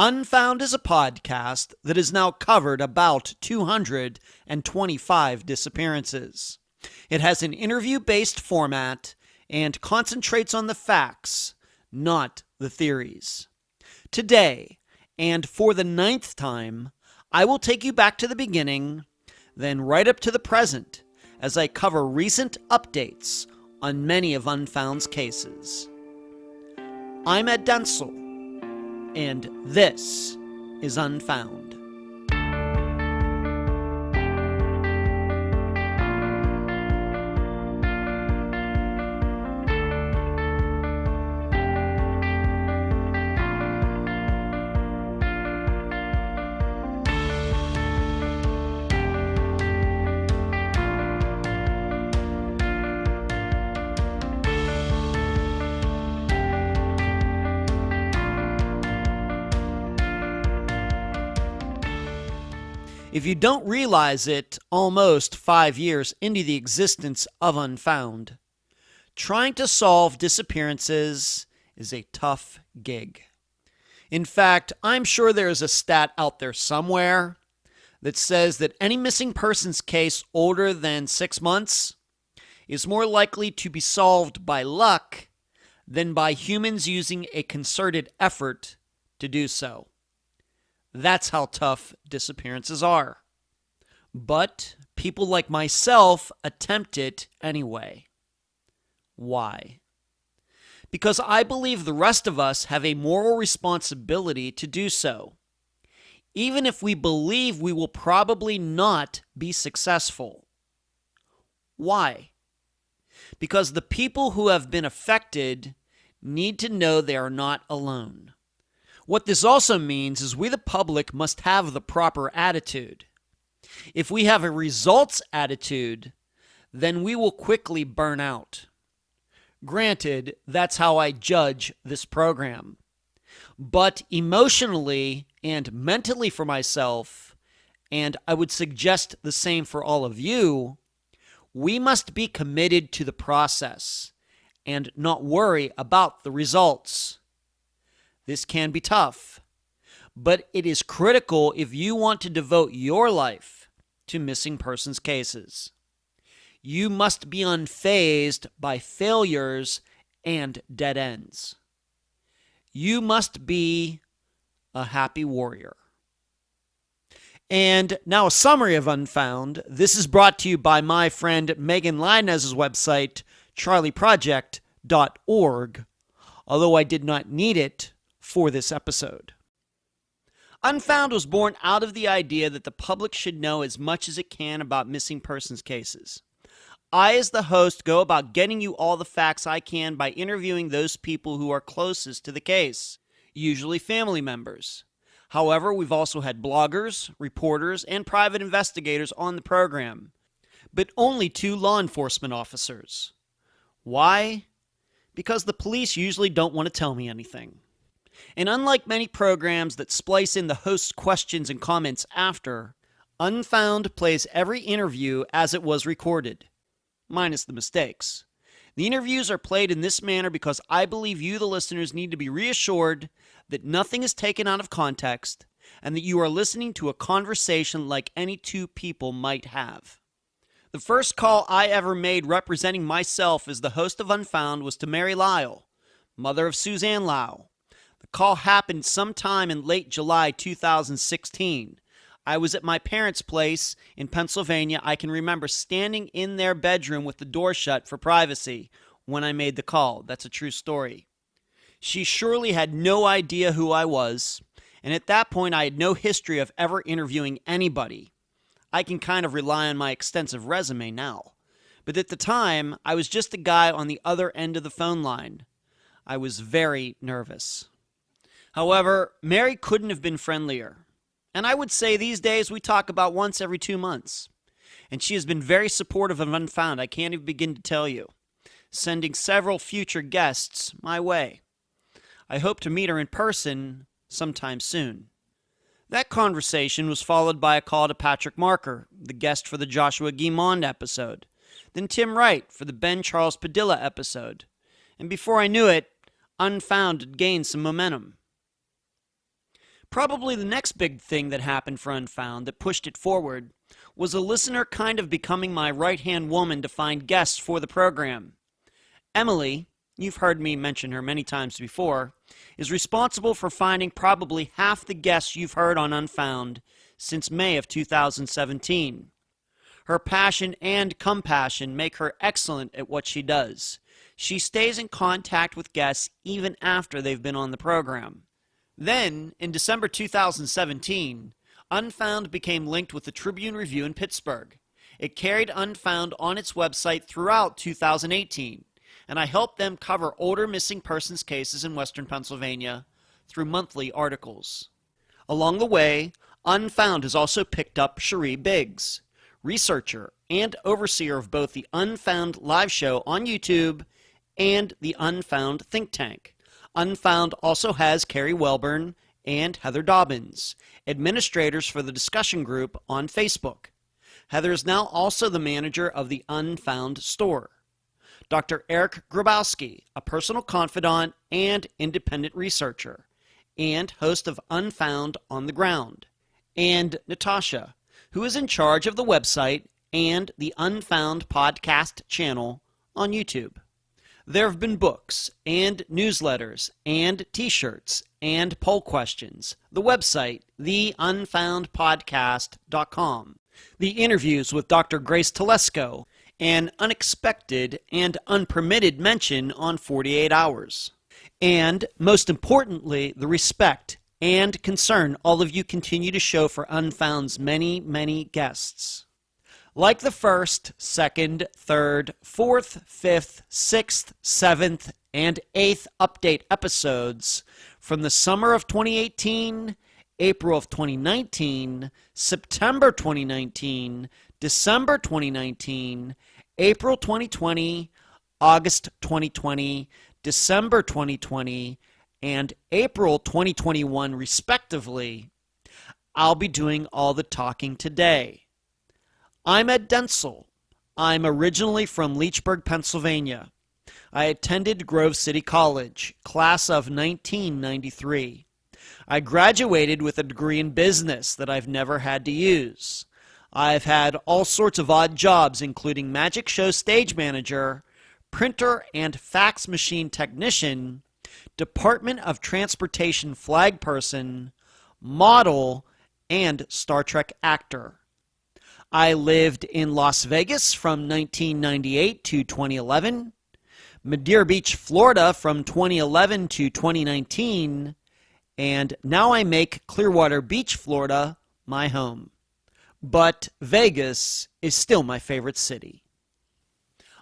Unfound is a podcast that has now covered about 225 disappearances. It has an interview-based format and concentrates on the facts, not the theories. Today, and for the 9th time, I will take you back to the beginning, then right up to the present, as I cover recent updates on many of Unfound's cases. I'm Ed Densel, and this is Unfound. If you don't realize it, almost 5 years into the existence of Unfound, trying to solve disappearances is a tough gig. In fact, I'm sure there is a stat out there somewhere that says that any missing persons case older than 6 months is more likely to be solved by luck than by humans using a concerted effort to do so. That's how tough disappearances are. But people like myself attempt it anyway. Why? Because I believe the rest of us have a moral responsibility to do so, even if we believe we will probably not be successful. Why? Because the people who have been affected need to know they are not alone. What this also means is we, the public, must have the proper attitude. If we have a results attitude, then we will quickly burn out. Granted, that's how I judge this program. But emotionally and mentally for myself, and I would suggest the same for all of you, we must be committed to the process and not worry about the results. This can be tough, but it is critical if you want to devote your life to missing persons cases. You must be unfazed by failures and dead ends. You must be a happy warrior. And now a summary of Unfound. This is brought to you by my friend Megan Linez's website, charlieproject.org, although I did not need it for this episode. Unfound was born out of the idea that the public should know as much as it can about missing persons cases. I, as the host, go about getting you all the facts I can by interviewing those people who are closest to the case, usually family members. However, we've also had bloggers, reporters, and private investigators on the program, but only 2 law enforcement officers. Why? Because the police usually don't want to tell me anything. And unlike many programs that splice in the host's questions and comments after, Unfound plays every interview as it was recorded, minus the mistakes. The interviews are played in this manner because I believe you, the listeners, need to be reassured that nothing is taken out of context and that you are listening to a conversation like any 2 people might have. The first call I ever made representing myself as the host of Unfound was to Mary Lyle, mother of Suzanne Lyle. The call happened sometime in late July 2016. I was at my parents' place in Pennsylvania. I can remember standing in their bedroom with the door shut for privacy when I made the call. That's a true story. She surely had no idea who I was, and at that point I had no history of ever interviewing anybody. I can kind of rely on my extensive resume now. But at the time, I was just a guy on the other end of the phone line. I was very nervous. However, Mary couldn't have been friendlier. And I would say these days we talk about once every 2 months. And she has been very supportive of Unfound, I can't even begin to tell you, sending several future guests my way. I hope to meet her in person sometime soon. That conversation was followed by a call to Patrick Marker, the guest for the Joshua Guimond episode, then Tim Wright for the Ben Charles Padilla episode. And before I knew it, Unfound had gained some momentum. Probably the next big thing that happened for Unfound that pushed it forward was a listener kind of becoming my right-hand woman to find guests for the program. Emily, you've heard me mention her many times before, is responsible for finding probably half the guests you've heard on Unfound since May of 2017. Her passion and compassion make her excellent at what she does. She stays in contact with guests even after they've been on the program. Then, in December 2017, Unfound became linked with the Tribune-Review in Pittsburgh. It carried Unfound on its website throughout 2018, and I helped them cover older missing persons cases in Western Pennsylvania through monthly articles. Along the way, Unfound has also picked up Cherie Biggs, researcher and overseer of both the Unfound Live Show on YouTube and the Unfound Think Tank. Unfound also has Carrie Welburn and Heather Dobbins, administrators for the discussion group on Facebook. Heather is now also the manager of the Unfound store. Dr. Eric Grabowski, a personal confidant and independent researcher, and host of Unfound on the Ground. And Natasha, who is in charge of the website and the Unfound Podcast Channel on YouTube. There have been books and newsletters and t-shirts and poll questions, the website, theunfoundpodcast.com, the interviews with Dr. Grace Telesco, an unexpected and unpermitted mention on 48 Hours, and, most importantly, the respect and concern all of you continue to show for Unfound's many, many guests. Like the first, second, third, fourth, fifth, sixth, seventh, and eighth update episodes from the summer of 2018, April of 2019, September 2019, December 2019, April 2020, August 2020, December 2020, and April 2021 respectively, I'll be doing all the talking today. I'm Ed Densel. I'm originally from Leechburg, Pennsylvania. I attended Grove City College, class of 1993. I graduated with a degree in business that I've never had to use. I've had all sorts of odd jobs, including magic show stage manager, printer and fax machine technician, Department of Transportation flag person, model, and Star Trek actor. I lived in Las Vegas from 1998 to 2011, Madeira Beach, Florida from 2011 to 2019, and now I make Clearwater Beach, Florida, my home. But Vegas is still my favorite city.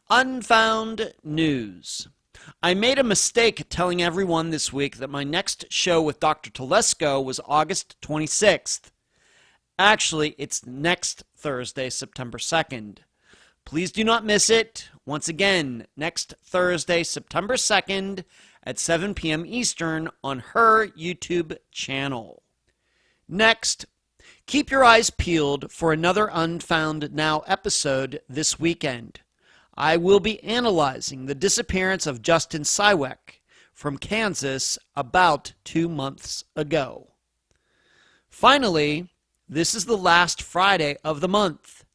Unfound News. I made a mistake telling everyone this week that my next show with Dr. Telesco was August 26th. Actually, it's next Thursday, September 2nd. Please do not miss it. Once again, next Thursday, September 2nd at 7 p.m. Eastern on her YouTube channel. Next, keep your eyes peeled for another Unfound Now episode this weekend. I will be analyzing the disappearance of Justin Sywek from Kansas about 2 months ago. Finally, this is the last Friday of the month.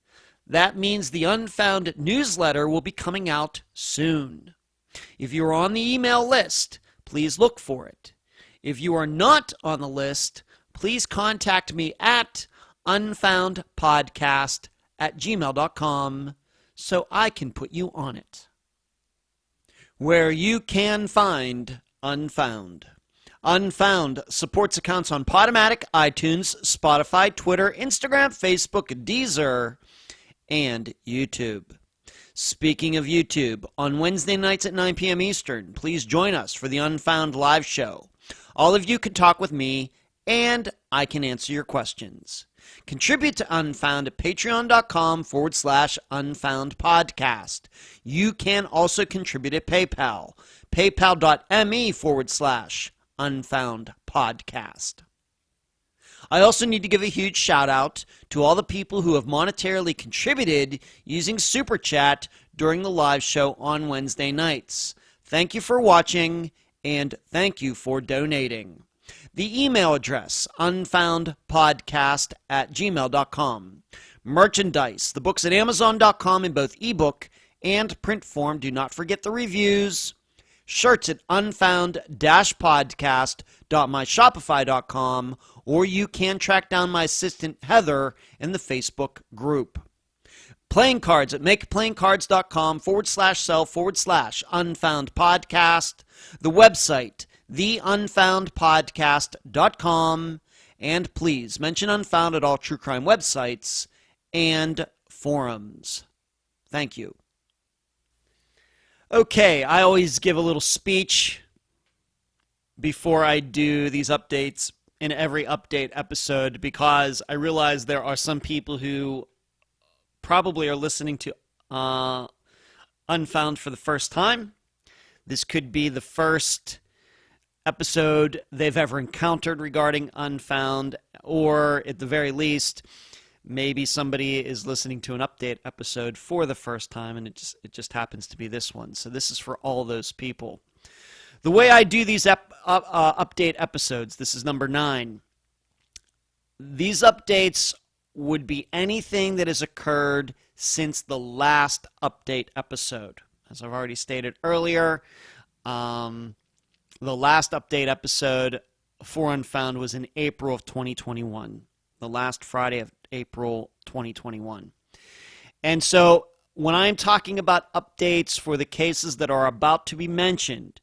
That means the Unfound newsletter will be coming out soon. If you are on the email list, please look for it. If you are not on the list, please contact me at unfoundpodcast@gmail.com so I can put you on it. Where you can find Unfound. Unfound supports accounts on Podomatic, iTunes, Spotify, Twitter, Instagram, Facebook, Deezer, and YouTube. Speaking of YouTube, on Wednesday nights at 9 p.m. Eastern, please join us for the Unfound Live Show. All of you can talk with me, and I can answer your questions. Contribute to Unfound at patreon.com/Unfound Podcast. You can also contribute at PayPal, paypal.me/Unfound Podcast. I also need to give a huge shout out to all the people who have monetarily contributed using Super Chat during the live show on Wednesday nights. Thank you for watching, and thank you for donating. The email address, unfoundpodcast@gmail.com. Merchandise, the books at amazon.com in both ebook and print form. Do not forget the reviews. Shirts at unfound-podcast.myshopify.com, or you can track down my assistant Heather in the Facebook group. Playing cards at makeplayingcards.com/sell/unfound podcast. The website, theunfoundpodcast.com. And please mention Unfound at all true crime websites and forums. Thank you. Okay, I always give a little speech before I do these updates in every update episode, because I realize there are some people who probably are listening to Unfound for the first time. This could be the first episode they've ever encountered regarding Unfound, or at the very least, maybe somebody is listening to an update episode for the first time, and it just happens to be this one. So this is for all those people. The way I do these update episodes, this is number 9. These updates would be anything that has occurred since the last update episode. As I've already stated earlier, the last update episode for Unfound was in April of 2021. The last Friday of April 2021. And so when I'm talking about updates for the cases that are about to be mentioned,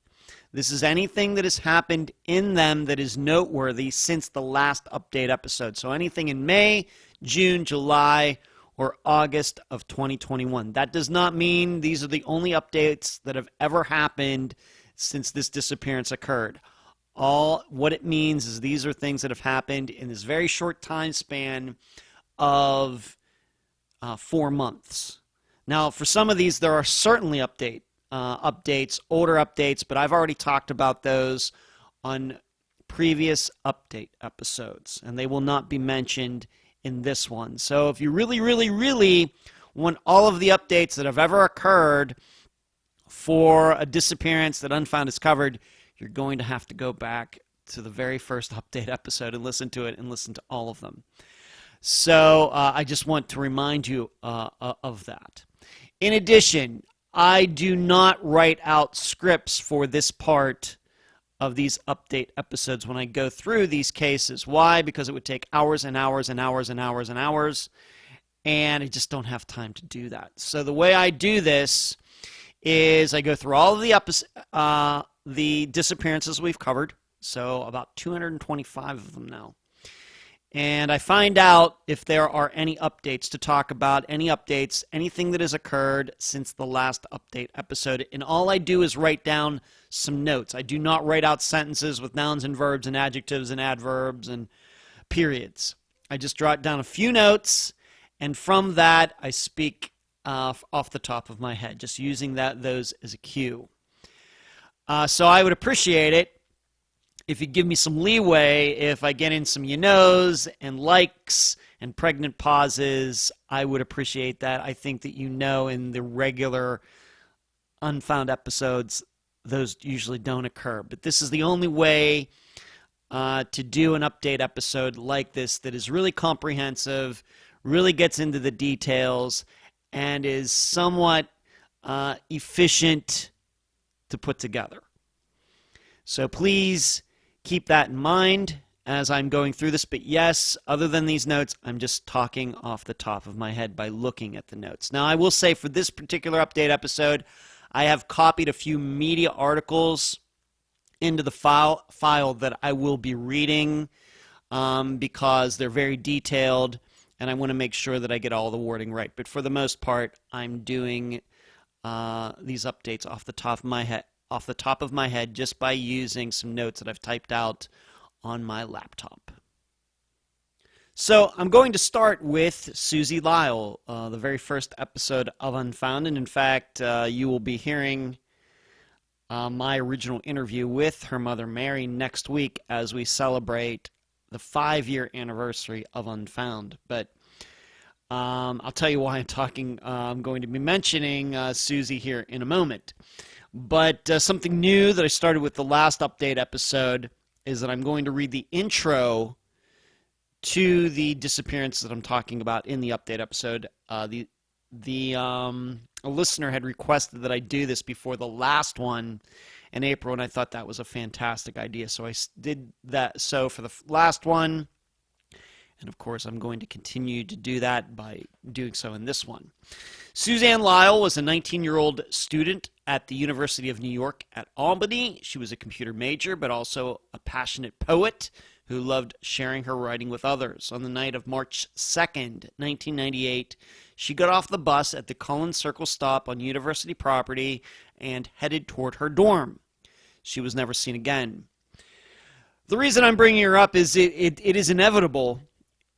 this is anything that has happened in them that is noteworthy since the last update episode. So anything in May, June, July, or August of 2021. That does not mean these are the only updates that have ever happened since this disappearance occurred. What it means is these are things that have happened in this very short time span of 4 months. Now, for some of these, there are certainly updates, older updates, but I've already talked about those on previous update episodes, and they will not be mentioned in this one. So if you really, really, really want all of the updates that have ever occurred for a disappearance that Unfound has covered, you're going to have to go back to the very first update episode and listen to it and listen to all of them. So I just want to remind you of that. In addition, I do not write out scripts for this part of these update episodes when I go through these cases. Why? Because it would take hours and hours and hours and hours and hours, and I just don't have time to do that. So the way I do this is I go through all of the disappearances we've covered, so about 225 of them now. And I find out if there are any updates to talk about, anything that has occurred since the last update episode. And all I do is write down some notes. I do not write out sentences with nouns and verbs and adjectives and adverbs and periods. I just jot down a few notes, and from that I speak off the top of my head, just using those as a cue. So I would appreciate it if you give me some leeway, if I get in some you-knows and likes and pregnant pauses. I would appreciate that. I think that in the regular Unfound episodes, those usually don't occur. But this is the only way to do an update episode like this that is really comprehensive, really gets into the details, and is somewhat efficient to put together. So please keep that in mind as I'm going through this. But yes, other than these notes, I'm just talking off the top of my head by looking at the notes. Now, I will say for this particular update episode, I have copied a few media articles into the file that I will be reading because they're very detailed, and I want to make sure that I get all the wording right. But for the most part, I'm doing these updates off the top of my head just by using some notes that I've typed out on my laptop. So I'm going to start with Suzy Lyle, the very first episode of Unfound, and in fact you will be hearing my original interview with her mother Mary next week as we celebrate the 5-year anniversary of Unfound. But I'll tell you why I'm going to be mentioning Suzy here in a moment. But something new that I started with the last update episode is that I'm going to read the intro to the disappearance that I'm talking about in the update episode. A listener had requested that I do this before the last one in April, and I thought that was a fantastic idea. So I did that. So for the last one, and of course I'm going to continue to do that by doing so in this one. Suzanne Lyle was a 19-year-old student at the University of New York at Albany. She was a computer major, but also a passionate poet who loved sharing her writing with others. On the night of March 2nd, 1998, she got off the bus at the Cullen Circle stop on university property and headed toward her dorm. She was never seen again. The reason I'm bringing her up is it is inevitable.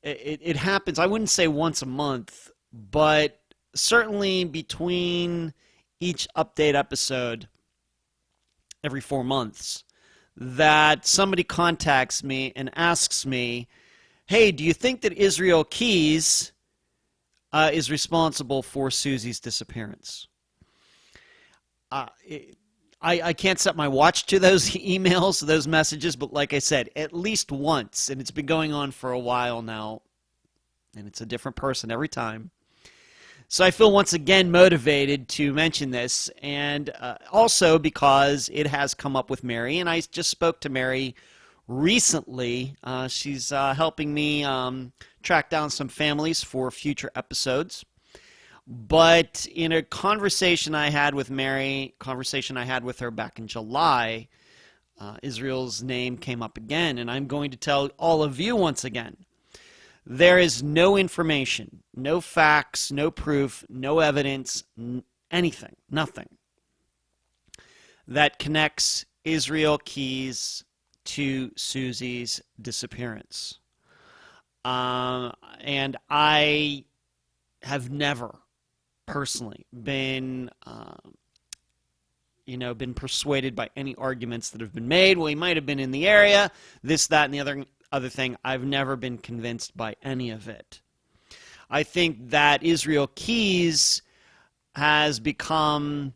It happens, I wouldn't say once a month, but certainly between each update episode every 4 months, that somebody contacts me and asks me, hey, do you think that Israel Keys is responsible for Suzy's disappearance? I can't set my watch to those emails, those messages, but like I said, at least once, and it's been going on for a while now, and it's a different person every time. So I feel once again motivated to mention this, and also because it has come up with Mary, and I just spoke to Mary recently. She's helping me track down some families for future episodes. But in a conversation I had with Mary, conversation I had with her back in July, Israel's name came up again, and I'm going to tell all of you once again. There is no information, no facts, no proof, no evidence, anything, nothing that connects Israel Keys to Suzy's disappearance. And I have never personally been persuaded by any arguments that have been made. Well, he might have been in the area, this, that, and the other thing. I've never been convinced by any of it. I think that Israel Keys has become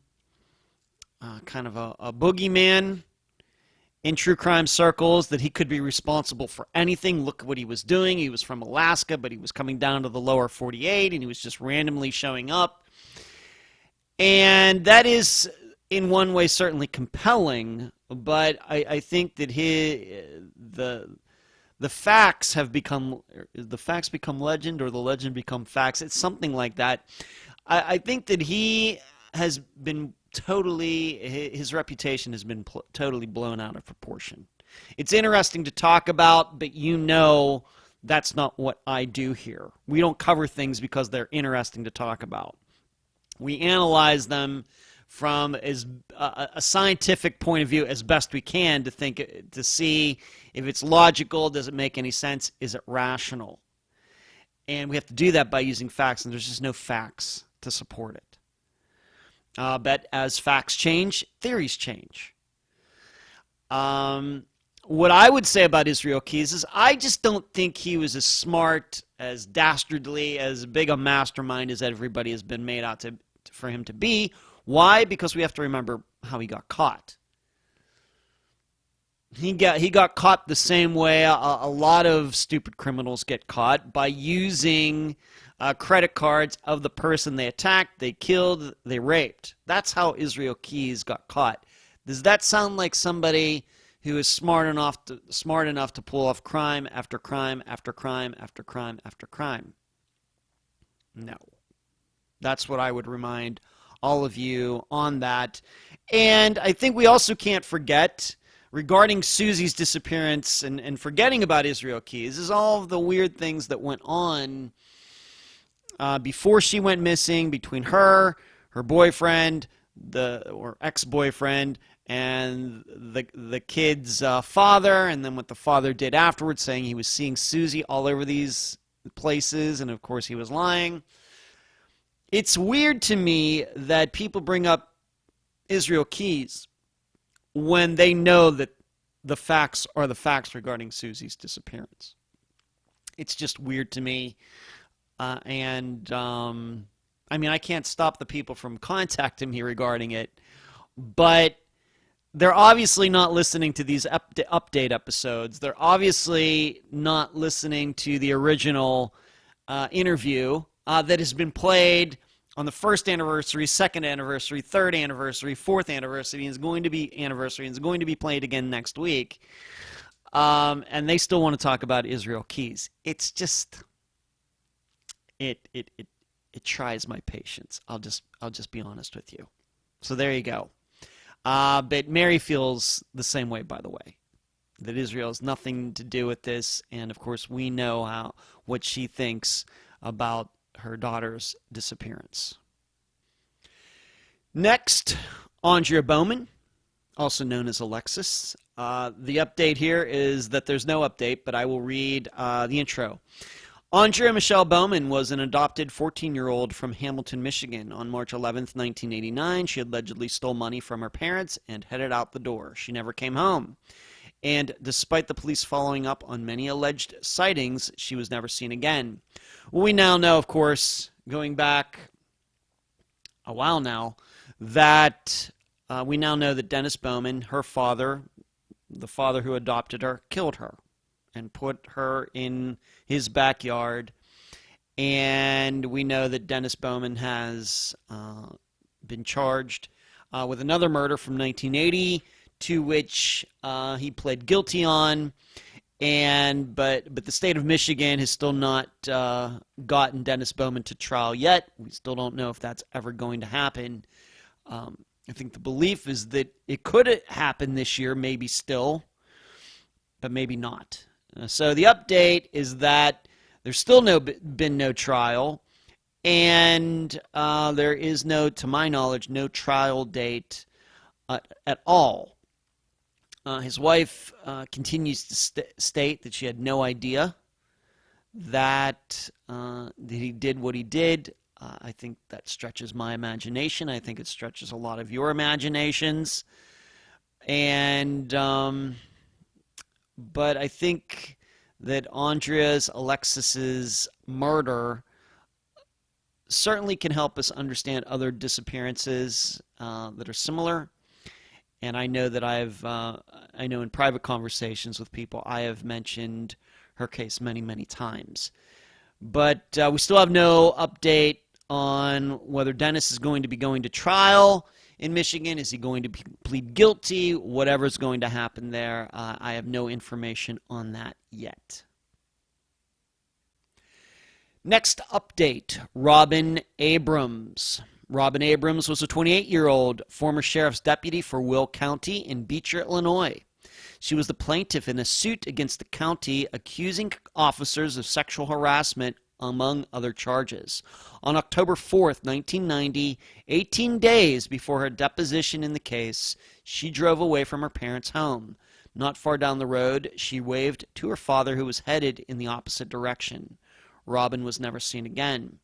kind of a boogeyman in true crime circles, that he could be responsible for anything. Look at what he was doing. He was from Alaska, but he was coming down to the lower 48, and he was just randomly showing up. And that is, in one way, certainly compelling, but I think that the facts have become, the facts become legend, or the legend become facts. It's something like that. I think that he has been his reputation has been totally blown out of proportion. It's interesting to talk about, but that's not what I do here. We don't cover things because they're interesting to talk about. We analyze them from a scientific point of view as best we can to see if it's logical, does it make any sense, is it rational? And we have to do that by using facts, and there's just no facts to support it. But as facts change, theories change. What I would say about Israel Keys is I just don't think he was as smart, as dastardly, as big a mastermind as everybody has been made out for him to be. Why? Because we have to remember how he got caught. He got caught the same way a lot of stupid criminals get caught, by using credit cards of the person they attacked, they killed, they raped. That's how Israel Keys got caught. Does that sound like somebody who is smart enough to pull off crime after crime after crime after crime after crime? No. That's what I would remind all of you on that. And I think we also can't forget, regarding Suzy's disappearance and forgetting about Israel Keys, is all of the weird things that went on before she went missing, between her boyfriend, or ex-boyfriend, and the kid's father, and then what the father did afterwards, saying he was seeing Suzy all over these places, and of course he was lying. It's weird to me that people bring up Israel Keys when they know that the facts are the facts regarding Suzy's disappearance. It's just weird to me. I mean, I can't stop the people from contacting me regarding it, but they're obviously not listening to these update episodes. They're obviously not listening to the original interview that has been played on the first anniversary, second anniversary, third anniversary, fourth anniversary, and is going to be played again next week. And they still want to talk about Israel Keys. It's just it tries my patience. I'll just be honest with you. So there you go. But Mary feels the same way, by the way, that Israel has nothing to do with this, and of course we know what she thinks about her daughter's disappearance. Next, Andrea Bowman, also known as Alexis. The update here is that there's no update, but I will read the intro. Andrea Michelle Bowman was an adopted 14-year-old from Hamilton, Michigan. On March 11th, 1989, she allegedly stole money from her parents and headed out the door. She never came home. And despite the police following up on many alleged sightings, she was never seen again. Well, we now know, of course, going back a while now, that we now know that Dennis Bowman, her father, the father who adopted her, killed her and put her in his backyard. And we know that Dennis Bowman has been charged with another murder from 1980, to which he pled guilty on. But the state of Michigan has still not gotten Dennis Bowman to trial yet. We still don't know if that's ever going to happen. I think the belief is that it could happen this year, maybe still, but maybe not. So the update is that there's still been no trial, and there is to my knowledge, no trial date at all. His wife continues to state that she had no idea that he did what he did. I think that stretches my imagination. I think it stretches a lot of your imaginations. And but I think that Alexis's murder certainly can help us understand other disappearances that are similar. And I know that I know in private conversations with people, I have mentioned her case many, many times. But we still have no update on whether Dennis is going to be going to trial in Michigan. Is he going to plead guilty? Whatever's going to happen there, I have no information on that yet. Next update, Robin Abrams. Robin Abrams was a 28-year-old former sheriff's deputy for Will County in Beecher, Illinois. She was the plaintiff in a suit against the county accusing officers of sexual harassment, among other charges. On October 4th, 1990, 18 days before her deposition in the case, she drove away from her parents' home. Not far down the road, she waved to her father, who was headed in the opposite direction. Robin was never seen again.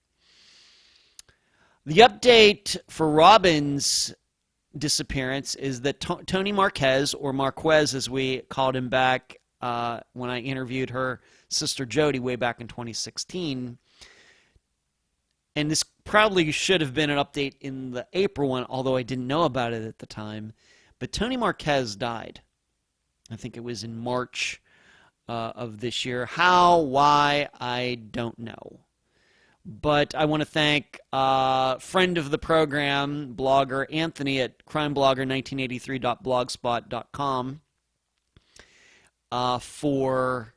The update for Robin's disappearance is that Tony Marquez, or Marquez as we called him back when I interviewed her sister Jody way back in 2016, and this probably should have been an update in the April one, although I didn't know about it at the time, but Tony Marquez died. I think it was in March of this year. How, why, I don't know. But I want to thank friend of the program, blogger Anthony at crimeblogger1983.blogspot.com for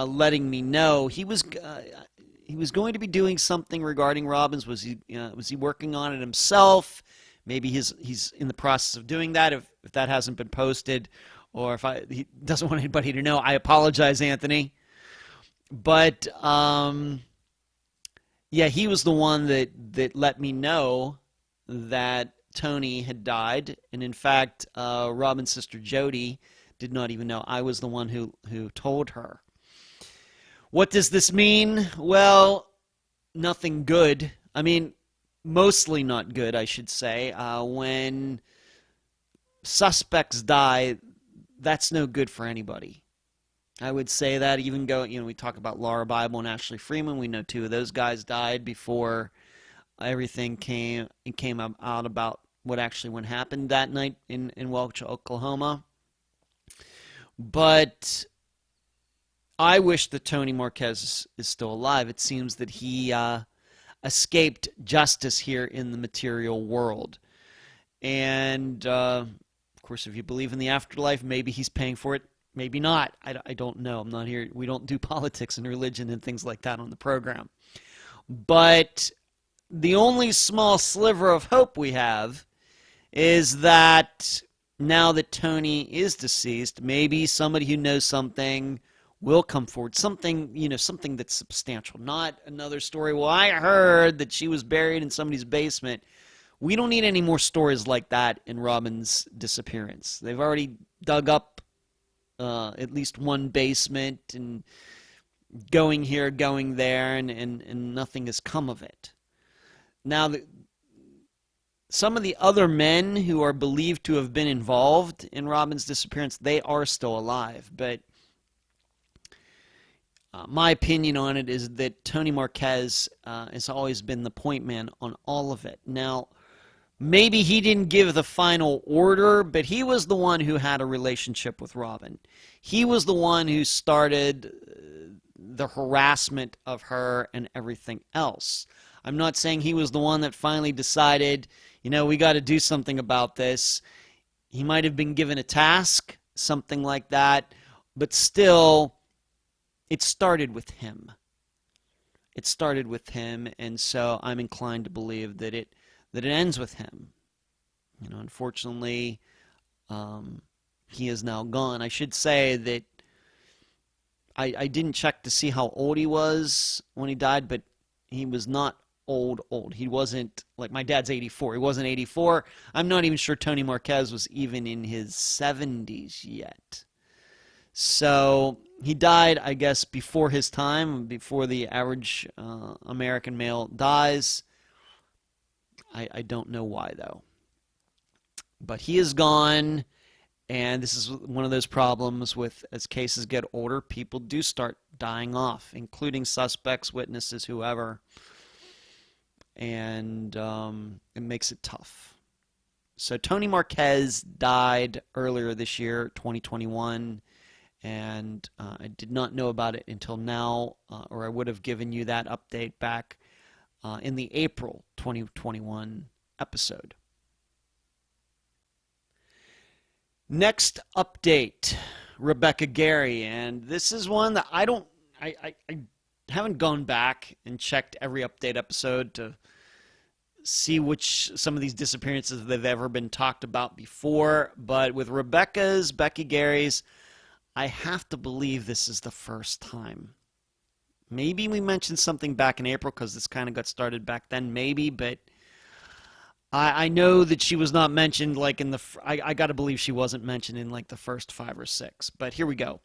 letting me know he was going to be doing something regarding Robbins. Was he working on it himself? Maybe he's in the process of doing that. If that hasn't been posted, or if he doesn't want anybody to know, I apologize, Anthony. But yeah, he was the one that let me know that Tony had died, and in fact, Robin's sister Jody did not even know. I was the one who told her. What does this mean? Well, nothing good. I mean, mostly not good, I should say. When suspects die, that's no good for anybody. I would say that even we talk about Laura Bible and Ashley Freeman. We know two of those guys died before everything came out about what actually went happened that night in Welch, Oklahoma. But I wish that Tony Marquez is still alive. It seems that he escaped justice here in the material world. And, of course, if you believe in the afterlife, maybe he's paying for it. Maybe not. I don't know. I'm not here. We don't do politics and religion and things like that on the program. But the only small sliver of hope we have is that now that Tony is deceased, maybe somebody who knows something will come forward. Something, something that's substantial. Not another story, well, I heard that she was buried in somebody's basement. We don't need any more stories like that in Robin's disappearance. They've already dug up at least one basement and going here, going there, and nothing has come of it. Now, some of the other men who are believed to have been involved in Robin's disappearance, they are still alive. But my opinion on it is that Tony Marquez has always been the point man on all of it. Now, maybe he didn't give the final order, but he was the one who had a relationship with Robin. He was the one who started the harassment of her and everything else. I'm not saying he was the one that finally decided, we got to do something about this. He might have been given a task, something like that, but still, it started with him. It started with him, and so I'm inclined to believe that it ends with him. Unfortunately, he is now gone. I should say that I didn't check to see how old he was when he died, but he was not old. He wasn't, like my dad's 84. He wasn't 84. I'm not even sure Tony Marquez was even in his 70s yet. So he died, I guess, before his time, before the average American male dies. I don't know why, though. But he is gone, and this is one of those problems with, as cases get older, people do start dying off, including suspects, witnesses, whoever. And it makes it tough. So Tony Marquez died earlier this year, 2021, and I did not know about it until now, or I would have given you that update back in the April 2021 episode. Next update, Rebecca Gary, and this is one that I haven't gone back and checked every update episode to see which some of these disappearances they've ever been talked about before, but with Becky Gary's, I have to believe this is the first time. Maybe we mentioned something back in April because this kind of got started back then, maybe, but I know that she was not mentioned like in the... I got to believe she wasn't mentioned in like the first 5 or 6, but here we go.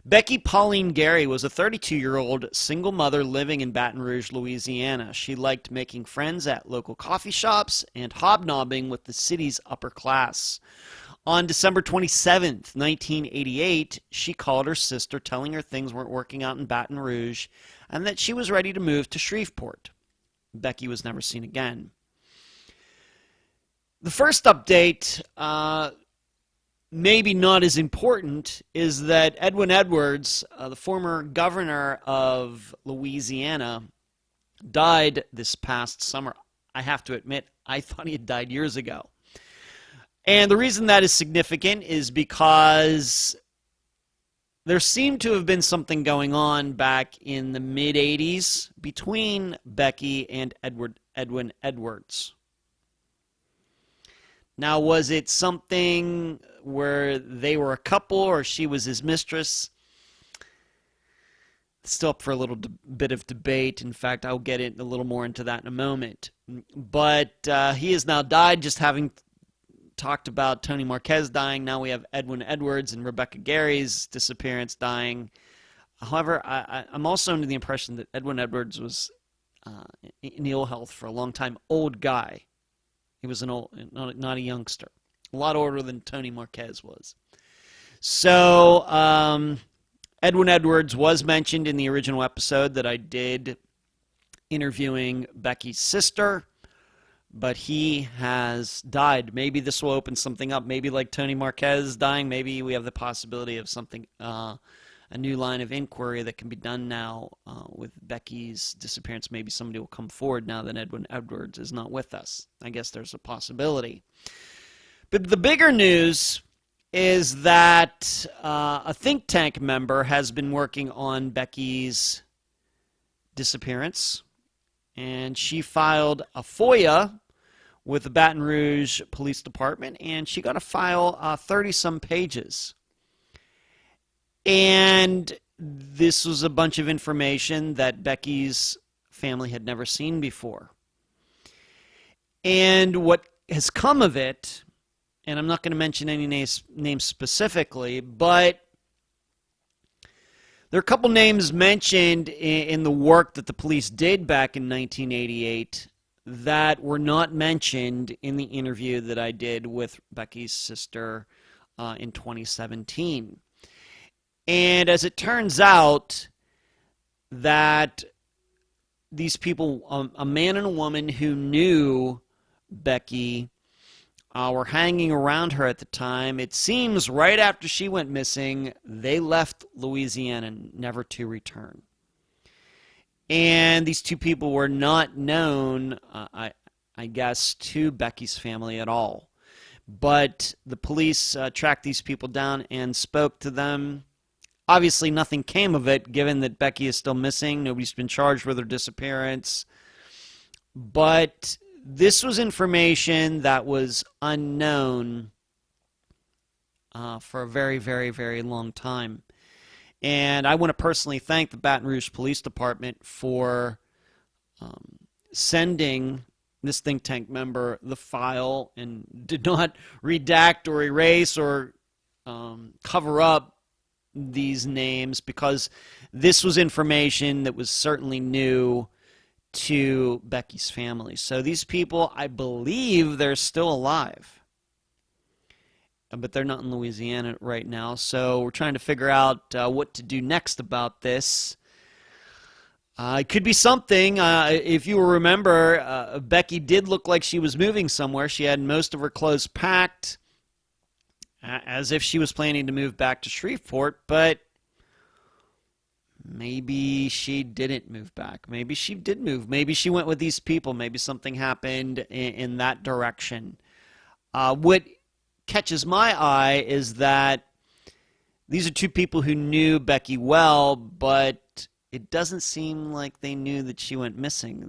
Becky Pauline Gary was a 32-year-old single mother living in Baton Rouge, Louisiana. She liked making friends at local coffee shops and hobnobbing with the city's upper class. On December 27th, 1988, she called her sister telling her things weren't working out in Baton Rouge and that she was ready to move to Shreveport. Becky was never seen again. The first update, maybe not as important, is that Edwin Edwards, the former governor of Louisiana, died this past summer. I have to admit, I thought he had died years ago. And the reason that is significant is because there seemed to have been something going on back in the mid-'80s between Becky and Edwin Edwards. Now, was it something where they were a couple or she was his mistress? It's still up for a little bit of debate. In fact, I'll get a little more into that in a moment. But he has now died, just having talked about Tony Marquez dying. Now we have Edwin Edwards and Rebecca Gary's disappearance dying. However, I'm also under the impression that Edwin Edwards was in ill health for a long time. Old guy. He was not a youngster. A lot older than Tony Marquez was. So, Edwin Edwards was mentioned in the original episode that I did interviewing Becky's sister. but he has died. Maybe this will open something up. Maybe like Tony Marquez dying, maybe we have the possibility of something, a new line of inquiry that can be done now with Becky's disappearance. Maybe somebody will come forward now that Edwin Edwards is not with us. I guess there's a possibility. But the bigger news is that a think tank member has been working on Becky's disappearance, and she filed a FOIA with the Baton Rouge Police Department, and she got to file 30-some pages. And this was a bunch of information that Becky's family had never seen before. And what has come of it, and I'm not going to mention any names specifically, but there are a couple names mentioned in the work that the police did back in 1988 that were not mentioned in the interview that I did with Becky's sister in 2017. And as it turns out, that these people, a man and a woman who knew Becky, were hanging around her at the time. It seems right after she went missing, they left Louisiana never to return. And these two people were not known, I guess, to Becky's family at all. But the police tracked these people down and spoke to them. Obviously, nothing came of it, given that Becky is still missing. Nobody's been charged with her disappearance. But this was information that was unknown for a very, very, very long time. And I want to personally thank the Baton Rouge Police Department for sending this think tank member the file and did not redact or erase or cover up these names, because this was information that was certainly new to Becky's family. So these people, I believe they're still alive, but they're not in Louisiana right now. So we're trying to figure out what to do next about this. It could be something. If you remember, Becky did look like she was moving somewhere. She had most of her clothes packed, as if she was planning to move back to Shreveport, but maybe she didn't move back. Maybe she did move. Maybe she went with these people. Maybe something happened in that direction. What catches my eye is that these are two people who knew Becky well, but it doesn't seem like they knew that she went missing.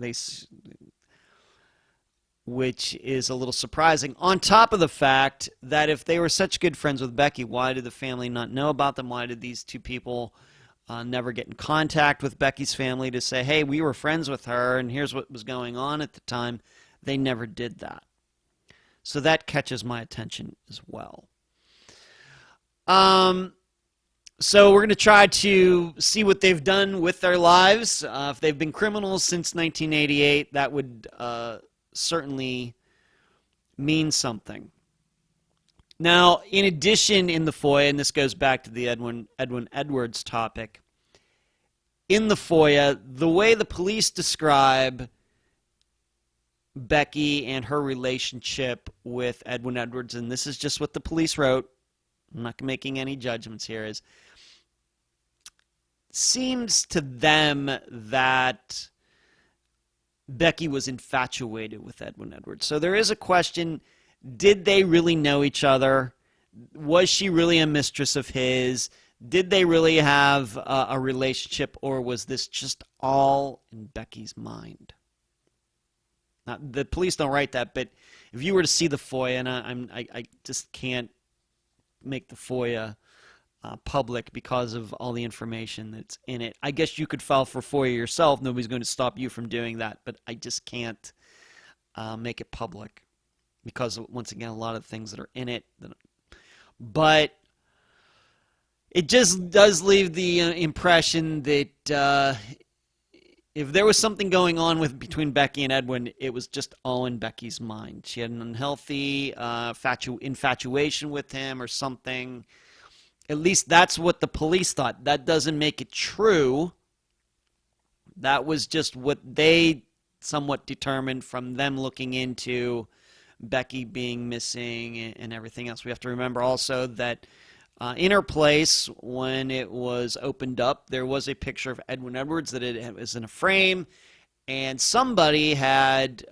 Which is a little surprising. On top of the fact that if they were such good friends with Becky, why did the family not know about them? Why did these two people never get in contact with Becky's family to say, hey, we were friends with her and here's what was going on at the time? They never did that. So that catches my attention as well. So we're going to try to see what they've done with their lives. If they've been criminals since 1988, that would certainly mean something. Now, in addition, in the FOIA, and this goes back to the Edwin Edwards topic, in the FOIA, the way the police describe Becky and her relationship with Edwin Edwards, and this is just what the police wrote, I'm not making any judgments here, is seems to them that Becky was infatuated with Edwin Edwards. So there is a question, did they really know each other? Was she really a mistress of his? Did they really have a relationship, or was this just all in Becky's mind? Now, the police don't write that, but if you were to see the FOIA, and I just can't make the FOIA public because of all the information that's in it. I guess you could file for FOIA yourself. Nobody's going to stop you from doing that, but I just can't make it public because of, once again, a lot of things that are in it. But it just does leave the impression that if there was something going on between Becky and Edwin, it was just all in Becky's mind. She had an unhealthy infatuation with him or something. At least that's what the police thought. That doesn't make it true. That was just what they somewhat determined from them looking into Becky being missing and everything else. We have to remember also that in her place, when it was opened up, there was a picture of Edwin Edwards that it was in a frame, and somebody had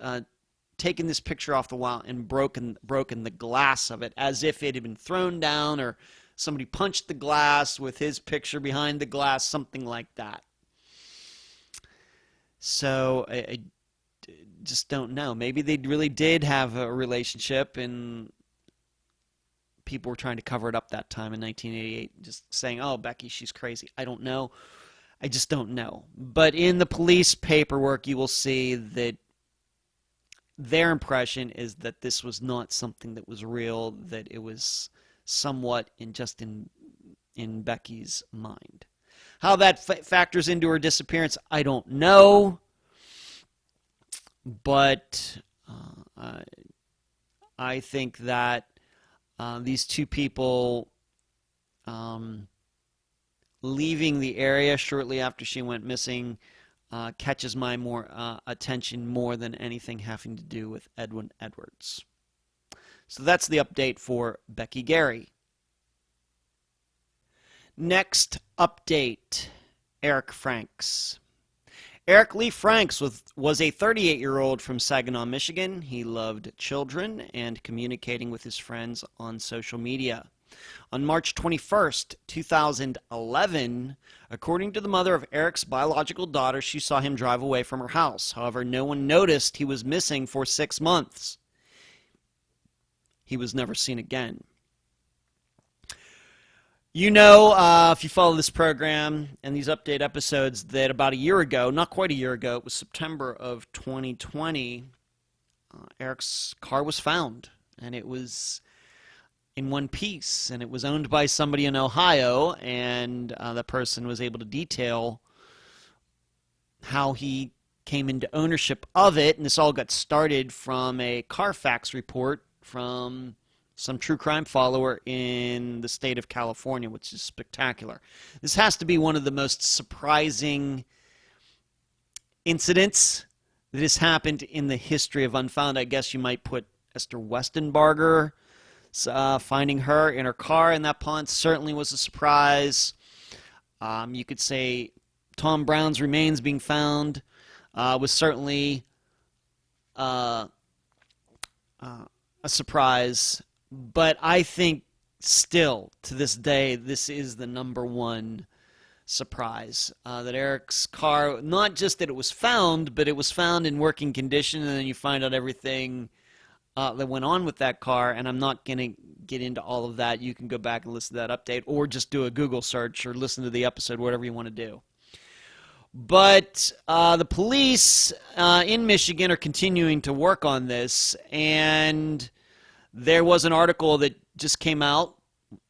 taken this picture off the wall and broken the glass of it, as if it had been thrown down, or somebody punched the glass with his picture behind the glass, something like that. So I just don't know. Maybe they really did have a relationship and people were trying to cover it up that time in 1988, just saying, oh, Becky, she's crazy. I don't know. I just don't know. But in the police paperwork, you will see that their impression is that this was not something that was real, that it was somewhat in Becky's mind. How that factors into her disappearance, I don't know. But I think that these two people leaving the area shortly after she went missing catches my attention more than anything having to do with Edwin Edwards. So that's the update for Becky Gary. Next update, Eric Franks. Eric Lee Franks was a 38-year-old from Saginaw, Michigan. He loved children and communicating with his friends on social media. On March 21st, 2011, according to the mother of Eric's biological daughter, she saw him drive away from her house. However, no one noticed he was missing for 6 months. He was never seen again. You know, if you follow this program and these update episodes, that about a year ago, not quite a year ago, it was September of 2020, Eric's car was found, and it was in one piece, and it was owned by somebody in Ohio, and the person was able to detail how he came into ownership of it, and this all got started from a Carfax report from some true crime follower in the state of California, which is spectacular. This has to be one of the most surprising incidents that has happened in the history of Unfound. I guess you might put Esther Westenbarger, finding her in her car in that pond certainly was a surprise. You could say Tom Brown's remains being found was certainly a surprise. But I think still, to this day, this is the number one surprise. That Eric's car, not just that it was found, but it was found in working condition, and then you find out everything that went on with that car, and I'm not going to get into all of that. You can go back and listen to that update, or just do a Google search, or listen to the episode, whatever you want to do. But the police in Michigan are continuing to work on this, and there was an article that just came out,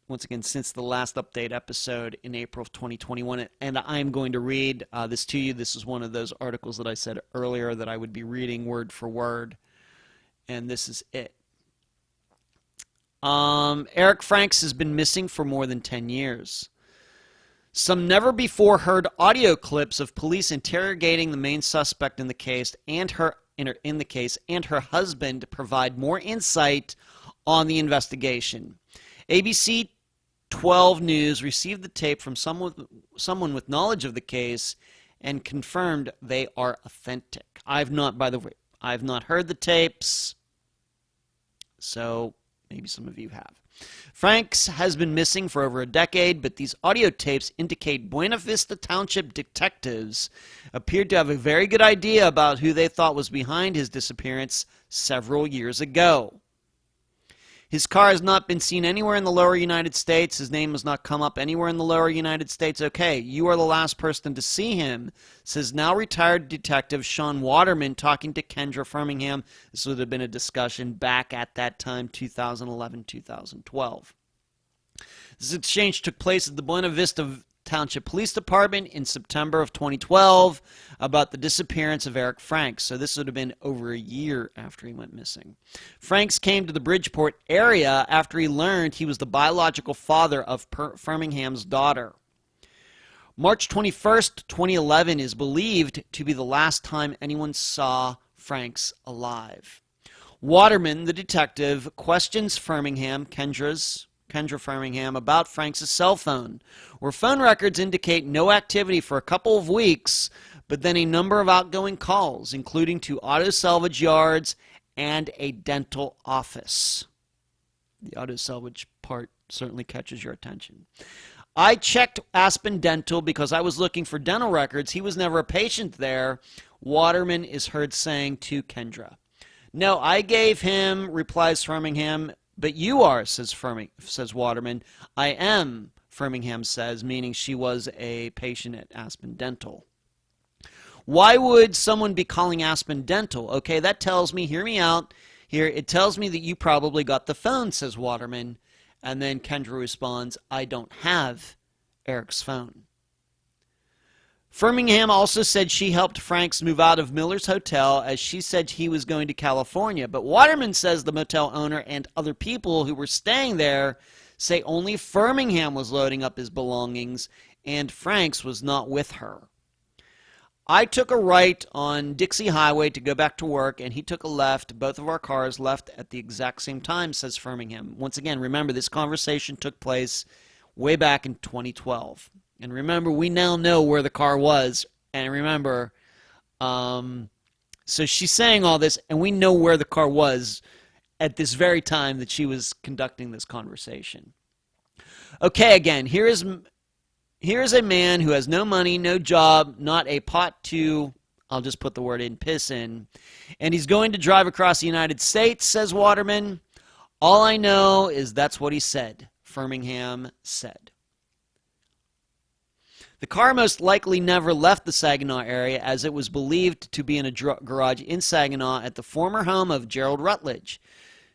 once again, since the last update episode in April of 2021, and I'm going to read this to you. This is one of those articles that I said earlier that I would be reading word for word, and this is it. Eric Franks has been missing for more than 10 years. Some never-before-heard audio clips of police interrogating the main suspect in the case and her husband provide more insight on the investigation. ABC 12 News received the tape from someone with knowledge of the case and confirmed they are authentic. I've not heard the tapes, so maybe some of you have. Franks has been missing for over a decade, but these audio tapes indicate Buena Vista Township detectives appeared to have a very good idea about who they thought was behind his disappearance several years ago. His car has not been seen anywhere in the lower United States. His name has not come up anywhere in the lower United States. Okay, you are the last person to see him, says now retired detective Sean Waterman talking to Kendra Framingham. This would have been a discussion back at that time, 2011-2012. This exchange took place at the Buena Vista Township Police Department in September of 2012 about the disappearance of Eric Franks. So this would have been over a year after he went missing. Franks came to the Bridgeport area after he learned he was the biological father of Framingham's daughter. March 21st, 2011 is believed to be the last time anyone saw Franks alive. Waterman, the detective, questions Kendra Framingham, about Franks' cell phone, where phone records indicate no activity for a couple of weeks, but then a number of outgoing calls, including to auto salvage yards and a dental office. The auto salvage part certainly catches your attention. I checked Aspen Dental because I was looking for dental records. He was never a patient there, Waterman is heard saying to Kendra. No, I gave him, replies Framingham, but you are, says Waterman. I am, Framingham says, meaning she was a patient at Aspen Dental. Why would someone be calling Aspen Dental? Okay, that tells me, hear me out here, it tells me that you probably got the phone, says Waterman. And then Kendra responds, I don't have Eric's phone. Framingham also said she helped Franks move out of Miller's Hotel as she said he was going to California. But Waterman says the motel owner and other people who were staying there say only Framingham was loading up his belongings and Franks was not with her. I took a right on Dixie Highway to go back to work, and he took a left. Both of our cars left at the exact same time, says Framingham. Once again, remember, this conversation took place way back in 2012. And remember, we now know where the car was. And remember, so she's saying all this, and we know where the car was at this very time that she was conducting this conversation. Okay, again, here is a man who has no money, no job, not a pot to, I'll just put the word in, piss in, and he's going to drive across the United States, says Waterman. All I know is that's what he said, Framingham said. The car most likely never left the Saginaw area, as it was believed to be in a garage in Saginaw at the former home of Gerald Rutledge,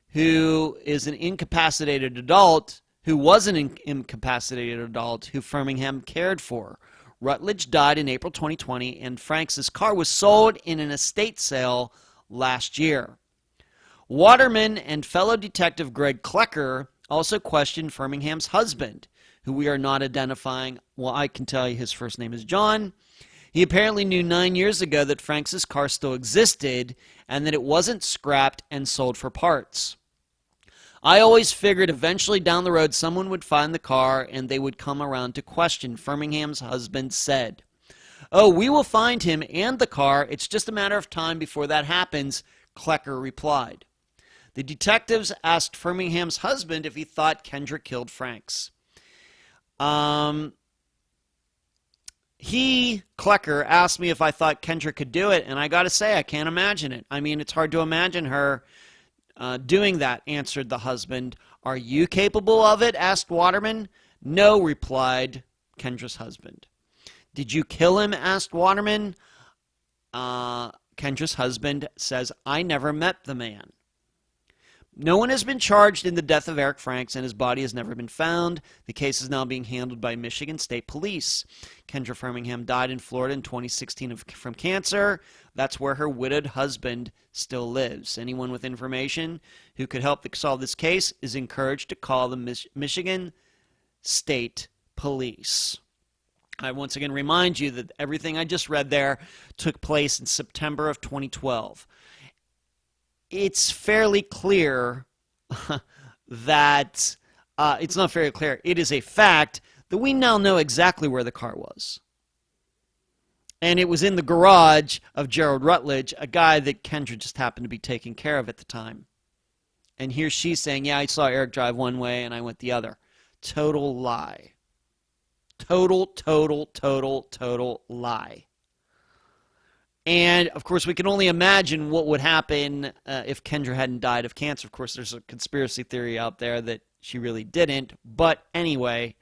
who is an incapacitated adult, who was an incapacitated adult who Framingham cared for. Rutledge died in April 2020, and Franks' car was sold in an estate sale last year. Waterman and fellow detective Greg Klecker also questioned Framingham's husband, who we are not identifying. Well, I can tell you his first name is John. He apparently knew 9 years ago that Franks' car still existed and that it wasn't scrapped and sold for parts. I always figured eventually down the road someone would find the car and they would come around to question, Framingham's husband said. Oh, we will find him and the car. It's just a matter of time before that happens, Klecker replied. The detectives asked Framingham's husband if he thought Kendra killed Franks. Klecker, asked me if I thought Kendra could do it, and I got to say, I can't imagine it. I mean, it's hard to imagine her doing that, answered the husband. Are you capable of it? Asked Waterman. No, replied Kendra's husband. Did you kill him? Asked Waterman. Kendra's husband says, I never met the man. No one has been charged in the death of Eric Franks, and his body has never been found. The case is now being handled by Michigan State Police. Kendra Framingham died in Florida in 2016 from cancer. That's where her widowed husband still lives. Anyone with information who could help solve this case is encouraged to call the Michigan State Police. I once again remind you that everything I just read there took place in September of 2012. It's fairly clear that, it's not fairly clear, it is a fact that we now know exactly where the car was. And it was in the garage of Gerald Rutledge, a guy that Kendra just happened to be taking care of at the time. And here she's saying, yeah, I saw Eric drive one way and I went the other. Total lie. Total lie. And, of course, we can only imagine what would happen if Kendra hadn't died of cancer. Of course, there's a conspiracy theory out there that she really didn't. But anyway,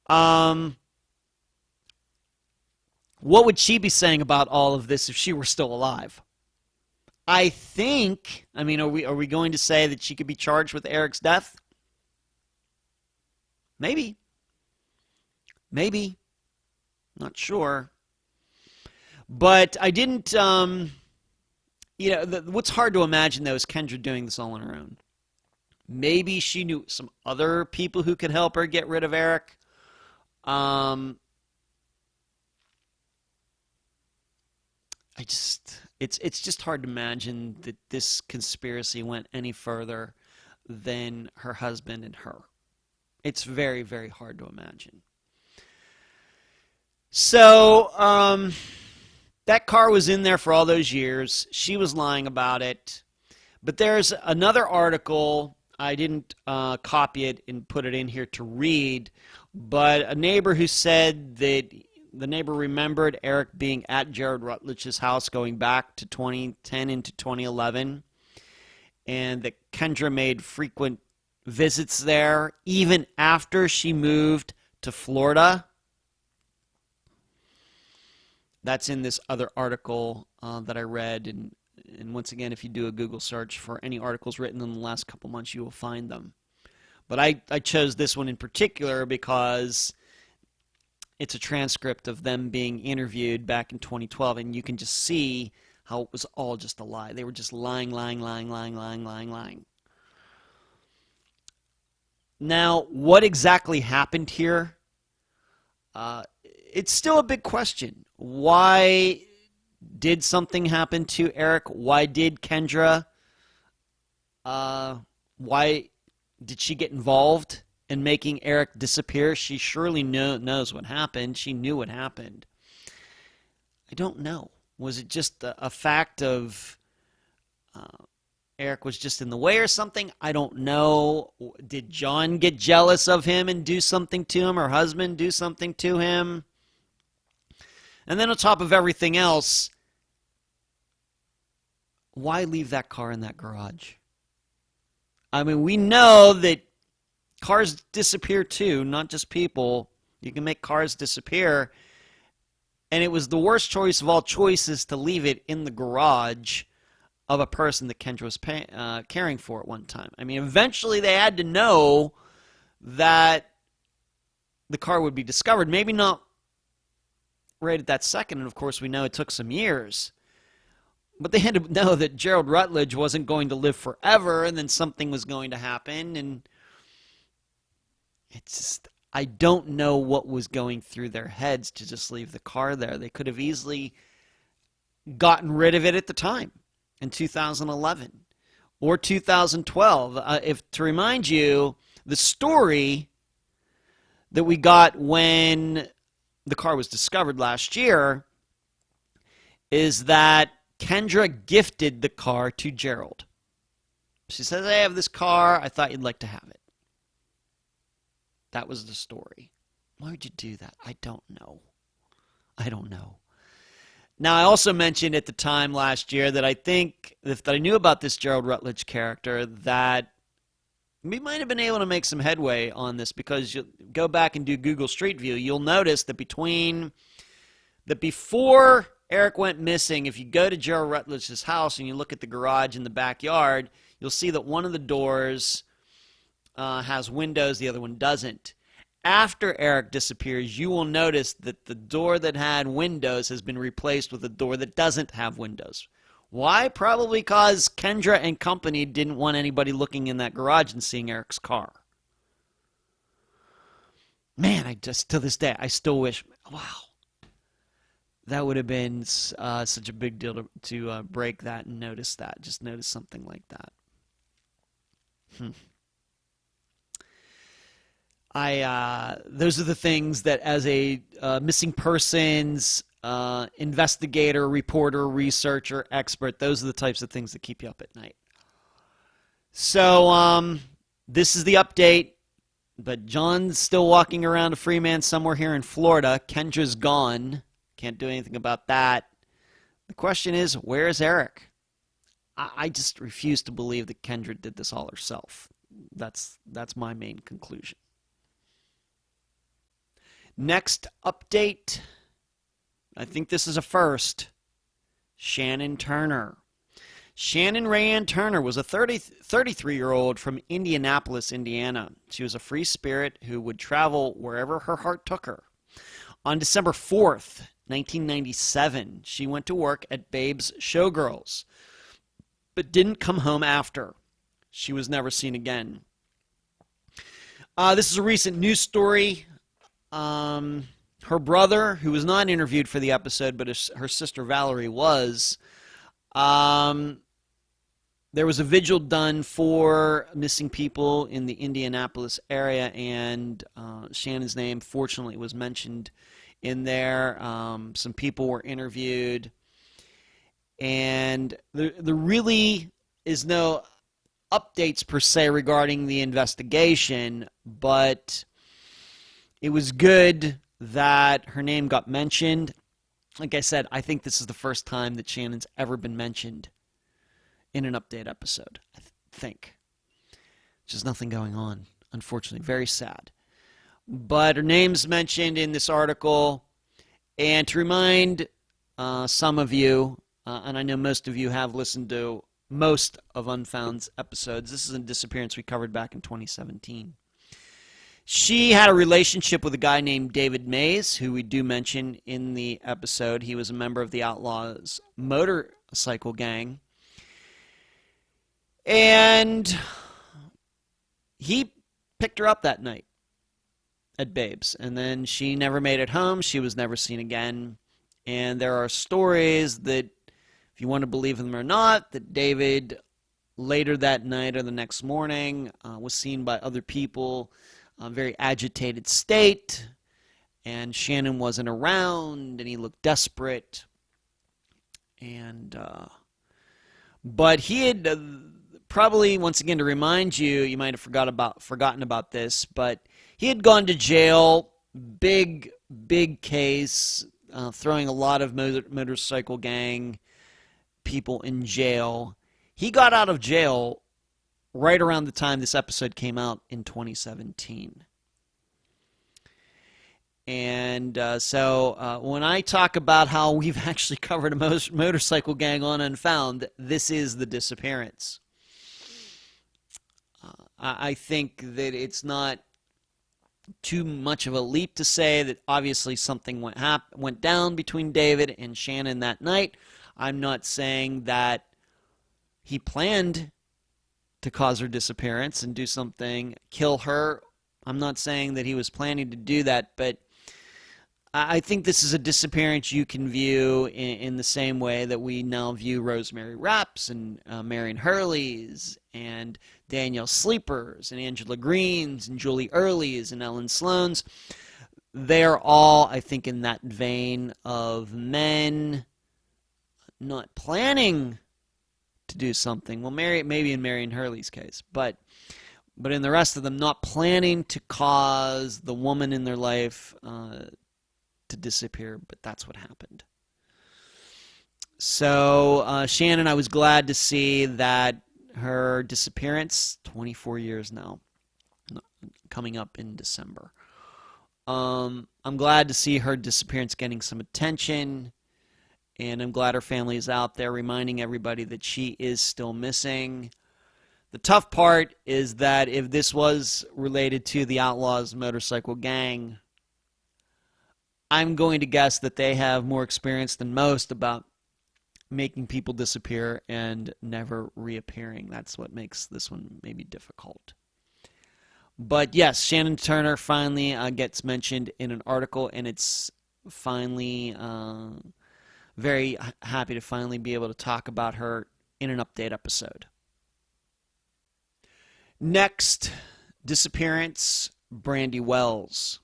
what would she be saying about all of this if she were still alive? I think, I mean, are we going to say that she could be charged with Eric's death? Maybe. Maybe. Not sure. But I didn't, what's hard to imagine, though, is Kendra doing this all on her own. Maybe she knew some other people who could help her get rid of Eric. it's just hard to imagine that this conspiracy went any further than her husband and her. It's very, very hard to imagine. So, that car was in there for all those years. She was lying about it. But there's another article. I didn't copy it and put it in here to read, but a neighbor who said that the neighbor remembered Eric being at Gerald Rutledge's house going back to 2010 into 2011, and that Kendra made frequent visits there even after she moved to Florida. That's in this other article that I read, and once again, if you do a Google search for any articles written in the last couple months, you will find them. But I chose this one in particular because it's a transcript of them being interviewed back in 2012, and you can just see how it was all just a lie. They were just lying. Now, what exactly happened here? It's still a big question. Why did something happen to Eric? Why did Kendra? Why did she get involved in making Eric disappear? She surely knows what happened. She knew what happened. I don't know. Was it just a fact of Eric was just in the way or something? I don't know. Did John get jealous of him and do something to him? Her husband do something to him? And then on top of everything else, why leave that car in that garage? I mean, we know that cars disappear too, not just people. You can make cars disappear. And it was the worst choice of all choices to leave it in the garage of a person that Kendra was caring for at one time. I mean, eventually they had to know that the car would be discovered. Maybe not right at that second, and of course we know it took some years. But they had to know that Gerald Rutledge wasn't going to live forever, and then something was going to happen, and it's just, I don't know what was going through their heads to just leave the car there. They could have easily gotten rid of it at the time in 2011 or 2012. To remind you, the story that we got when the car was discovered last year is that Kendra gifted the car to Gerald. She says, I have this car. I thought you'd like to have it. That was the story. Why would you do that? I don't know. Now, I also mentioned at the time last year that I think if I knew about this Gerald Rutledge character, that we might have been able to make some headway on this, because you go back and do Google Street View, you'll notice that before Eric went missing, if you go to Gerald Rutledge's house and you look at the garage in the backyard, you'll see that one of the doors has windows, the other one doesn't. After Eric disappears, you will notice that the door that had windows has been replaced with a door that doesn't have windows. Why? Probably because Kendra and company didn't want anybody looking in that garage and seeing Eric's car. Man, to this day, I still wish, wow, that would have been such a big deal to break that and notice that. Just notice something like that. Those are the things that, as a missing persons investigator, reporter, researcher, expert, those are the types of things that keep you up at night. So this is the update, but John's still walking around a free man somewhere here in Florida. Kendra's gone. Can't do anything about that. The question is, where is Eric? I just refuse to believe that Kendra did this all herself. That's my main conclusion. Next update, I think this is a first. Shannon Turner. Shannon Rayanne Turner was a 33-year-old from Indianapolis, Indiana. She was a free spirit who would travel wherever her heart took her. On December 4th, 1997, she went to work at Babe's Showgirls, but didn't come home after. She was never seen again. This is a recent news story. Her brother, who was not interviewed for the episode, but her sister Valerie was, there was a vigil done for missing people in the Indianapolis area, and Shannon's name, fortunately, was mentioned in there. Some people were interviewed, and there really is no updates per se regarding the investigation, but it was good that her name got mentioned. Like I said, I think this is the first time that Shannon's ever been mentioned in an update episode, I think. Just nothing going on, unfortunately. Very sad. But her name's mentioned in this article. And to remind some of you, and I know most of you have listened to most of Unfound's episodes, this is a disappearance we covered back in 2017. She had a relationship with a guy named David Mays, who we do mention in the episode. He was a member of the Outlaws motorcycle gang. And he picked her up that night at Babe's. And then she never made it home. She was never seen again. And there are stories that, if you want to believe them or not, that David later that night or the next morning was seen by other people, a very agitated state, and Shannon wasn't around, and he looked desperate. And but he had probably, once again, to remind you, you might have forgotten about this, but he had gone to jail, big case, throwing a lot of motorcycle gang people in jail. He got out of jail right around the time this episode came out in 2017. And so when I talk about how we've actually covered a motorcycle gang on Unfound, this is the disappearance. I think that it's not too much of a leap to say that obviously something went down between David and Shannon that night. I'm not saying that he planned to cause her disappearance and do something, kill her. I'm not saying that he was planning to do that, but I think this is a disappearance you can view in the same way that we now view Rosemary Rapp's and Marion Hurley's and Danielle Sleeper's and Angela Green's and Julie Early's and Ellen Sloan's. They're all, I think, in that vein of men not planning to do something. Well, maybe in Marion Hurley's case, but in the rest of them, not planning to cause the woman in their life to disappear, but that's what happened. So Shannon, I was glad to see that her disappearance, 24 years now, coming up in December. I'm glad to see her disappearance getting some attention, and I'm glad her family is out there reminding everybody that she is still missing. The tough part is that if this was related to the Outlaws motorcycle gang, I'm going to guess that they have more experience than most about making people disappear and never reappearing. That's what makes this one maybe difficult. But yes, Shannon Turner finally gets mentioned in an article, and it's finally very happy to finally be able to talk about her in an update episode. Next, disappearance, Brandy Wells.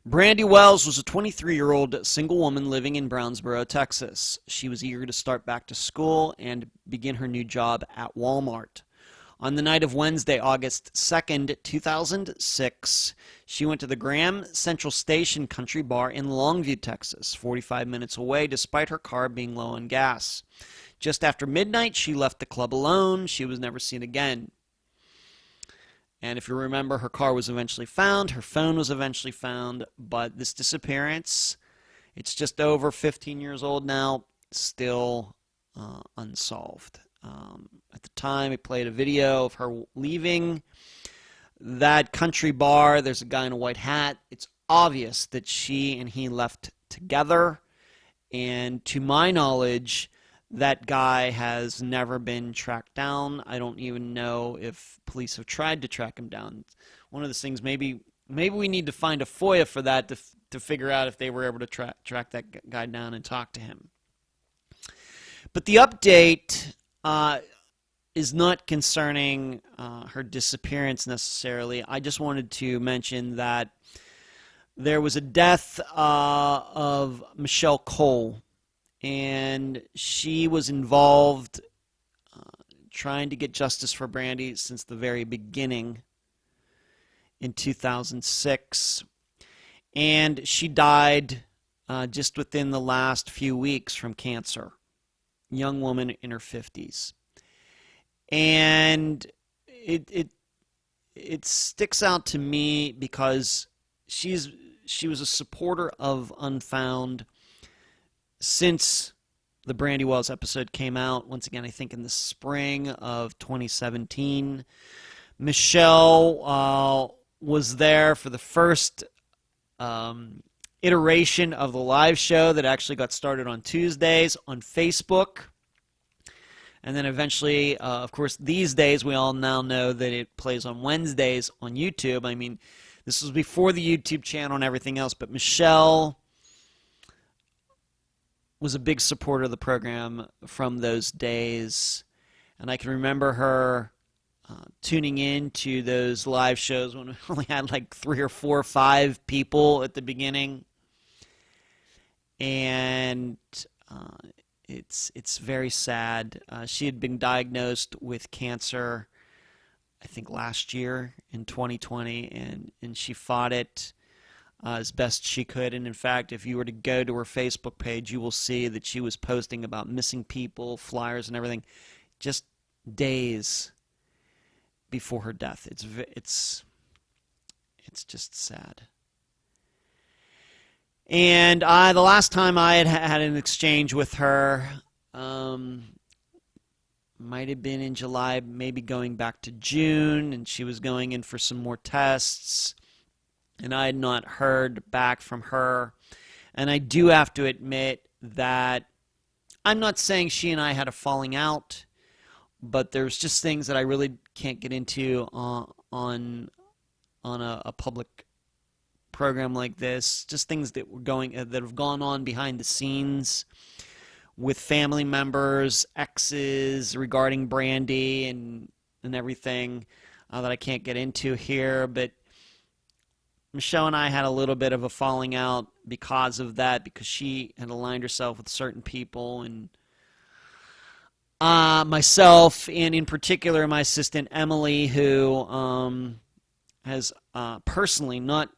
Brandy Wells was a 23-year-old single woman living in Brownsboro, Texas. She was eager to start back to school and begin her new job at Walmart. On the night of Wednesday, August 2nd, 2006, she went to the Graham Central Station Country Bar in Longview, Texas, 45 minutes away, despite her car being low on gas. Just after midnight, she left the club alone. She was never seen again. And if you remember, her car was eventually found, her phone was eventually found, but this disappearance, it's just over 15 years old now, still unsolved. At the time, it played a video of her leaving that country bar. There's a guy in a white hat. It's obvious that she and he left together, and to my knowledge, that guy has never been tracked down. I don't even know if police have tried to track him down. One of those things, maybe we need to find a FOIA for that to to figure out if they were able to track that guy down and talk to him. But the update is not concerning her disappearance necessarily. I just wanted to mention that there was a death of Michelle Cole, and she was involved trying to get justice for Brandy since the very beginning in 2006. And she died just within the last few weeks from cancer. Young woman in her 50s. And it sticks out to me because she was a supporter of Unfound since the Brandy Wells episode came out, once again, I think in the spring of 2017. Michelle was there for the first iteration of the live show that actually got started on Tuesdays on Facebook. And then eventually, of course, these days we all now know that it plays on Wednesdays on YouTube. I mean, this was before the YouTube channel and everything else, but Michelle was a big supporter of the program from those days. And I can remember her tuning in to those live shows when we only had like 3 or 4 or 5 people at the beginning. And it's very sad. She had been diagnosed with cancer, I think last year in 2020, and she fought it as best she could. And in fact, if you were to go to her Facebook page, you will see that she was posting about missing people, flyers, and everything, just days before her death. It's just sad. And the last time I had an exchange with her might have been in July, maybe going back to June, and she was going in for some more tests, and I had not heard back from her. And I do have to admit that I'm not saying she and I had a falling out, but there's just things that I really can't get into on a public program like this. Just things that have gone on behind the scenes with family members, exes, regarding Brandy and everything that I can't get into here. But Michelle and I had a little bit of a falling out because of that, because she had aligned herself with certain people, and myself, and in particular my assistant Emily, who has personally, not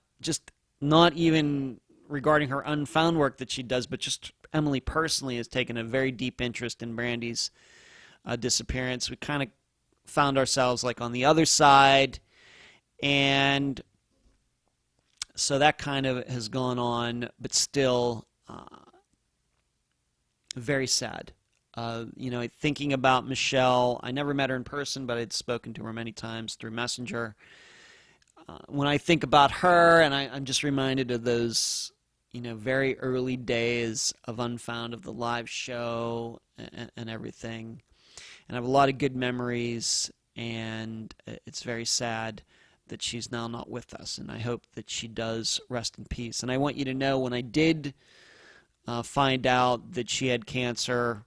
even regarding her Unfound work that she does, but just Emily personally has taken a very deep interest in Brandy's disappearance. We kind of found ourselves like on the other side, and so that kind of has gone on, but still very sad. Thinking about Michelle, I never met her in person, but I'd spoken to her many times through Messenger. When I think about her, and I'm just reminded of those, very early days of Unfound, of the live show and everything. And I have a lot of good memories, and it's very sad that she's now not with us. And I hope that she does rest in peace. And I want you to know, when I did find out that she had cancer,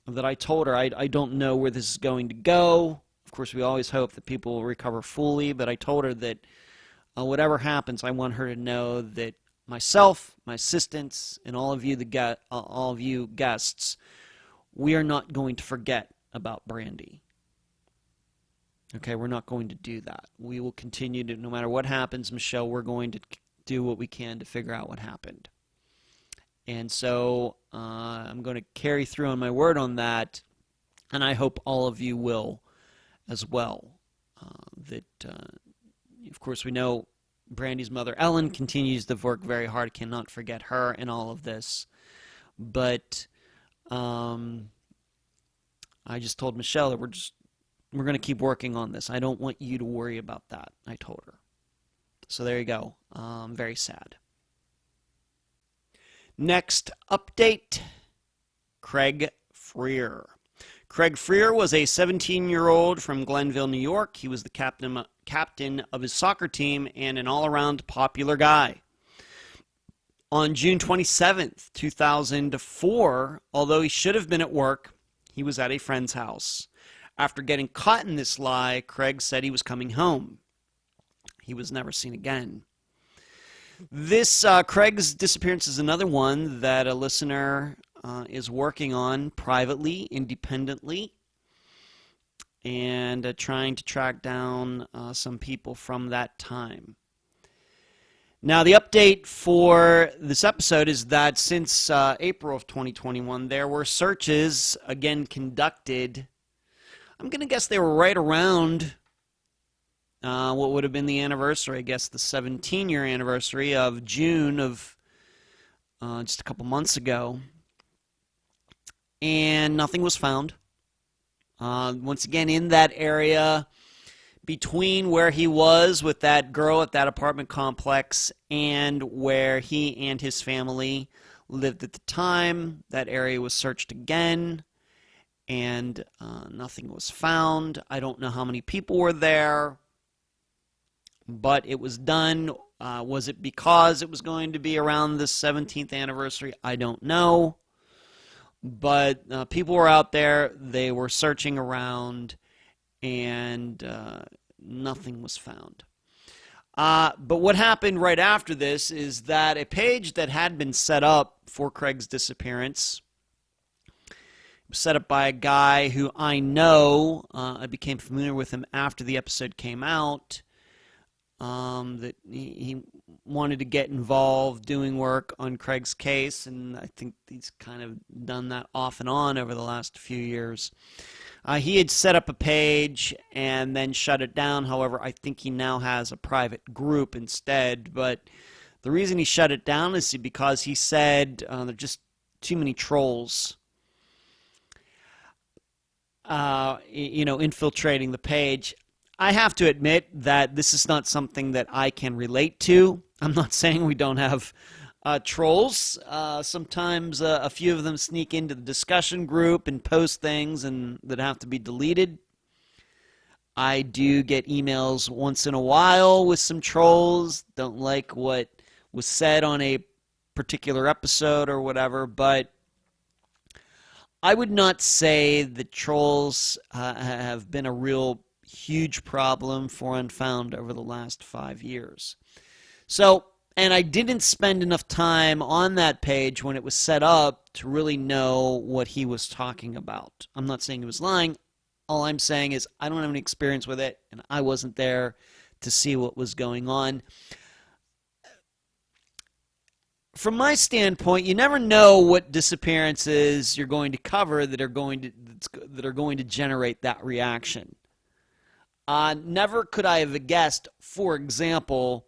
that I told her I don't know where this is going to go. Of course, we always hope that people will recover fully, but I told her that whatever happens, I want her to know that myself, my assistants, and all of you guests, we are not going to forget about Brandy. Okay, we're not going to do that. We will continue to, no matter what happens, Michelle, we're going to do what we can to figure out what happened. And so I'm going to carry through on my word on that, and I hope all of you will as well. Of course, we know Brandy's mother, Ellen, continues to work very hard. Cannot forget her in all of this. But I just told Michelle that we're going to keep working on this. I don't want you to worry about that, I told her. So there you go. Very sad. Next update, Craig Freer. Craig Freer was a 17-year-old from Glenville, New York. He was the captain of his soccer team and an all-around popular guy. On June 27th, 2004, although he should have been at work, he was at a friend's house. After getting caught in this lie, Craig said he was coming home. He was never seen again. This Craig's disappearance is another one that a listener is working on privately, independently, and trying to track down some people from that time. Now, the update for this episode is that since April of 2021, there were searches, again, conducted. I'm going to guess they were right around what would have been the anniversary, I guess the 17-year anniversary of June of just a couple months ago. And nothing was found. Once again, in that area between where he was with that girl at that apartment complex and where he and his family lived at the time, that area was searched again, and nothing was found. I don't know how many people were there, but it was done. Was it because it was going to be around the 17th anniversary? I don't know. But people were out there, they were searching around, and nothing was found. But what happened right after this is that a page that had been set up for Craig's disappearance was set up by a guy who I know, I became familiar with him after the episode came out, that he wanted to get involved doing work on Craig's case, and I think he's kind of done that off and on over the last few years. He had set up a page and then shut it down. However, I think he now has a private group instead, but the reason he shut it down is because he said there are just too many trolls infiltrating the page. I have to admit that this is not something that I can relate to. I'm not saying we don't have trolls. Sometimes a few of them sneak into the discussion group and post things and that have to be deleted. I do get emails once in a while with some trolls. Don't like what was said on a particular episode or whatever, but I would not say that trolls have been a real huge problem for Unfound over the last 5 years. So, and I didn't spend enough time on that page when it was set up to really know what he was talking about. I'm not saying he was lying. All I'm saying is I don't have any experience with it, and I wasn't there to see what was going on. From my standpoint, you never know what disappearances you're going to cover that are going to generate that reaction. Never could I have guessed, for example,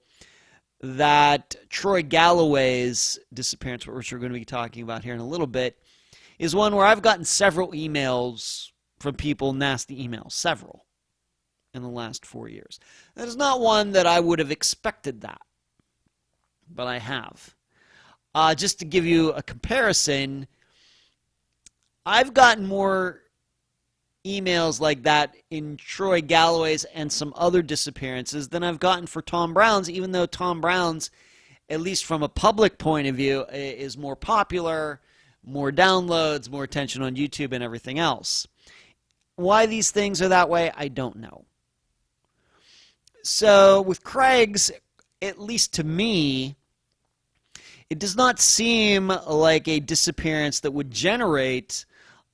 that Troy Galloway's disappearance, which we're going to be talking about here in a little bit, is one where I've gotten several emails from people, nasty emails, several, in the last 4 years. That is not one that I would have expected that, but I have. Just to give you a comparison, I've gotten more emails like that in Troy Galloway's and some other disappearances than I've gotten for Tom Brown's, even though Tom Brown's, at least from a public point of view, is more popular, more downloads, more attention on YouTube and everything else. Why these things are that way, I don't know. So with Craig's, at least to me, it does not seem like a disappearance that would generate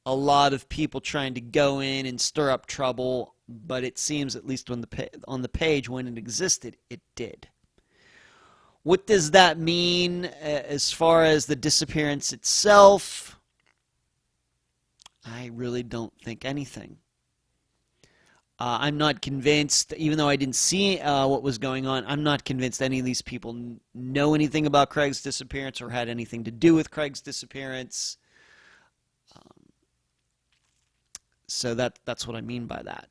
a lot of people trying to go in and stir up trouble, but it seems, at least on the page when it existed, it did. What does that mean as far as the disappearance itself? I really don't think anything. I'm not convinced, even though I didn't see what was going on, I'm not convinced any of these people know anything about Craig's disappearance or had anything to do with Craig's disappearance. So that's what I mean by that.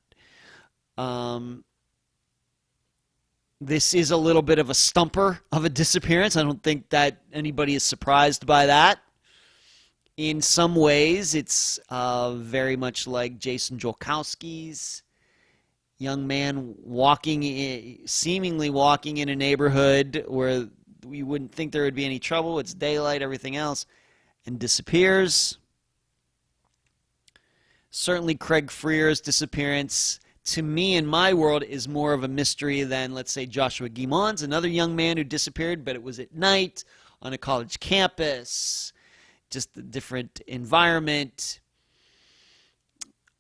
This is a little bit of a stumper of a disappearance. I don't think that anybody is surprised by that. In some ways, it's very much like Jason Jolkowski's young man seemingly walking in a neighborhood where you wouldn't think there would be any trouble. It's daylight, everything else, and disappears. Certainly Craig Freer's disappearance, to me, in my world, is more of a mystery than, let's say, Joshua Guimond's, another young man who disappeared, but it was at night on a college campus, just a different environment.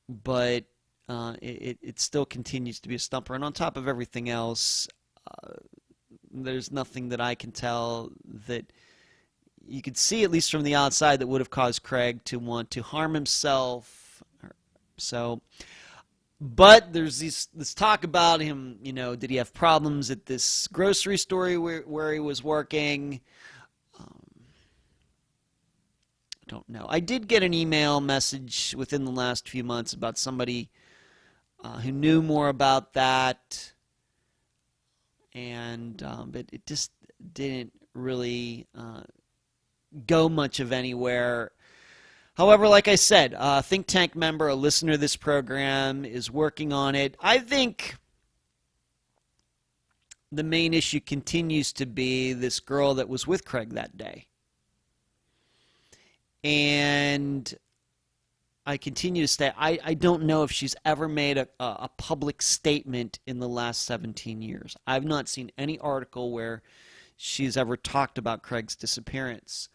But it still continues to be a stumper. And on top of everything else, there's nothing that I can tell that you could see, at least from the outside, that would have caused Craig to want to harm himself. So, but there's this talk about him, did he have problems at this grocery store where he was working? I don't know. I did get an email message within the last few months about somebody who knew more about that, and but it just didn't really go much of anywhere. However, like I said, a think tank member, a listener to this program, is working on it. I think the main issue continues to be this girl that was with Craig that day. And I continue to say, I don't know if she's ever made a public statement in the last 17 years. I've not seen any article where she's ever talked about Craig's disappearance.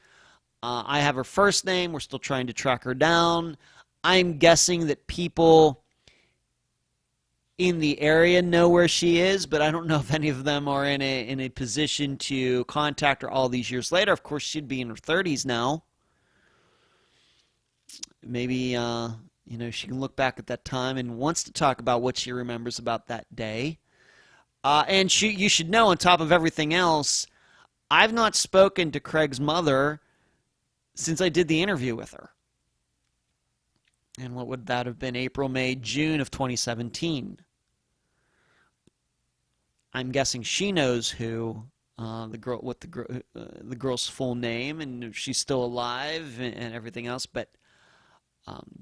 I have her first name. We're still trying to track her down. I'm guessing that people in the area know where she is, but I don't know if any of them are in a position to contact her all these years later. Of course, she'd be in her 30s now. Maybe, she can look back at that time and wants to talk about what she remembers about that day. And you should know, on top of everything else, I've not spoken to Craig's mother since I did the interview with her. And what would that have been? April, May, June of 2017. I'm guessing she knows who the girl's full name, and if she's still alive and everything else. But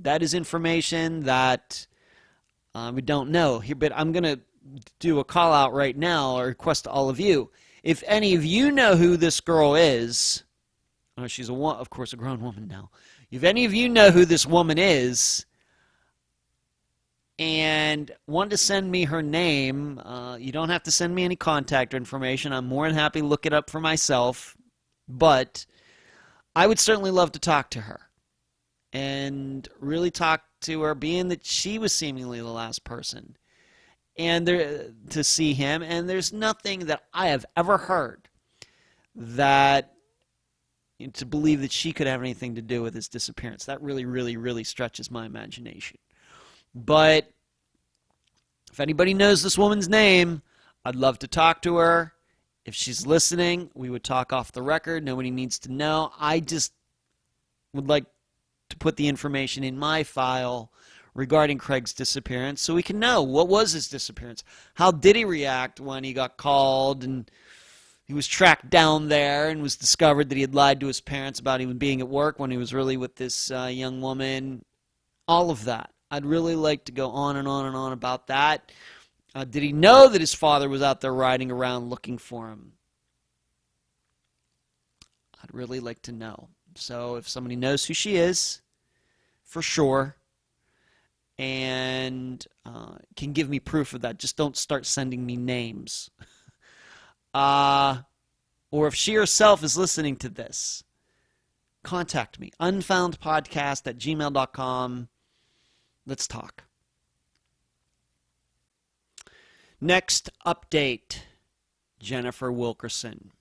that is information that we don't know here. But I'm going to do a call out right now, or request to all of you. If any of you know who this girl is, she's of course a grown woman now. If any of you know who this woman is and want to send me her name, you don't have to send me any contact information. I'm more than happy to look it up for myself. But I would certainly love to talk to her and really talk to her, being that she was seemingly the last person and to see him. And there's nothing that I have ever heard that to believe that she could have anything to do with his disappearance. That really, really, really stretches my imagination. But if anybody knows this woman's name, I'd love to talk to her. If she's listening, we would talk off the record. Nobody needs to know. I just would like to put the information in my file regarding Craig's disappearance so we can know, what was his disappearance? How did he react when he got called and he was tracked down there and was discovered that he had lied to his parents about him being at work when he was really with this young woman? All of that. I'd really like to go on and on and on about that. Did he know that his father was out there riding around looking for him? I'd really like to know. So if somebody knows who she is, for sure, and can give me proof of that, just don't start sending me names. Or if she herself is listening to this, contact me. unfoundpodcast@gmail.com. Let's talk. Next update, Jennifer Wilkerson.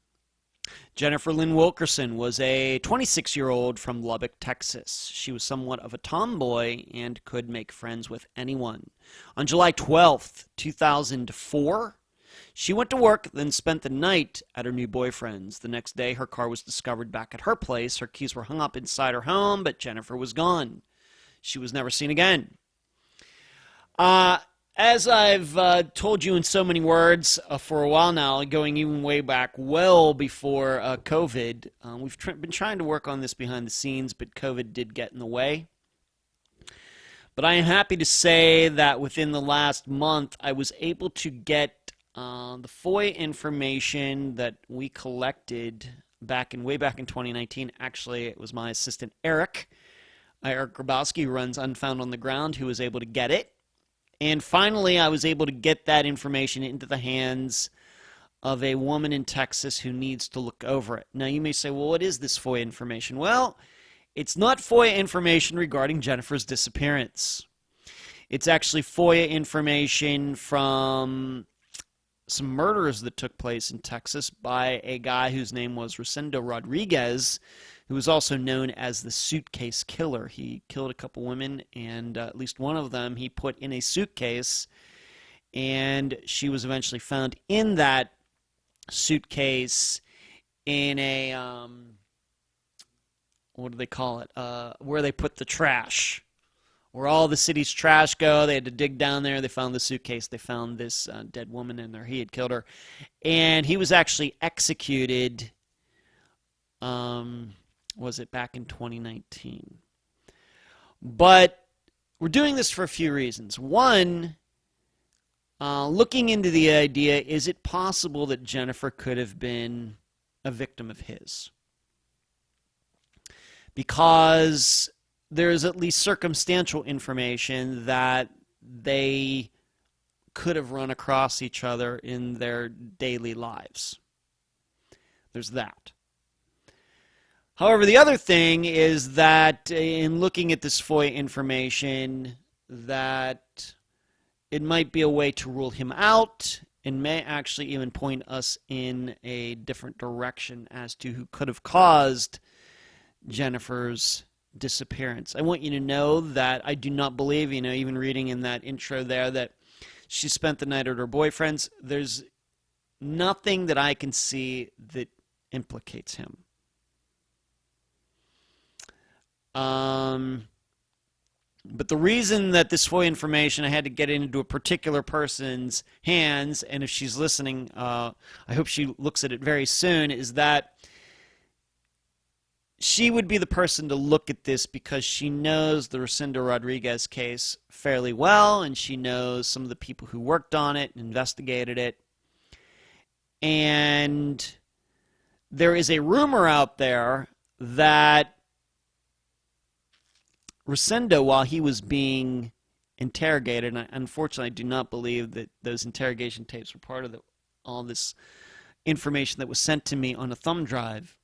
Jennifer Lynn Wilkerson was a 26-year-old from Lubbock, Texas. She was somewhat of a tomboy and could make friends with anyone. On July 12th, 2004, she went to work, then spent the night at her new boyfriend's. The next day, her car was discovered back at her place. Her keys were hung up inside her home, but Jennifer was gone. She was never seen again. As I've told you in so many words for a while now, going even way back, well before COVID, we've been trying to work on this behind the scenes, but COVID did get in the way. But I am happy to say that within the last month, I was able to get the FOIA information that we collected way back in 2019, actually it was my assistant Eric Grabowski, who runs Unfound on the Ground, who was able to get it. And finally, I was able to get that information into the hands of a woman in Texas who needs to look over it. Now, you may say, well, what is this FOIA information? Well, it's not FOIA information regarding Jennifer's disappearance. It's actually FOIA information from some murders that took place in Texas by a guy whose name was Rosendo Rodriguez, who was also known as the Suitcase Killer. He killed a couple women, and at least one of them he put in a suitcase, and she was eventually found in that suitcase in a, what do they call it, where they put the trash, where all the city's trash go. They had to dig down there. They found the suitcase. They found this dead woman in there. He had killed her, and he was actually executed, was it back in 2019? But we're doing this for a few reasons. One, looking into the idea, is it possible that Jennifer could have been a victim of his? Because there's at least circumstantial information that they could have run across each other in their daily lives. There's that. However, the other thing is that in looking at this FOIA information, that it might be a way to rule him out and may actually even point us in a different direction as to who could have caused Jennifer's disappearance. I want you to know that I do not believe, even reading in that intro there, that she spent the night at her boyfriend's. There's nothing that I can see that implicates him. But the reason that this FOIA information, I had to get it into a particular person's hands, and if she's listening, I hope she looks at it very soon, is that she would be the person to look at this because she knows the Rosendo Rodriguez case fairly well, and she knows some of the people who worked on it and investigated it. And there is a rumor out there that Rosendo, while he was being interrogated, and unfortunately I do not believe that those interrogation tapes were part of all this information that was sent to me on a thumb drive,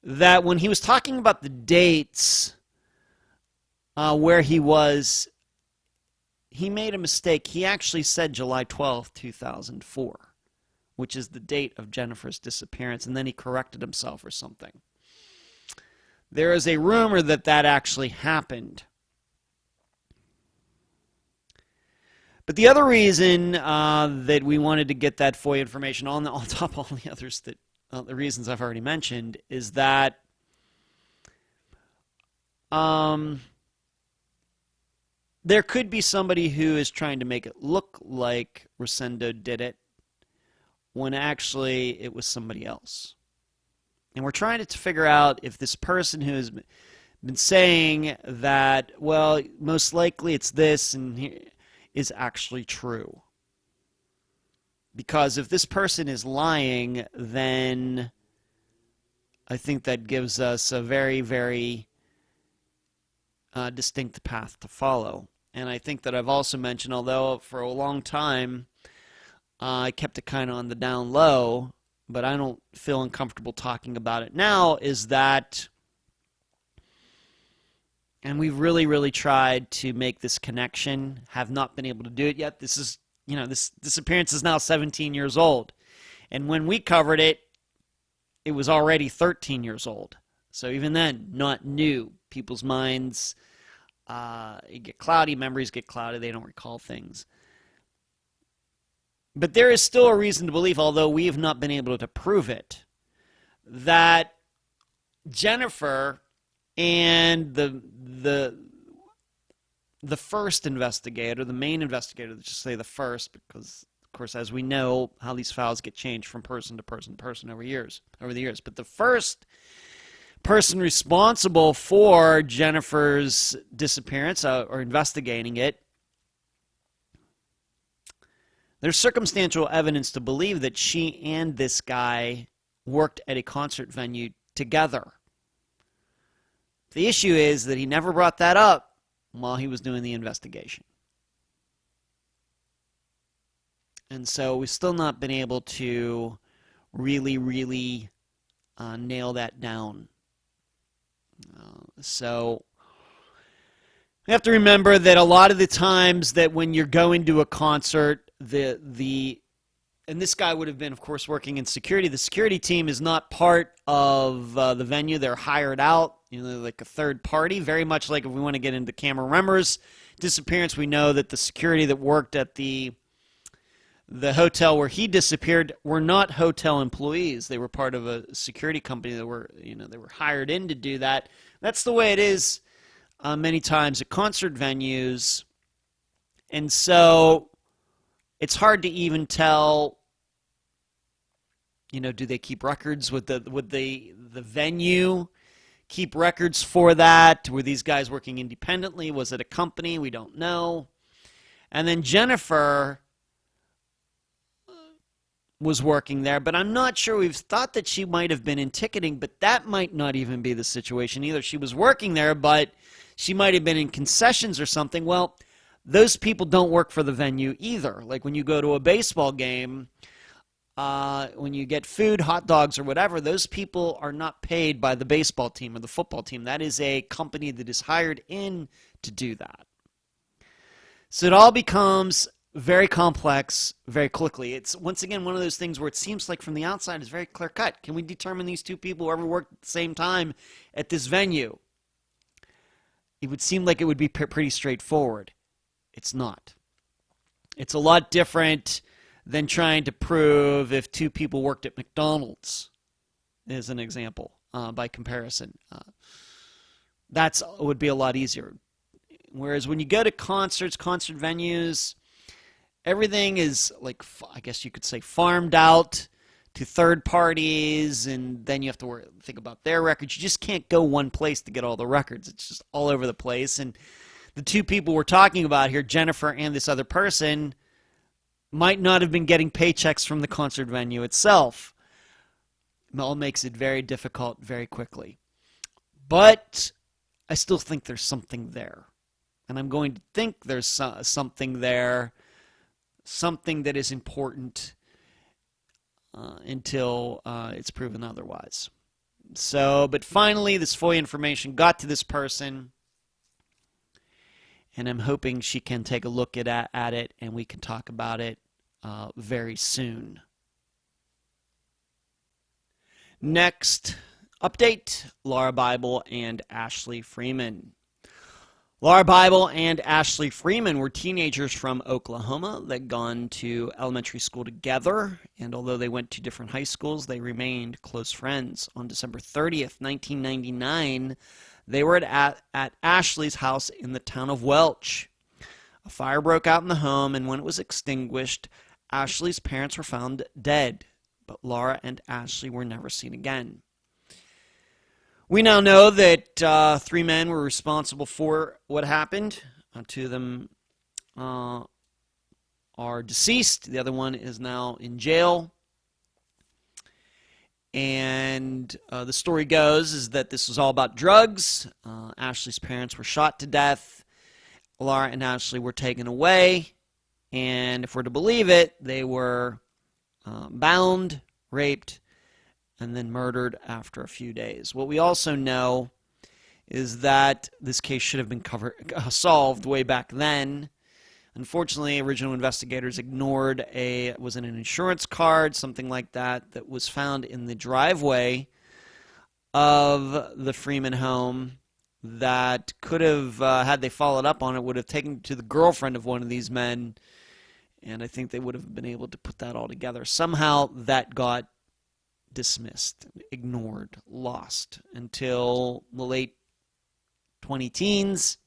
that when he was talking about the dates where he was, he made a mistake. He actually said July 12th, 2004, which is the date of Jennifer's disappearance, and then he corrected himself or something. There is a rumor that that actually happened. But the other reason that we wanted to get that FOIA information on top of all the others that the reasons I've already mentioned is that there could be somebody who is trying to make it look like Rosendo did it when actually it was somebody else. And we're trying to figure out if this person who has been saying that, well, most likely it's this, and is actually true. Because if this person is lying, then I think that gives us a very, very distinct path to follow. And I think that I've also mentioned, although for a long time I kept it kind of on the down low, but I don't feel uncomfortable talking about it now, is that, and we've really, really tried to make this connection, have not been able to do it yet. This is, this disappearance is now 17 years old. And when we covered it, it was already 13 years old. So even then, not new. People's minds get cloudy, memories get cloudy, they don't recall things. But there is still a reason to believe, although we have not been able to prove it, that Jennifer and the first investigator, the main investigator, let's just say the first, because, of course, as we know, how these files get changed from person to person to person over the years. But the first person responsible for Jennifer's disappearance, or investigating it, There's circumstantial evidence to believe that she and this guy worked at a concert venue together. The issue is that he never brought that up while he was doing the investigation. And so we've still not been able to really nail that down. So you have to remember that a lot of the times that when you're going to a concert, and this guy would have been, of course, working in security. The security team is not part of the venue. They're hired out, like a third party. Very much like if we want to get into Cameron Remmer's disappearance, we know that the security that worked at the hotel where he disappeared were not hotel employees. They were part of a security company that were, they were hired in to do that. That's the way it is many times at concert venues. And so it's hard to even tell, do they keep records? Would the venue keep records for that? Were these guys working independently? Was it a company? We don't know. And then Jennifer was working there, but I'm not sure. We've thought that she might have been in ticketing, but that might not even be the situation either. She was working there, but she might have been in concessions or something. Well, those people don't work for the venue either. Like when you go to a baseball game, when you get food, hot dogs or whatever, those people are not paid by the baseball team or the football team. That is a company that is hired in to do that. So it all becomes very complex very quickly. It's, once again, one of those things where it seems like from the outside is very clear-cut. Can we determine these two people ever worked at the same time at this venue? It would seem like it would be pretty straightforward. It's not. It's a lot different than trying to prove if two people worked at McDonald's, as an example, by comparison. That would be a lot easier. Whereas when you go to concerts, concert venues, everything is, like, I guess you could say, farmed out to third parties, and then you have to think about their records. You just can't go one place to get all the records. It's just all over the place. And the two people we're talking about here, Jennifer and this other person, might not have been getting paychecks from the concert venue itself. It all makes it very difficult very quickly. But I still think there's something there. And I'm going to think there's something there, something that is important until it's proven otherwise. So, but finally, this FOIA information got to this person, and I'm hoping she can take a look at it, and we can talk about it very soon. Next update, Laura Bible and Ashley Freeman. Laura Bible and Ashley Freeman were teenagers from Oklahoma that had gone to elementary school together, and although they went to different high schools, they remained close friends. On December 30th, 1999, they were at Ashley's house in the town of Welch. A fire broke out in the home, and when it was extinguished, Ashley's parents were found dead, but Laura and Ashley were never seen again. We now know that 3 men were responsible for what happened. 2 of them are deceased. The other one is now in jail. And the story goes is that this was all about drugs. Ashley's parents were shot to death. Laura and Ashley were taken away. And if we're to believe it, they were bound, raped, and then murdered after a few days. What we also know is that this case should have been solved way back then. Unfortunately, original investigators ignored was it an insurance card, something like that, that was found in the driveway of the Freeman home that could have, had they followed up on it, would have taken to the girlfriend of one of these men, and I think they would have been able to put that all together. Somehow that got dismissed, ignored, lost until the late 20-teens,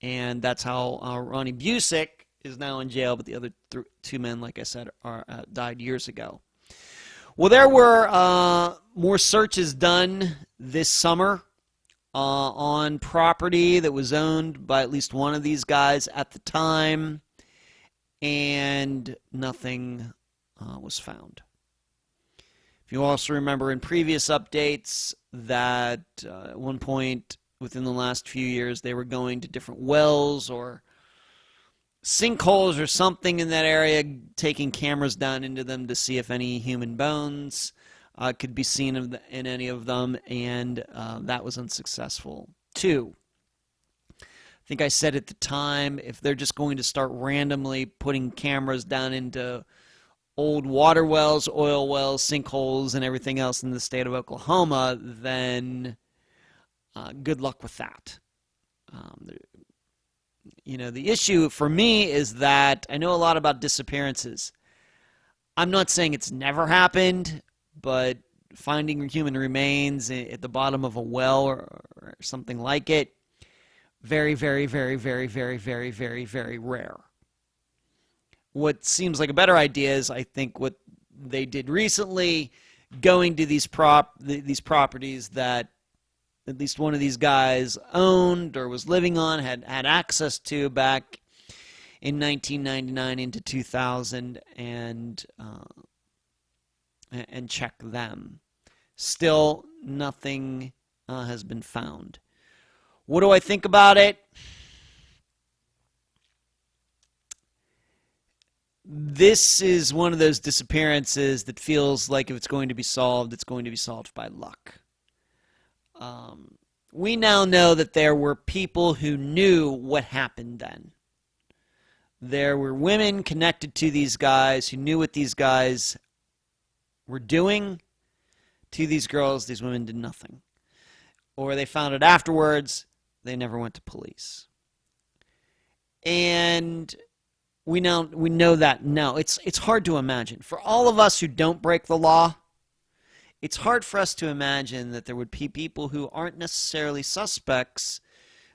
and that's how Ronnie Busick is now in jail, but the other 2 men, like I said, died years ago. Well, there were more searches done this summer on property that was owned by at least one of these guys at the time, and nothing was found. If you also remember in previous updates that at one point within the last few years they were going to different wells or sinkholes or something in that area, taking cameras down into them to see if any human bones could be seen in any of them, and that was unsuccessful too. I think I said at the time, if they're just going to start randomly putting cameras down into old water wells, oil wells, sinkholes, and everything else in the state of Oklahoma, then good luck with that. The issue for me is that I know a lot about disappearances. I'm not saying it's never happened, but finding human remains at the bottom of a well or something like it, very, very, very, very, very, very, very, very rare. What seems like a better idea is, I think, what they did recently, going to these properties that at least one of these guys owned or was living on, had access to back in 1999 into 2000, and check them. Still, nothing has been found. What do I think about it? This is one of those disappearances that feels like if it's going to be solved, it's going to be solved by luck. We now know that there were people who knew what happened then. There were women connected to these guys who knew what these guys were doing to these girls. These women did nothing. Or they found it afterwards. They never went to police. And we know that now. It's hard to imagine. For all of us who don't break the law, it's hard for us to imagine that there would be people who aren't necessarily suspects,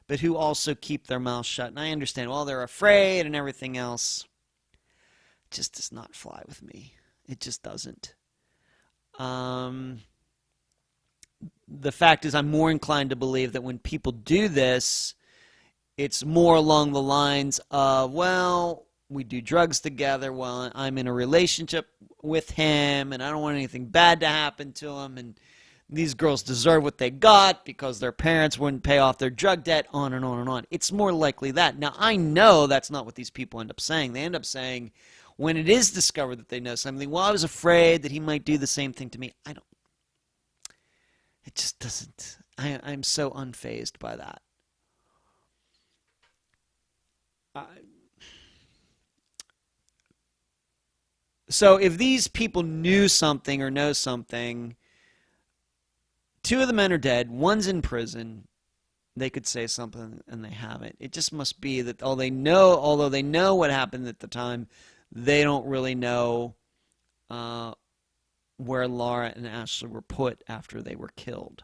but who also keep their mouths shut. And I understand, well, they're afraid and everything else. It just does not fly with me. It just doesn't. The fact is, I'm more inclined to believe that when people do this, it's more along the lines of, well, we do drugs together, well, I'm in a relationship with him, and I don't want anything bad to happen to him, and these girls deserve what they got because their parents wouldn't pay off their drug debt, on and on and on. It's more likely that. Now, I know that's not what these people end up saying. They end up saying, when it is discovered that they know something, well, I was afraid that he might do the same thing to me. It just doesn't. I'm so unfazed by that. So if these people knew something or know something, two of the men are dead, one's in prison, they could say something and they haven't. It just must be that although they know what happened at the time, they don't really know where Laura and Ashley were put after they were killed.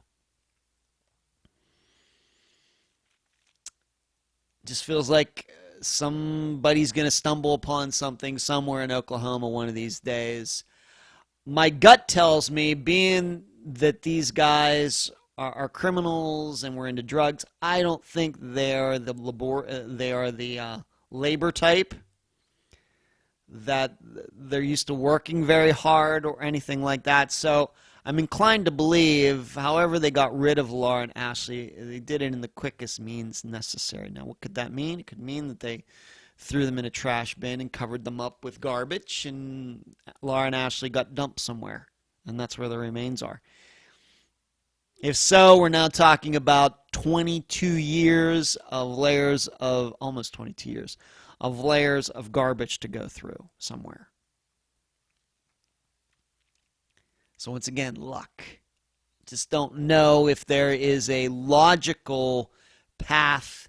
Just feels like somebody's going to stumble upon something somewhere in Oklahoma one of these days. My gut tells me, being that these guys are criminals and were into drugs, I don't think they are the labor type, that they're used to working very hard or anything like that. So I'm inclined to believe, however they got rid of Laura and Ashley, they did it in the quickest means necessary. Now, what could that mean? It could mean that they threw them in a trash bin and covered them up with garbage, and Laura and Ashley got dumped somewhere, and that's where the remains are. If so, we're now talking about 22 years of layers of, almost 22 years, of layers of garbage to go through somewhere. So once again, luck. Just don't know if there is a logical path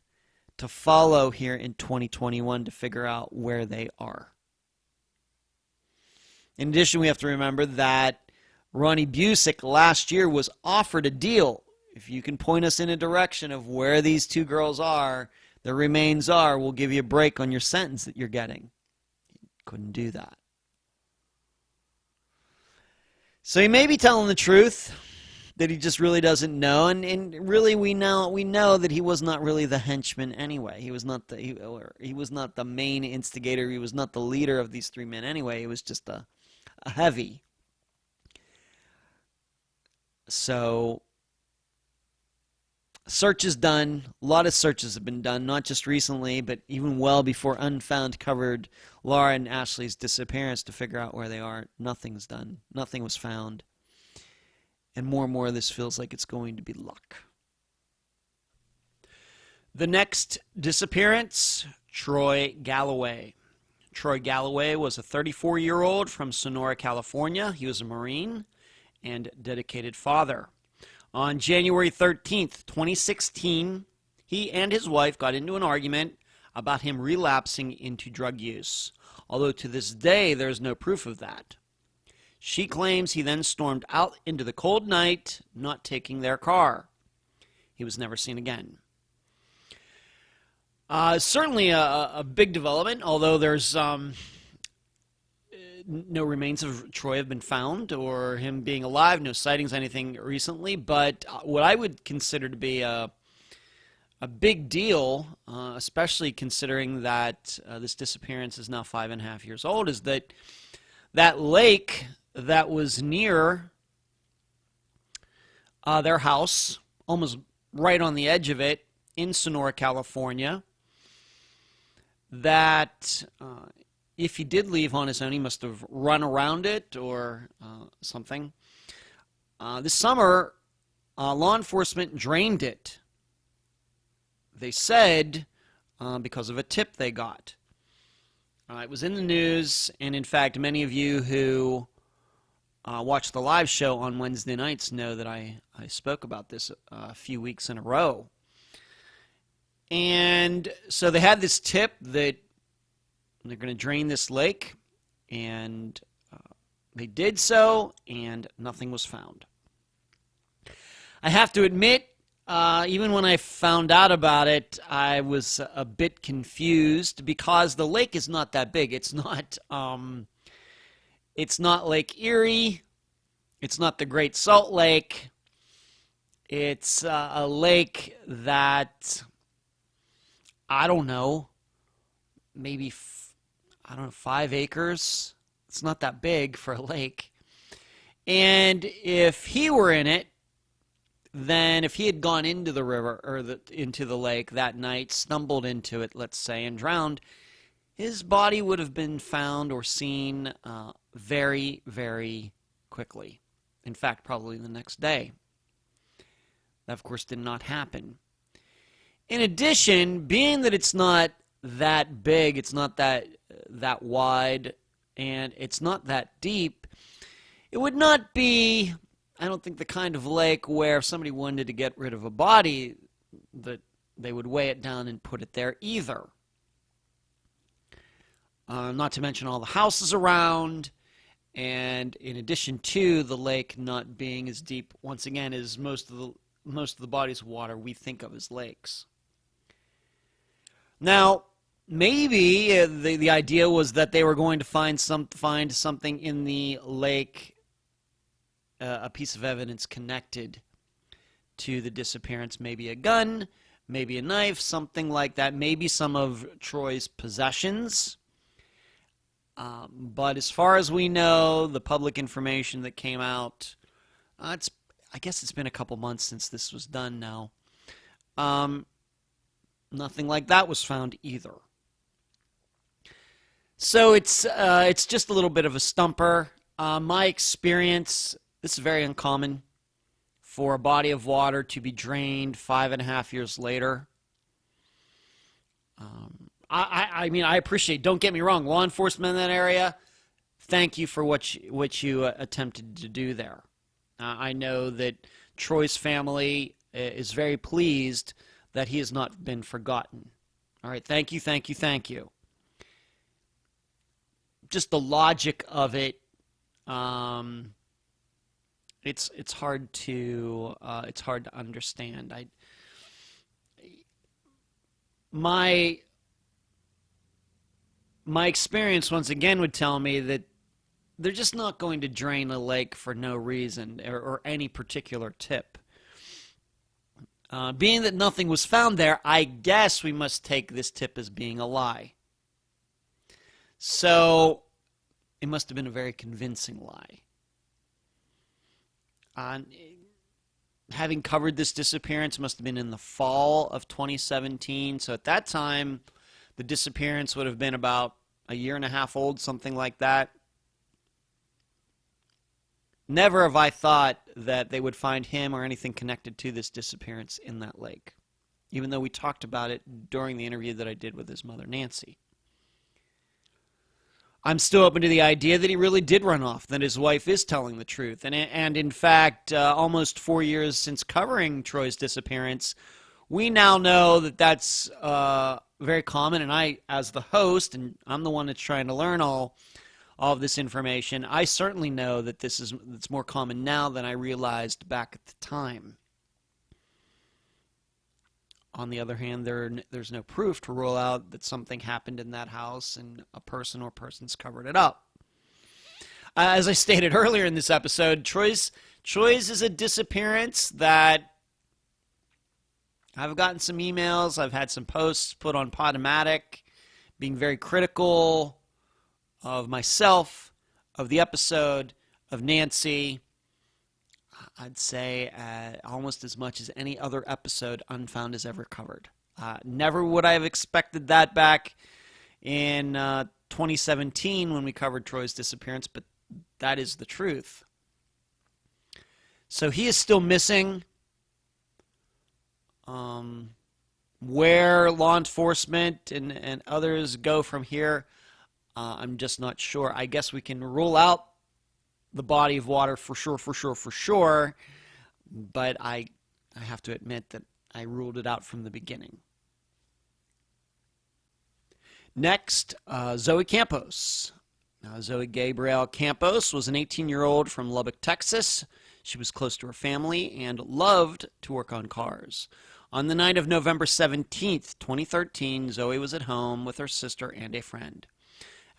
to follow here in 2021 to figure out where they are. In addition, we have to remember that Ronnie Busick last year was offered a deal. If you can point us in a direction of where these two girls are, their remains are, we'll give you a break on your sentence that you're getting. He couldn't do that. So he may be telling the truth. that he just really doesn't know, and really we know that he was not really the henchman anyway. He was not the main instigator. He was not the leader of these three men anyway. He was just a heavy. So search is done. A lot of searches have been done, not just recently, but even well before Unfound covered Laura and Ashley's disappearance to figure out where they are. Nothing's done. Nothing was found. And more of this feels like it's going to be luck. The next disappearance, Troy Galloway. Troy Galloway was a 34-year-old from Sonora, California. He was a Marine and dedicated father. On January 13th, 2016, he and his wife got into an argument about him relapsing into drug use, although to this day there's no proof of that. She claims he then stormed out into the cold night, not taking their car. He was never seen again. Certainly a big development, although there's no remains of Troy have been found or him being alive, no sightings, anything recently. But what I would consider to be a big deal, especially considering that this disappearance is now 5.5 years old, is that lake that was near their house, almost right on the edge of it, in Sonora, California, that if he did leave on his own, he must have run around it or something. This summer, law enforcement drained it. They said because of a tip they got. It was in the news, and in fact, many of you who watch the live show on Wednesday nights know that I spoke about this a few weeks in a row. And so they had this tip that they're going to drain this lake, and they did so, and nothing was found. I have to admit, even when I found out about it, I was a bit confused because the lake is not that big. It's not Lake Erie. It's not the Great Salt Lake. It's a lake that, I don't know, maybe 5 acres. It's not that big for a lake. And if he were in it, then if he had gone into the river or into the lake that night, stumbled into it, let's say, and drowned, his body would have been found or seen very, very quickly. In fact, probably the next day. That, of course, did not happen. In addition, being that it's not that big, it's not that wide, and it's not that deep, it would not be, I don't think, the kind of lake where if somebody wanted to get rid of a body, that they would weigh it down and put it there either. Not to mention all the houses around, and in addition to the lake not being as deep, once again, as most of the bodies of water we think of as lakes. Now, maybe the idea was that they were going to find something in the lake, a piece of evidence connected to the disappearance, maybe a gun, maybe a knife, something like that, maybe some of Troy's possessions. But as far as we know, the public information that came out, I guess it's been a couple months since this was done now. Nothing like that was found either. So it's just a little bit of a stumper. My experience, this is very uncommon for a body of water to be drained 5.5 years later. I mean, I appreciate, don't get me wrong, law enforcement in that area, thank you for what you attempted to do there. I know that Troy's family is very pleased that he has not been forgotten. All right, thank you, thank you, thank you. Just the logic of it, it's hard to understand. My experience once again would tell me that they're just not going to drain a lake for no reason or any particular tip. Being that nothing was found there, I guess we must take this tip as being a lie. So it must have been a very convincing lie. Having covered this disappearance must have been in the fall of 2017. So at that time, the disappearance would have been about a year and a half old, something like that. Never have I thought that they would find him or anything connected to this disappearance in that lake, even though we talked about it during the interview that I did with his mother, Nancy. I'm still open to the idea that he really did run off, that his wife is telling the truth. And in fact, almost 4 years since covering Troy's disappearance, we now know that that's very common. And I, as the host, and I'm the one that's trying to learn all of this information, I certainly know that it's more common now than I realized back at the time. On the other hand, there's no proof to rule out that something happened in that house and a person or persons covered it up. As I stated earlier in this episode, Troy's is a disappearance that I've gotten some emails, I've had some posts put on Podomatic, being very critical of myself, of the episode, of Nancy. I'd say almost as much as any other episode Unfound has ever covered. Never would I have expected that back in 2017 when we covered Troy's disappearance, but that is the truth. So he is still missing. Where law enforcement and others go from here, I'm just not sure. I guess we can rule out the body of water for sure, but I have to admit that I ruled it out from the beginning. Next, Zoe Campos. Now, Zoe Gabrielle Campos was an 18-year-old from Lubbock, Texas. She was close to her family and loved to work on cars. On the night of November 17th, 2013, Zoe was at home with her sister and a friend.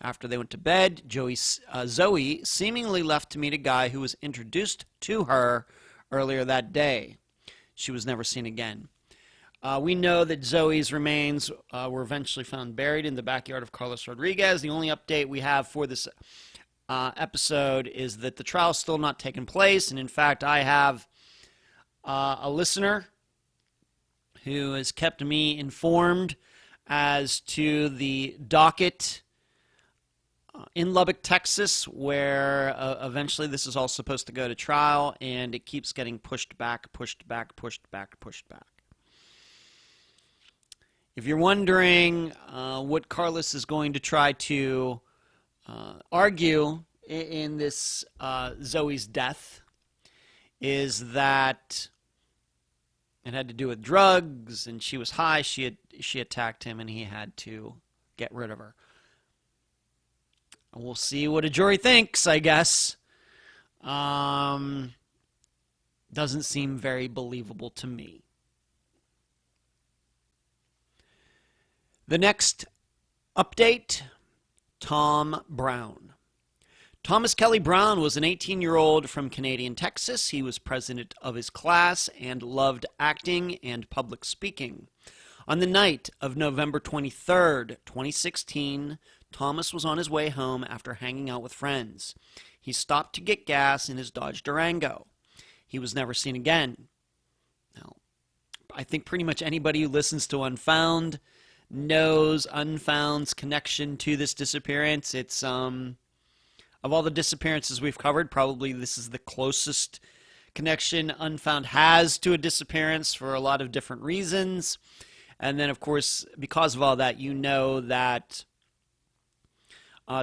After they went to bed, Zoe seemingly left to meet a guy who was introduced to her earlier that day. She was never seen again. We know that Zoe's remains were eventually found buried in the backyard of Carlos Rodriguez. The only update we have for this episode is that the trial is still not taken place. And in fact, I have a listener who has kept me informed as to the docket in Lubbock, Texas, where eventually this is all supposed to go to trial, and it keeps getting pushed back. If you're wondering what Carlos is going to try to argue in this Zoe's death, is that it had to do with drugs, and she was high, she attacked him, and he had to get rid of her. We'll see what a jury thinks, I guess. Doesn't seem very believable to me. The next update, Tom Brown. Thomas Kelly Brown was an 18-year-old from Canadian Texas. He was president of his class and loved acting and public speaking. On the night of November 23rd, 2016, Thomas was on his way home after hanging out with friends. He stopped to get gas in his Dodge Durango. He was never seen again. Now, I think pretty much anybody who listens to Unfound knows Unfound's connection to this disappearance. It's of all the disappearances we've covered, probably this is the closest connection Unfound has to a disappearance for a lot of different reasons. And then, of course, because of all that, you know that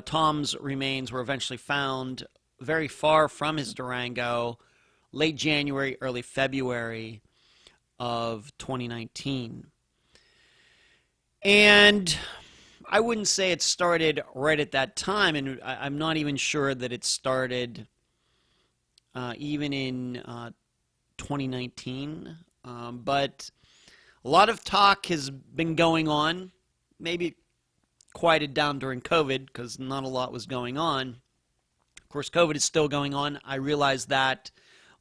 Tom's remains were eventually found very far from his Durango, late January, early February of 2019. And I wouldn't say it started right at that time, and I'm not even sure that it started even in 2019. But a lot of talk has been going on, maybe quieted down during COVID because not a lot was going on. course, COVID is still going on. I realize that,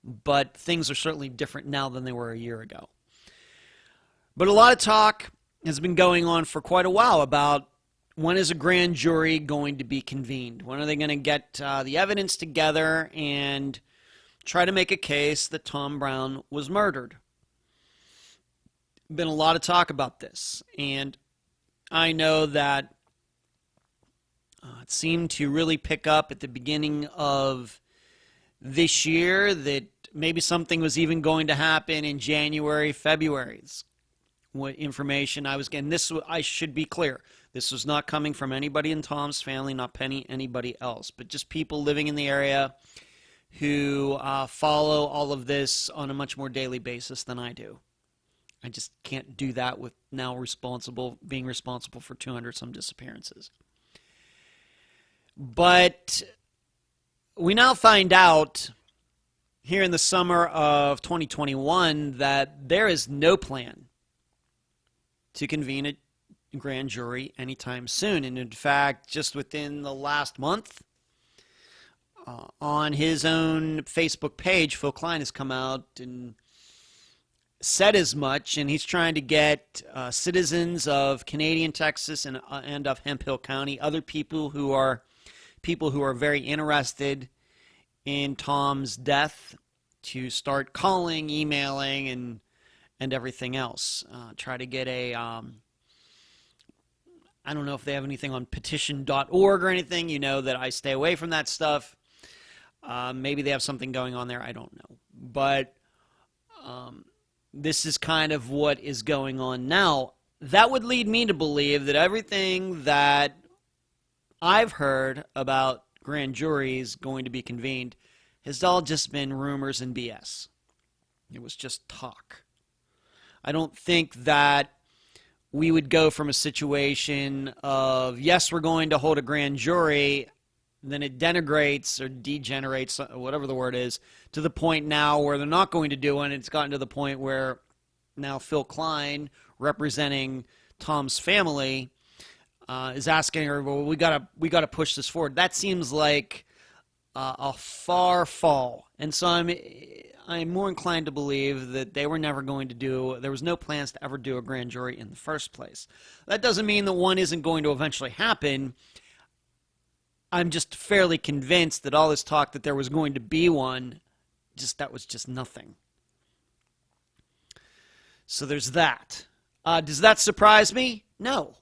but things are certainly different now than they were a year ago. But a lot of talk has been going on for quite a while about when is a grand jury going to be convened? When are they going to get the evidence together and try to make a case that Tom Brown was murdered? Been a lot of talk about this, and I know that it seemed to really pick up at the beginning of this year, that maybe something was even going to happen in January, February. What information I was getting. This, I should be clear, this was not coming from anybody in Tom's family, not anybody else, but just people living in the area who follow all of this on a much more daily basis than I do. I just can't do that with now being responsible for 200-some disappearances. But we now find out here in the summer of 2021 that there is no plan to convene a grand jury anytime soon. And in fact, just within the last month, on his own Facebook page, Phil Klein has come out and said as much, and he's trying to get citizens of Canadian Texas and of Hemphill County, other people who are very interested in Tom's death, to start calling, emailing, and everything else. Try to get a, I don't know if they have anything on petition.org or anything. You know that I stay away from that stuff. Maybe they have something going on there. I don't know. But this is kind of what is going on now. That would lead me to believe that everything that I've heard about grand juries going to be convened has all just been rumors and BS. It was just talk. I don't think that we would go from a situation of, yes, we're going to hold a grand jury, then it denigrates or degenerates, whatever the word is, to the point now where they're not going to do one. It's gotten to the point where now Phil Klein, representing Tom's family, is asking her, well, we gotta push this forward. That seems like a far fall. And so I'm more inclined to believe that they were never going to there was no plans to ever do a grand jury in the first place. That doesn't mean that one isn't going to eventually happen. I'm just fairly convinced that all this talk that there was going to be one, that was just nothing. So there's that. Does that surprise me? No.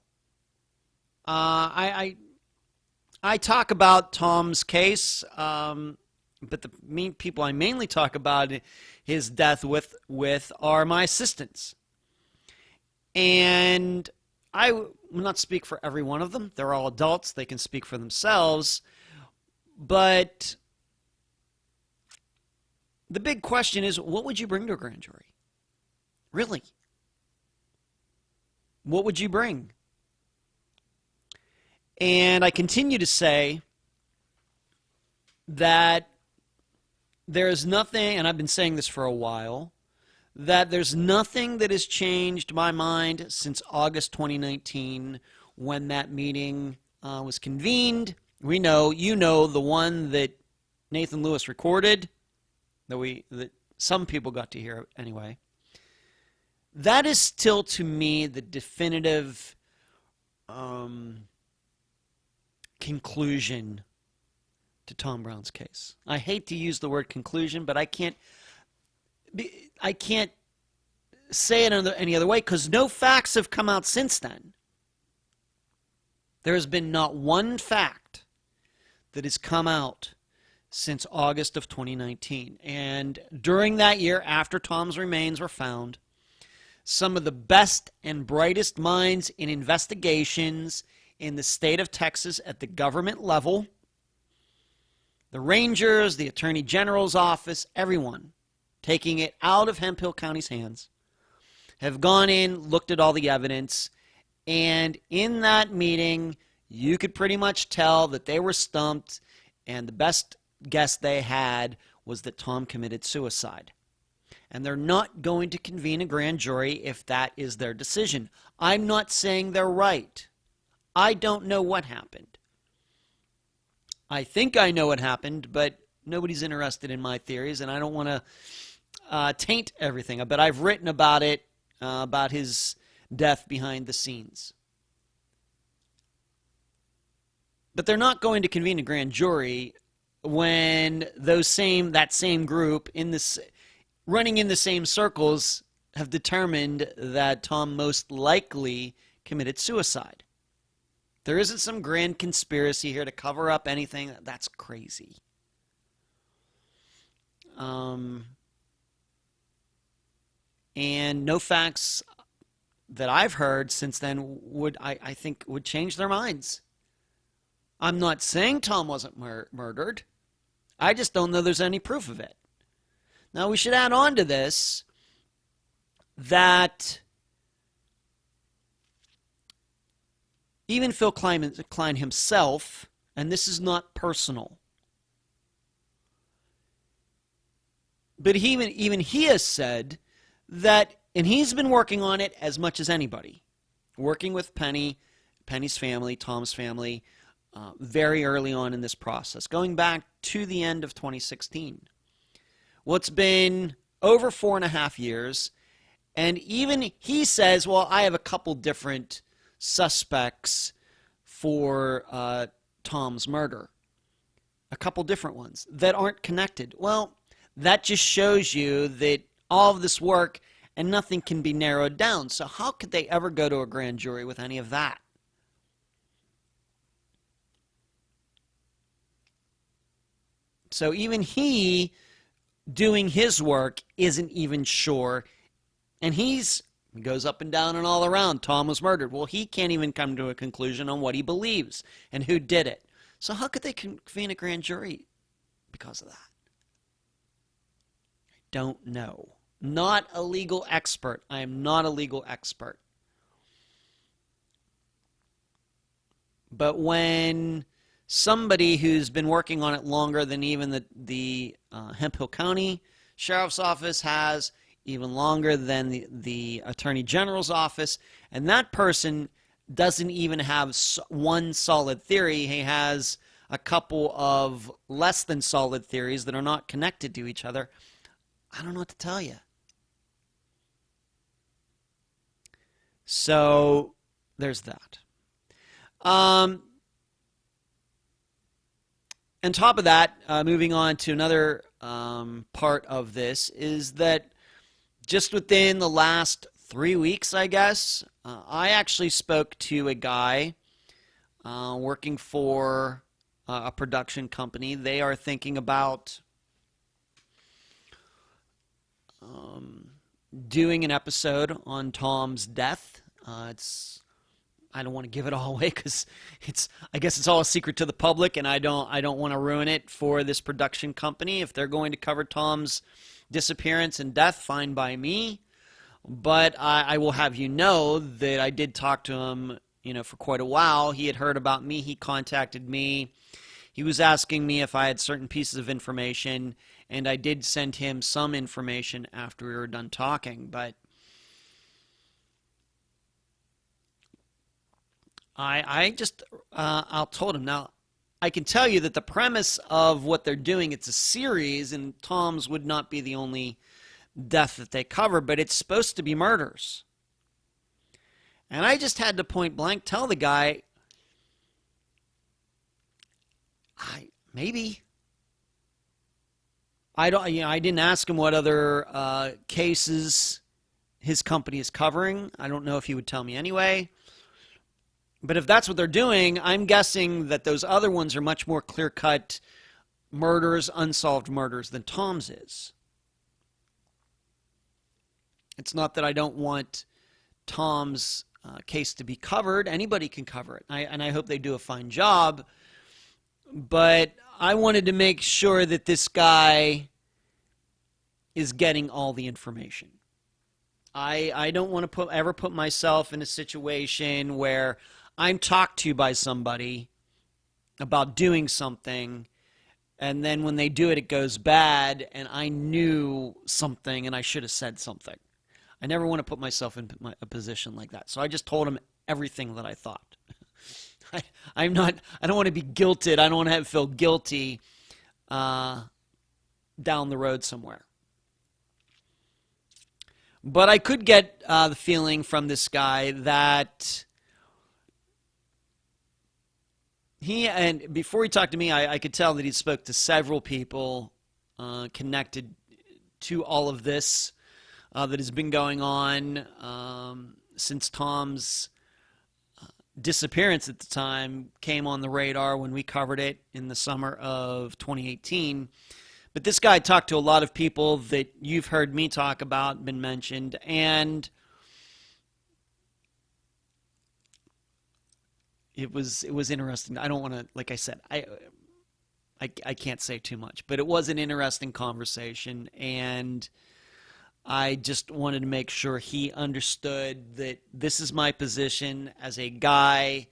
I talk about Tom's case, but the people I mainly talk about his death with are my assistants. And I will not speak for every one of them. They're all adults. They can speak for themselves. But the big question is, what would you bring to a grand jury? Really? What would you bring? And I continue to say that there is nothing, and I've been saying this for a while, that there's nothing that has changed my mind since August 2019 when that meeting was convened. You know, the one that Nathan Lewis recorded, that some people got to hear anyway. That is still, to me, the definitive conclusion to Tom Brown's case. I hate to use the word conclusion, but I can't say it any other way, because no facts have come out since then. There has been not one fact that has come out since August of 2019. And during that year, after Tom's remains were found, some of the best and brightest minds in investigations in the state of Texas at the government level, the Rangers, the Attorney General's office, everyone taking it out of Hemphill County's hands, have gone in, looked at all the evidence, and in that meeting, you could pretty much tell that they were stumped, and the best guess they had was that Tom committed suicide. And they're not going to convene a grand jury if that is their decision. I'm not saying they're right. I don't know what happened. I think I know what happened, but nobody's interested in my theories, and I don't want to taint everything. But I've written about it, about his death behind the scenes. But they're not going to convene a grand jury when that same group running in the same circles have determined that Tom most likely committed suicide. There isn't some grand conspiracy here to cover up anything. That's crazy. And no facts that I've heard since then I think would change their minds. I'm not saying Tom wasn't murdered. I just don't know there's any proof of it. Now, we should add on to this that even Phil Klein himself, and this is not personal, but even he has said that, and he's been working on it as much as anybody, working with Penny's family, Tom's family, very early on in this process, going back to the end of 2016. Well, it's been over 4.5 years, and even he says, well, I have a couple different suspects for Tom's murder. A couple different ones that aren't connected. Well, that just shows you that all of this work and nothing can be narrowed down. So how could they ever go to a grand jury with any of that? So even he, doing his work, isn't even sure. And he goes up and down and all around. Tom was murdered. Well, he can't even come to a conclusion on what he believes and who did it. So how could they convene a grand jury because of that? I don't know. Not a legal expert. I am not a legal expert. But when somebody who's been working on it longer than even the Hemphill County Sheriff's Office has, even longer than the Attorney General's office, and that person doesn't even have one solid theory. He has a couple of less than solid theories that are not connected to each other. I don't know what to tell you. So there's that. On top of that, moving on to another part of this, is that just within the last 3 weeks, I guess, I actually spoke to a guy working for a production company. They are thinking about doing an episode on Tom's death. I don't want to give it all away because I guess it's all a secret to the public, and I don't want to ruin it for this production company. If they're going to cover Tom's disappearance and death, fine by me. But I will have you know that I did talk to him, for quite a while. He had heard about me. He contacted me. He was asking me if I had certain pieces of information, and I did send him some information after we were done talking. But I just told him, now, I can tell you that the premise of what they're doing, it's a series, and Tom's would not be the only death that they cover, but it's supposed to be murders. And I just had to point blank tell the guy, maybe. I didn't ask him what other cases his company is covering. I don't know if he would tell me anyway. But if that's what they're doing, I'm guessing that those other ones are much more clear-cut murders, unsolved murders, than Tom's is. It's not that I don't want Tom's case to be covered. Anybody can cover it, and I hope they do a fine job. But I wanted to make sure that this guy is getting all the information. I don't want to ever put myself in a situation where I'm talked to by somebody about doing something, and then when they do it, it goes bad, and I knew something, and I should have said something. I never want to put myself in a position like that. So I just told him everything that I thought. I don't want to be guilted. I don't want to feel guilty down the road somewhere. But I could get the feeling from this guy that and before he talked to me, I could tell that he spoke to several people connected to all of this that has been going on since Tom's disappearance at the time came on the radar when we covered it in the summer of 2018. But this guy talked to a lot of people that you've heard me talk about, been mentioned, and it was interesting. I don't want to, like I said, I can't say too much, but it was an interesting conversation, and I just wanted to make sure he understood that this is my position as a guy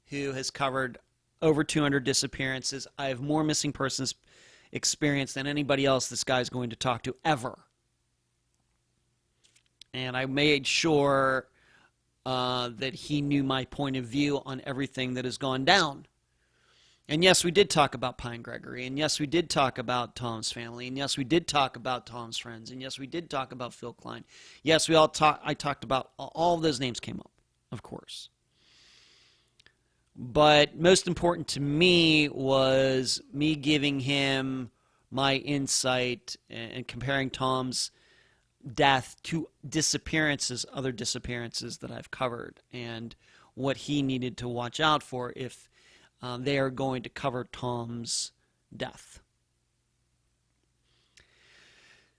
who has covered over 200 disappearances. I have more missing persons experience than anybody else this guy's going to talk to ever. And I made sure that he knew my point of view on everything that has gone down. And yes, we did talk about Pine Gregory. And yes, we did talk about Tom's family. And yes, we did talk about Tom's friends. And yes, we did talk about Phil Klein. Yes, I talked about all of those names came up, of course. But most important to me was me giving him my insight and comparing Tom's death to other disappearances that I've covered, and what he needed to watch out for if they are going to cover Tom's death.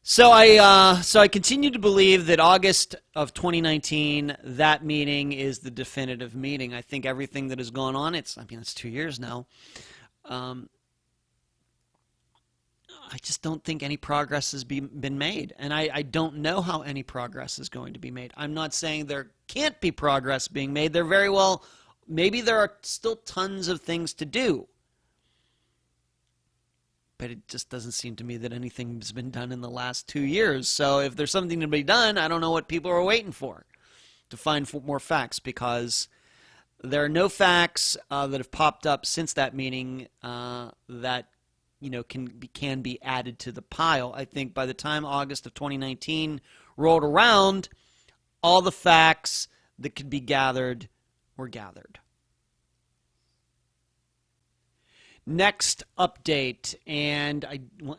So I continue to believe that August of 2019, that meeting is the definitive meeting. I think everything that has gone on, it's 2 years now. I just don't think any progress has been made. And I don't know how any progress is going to be made. I'm not saying there can't be progress being made. There very well, maybe there are still tons of things to do. But it just doesn't seem to me that anything's been done in the last 2 years. So if there's something to be done, I don't know what people are waiting for to find more facts, because there are no facts that have popped up since that meeting that can be added to the pile. I think by the time August of 2019 rolled around, all the facts that could be gathered were gathered. Next update, and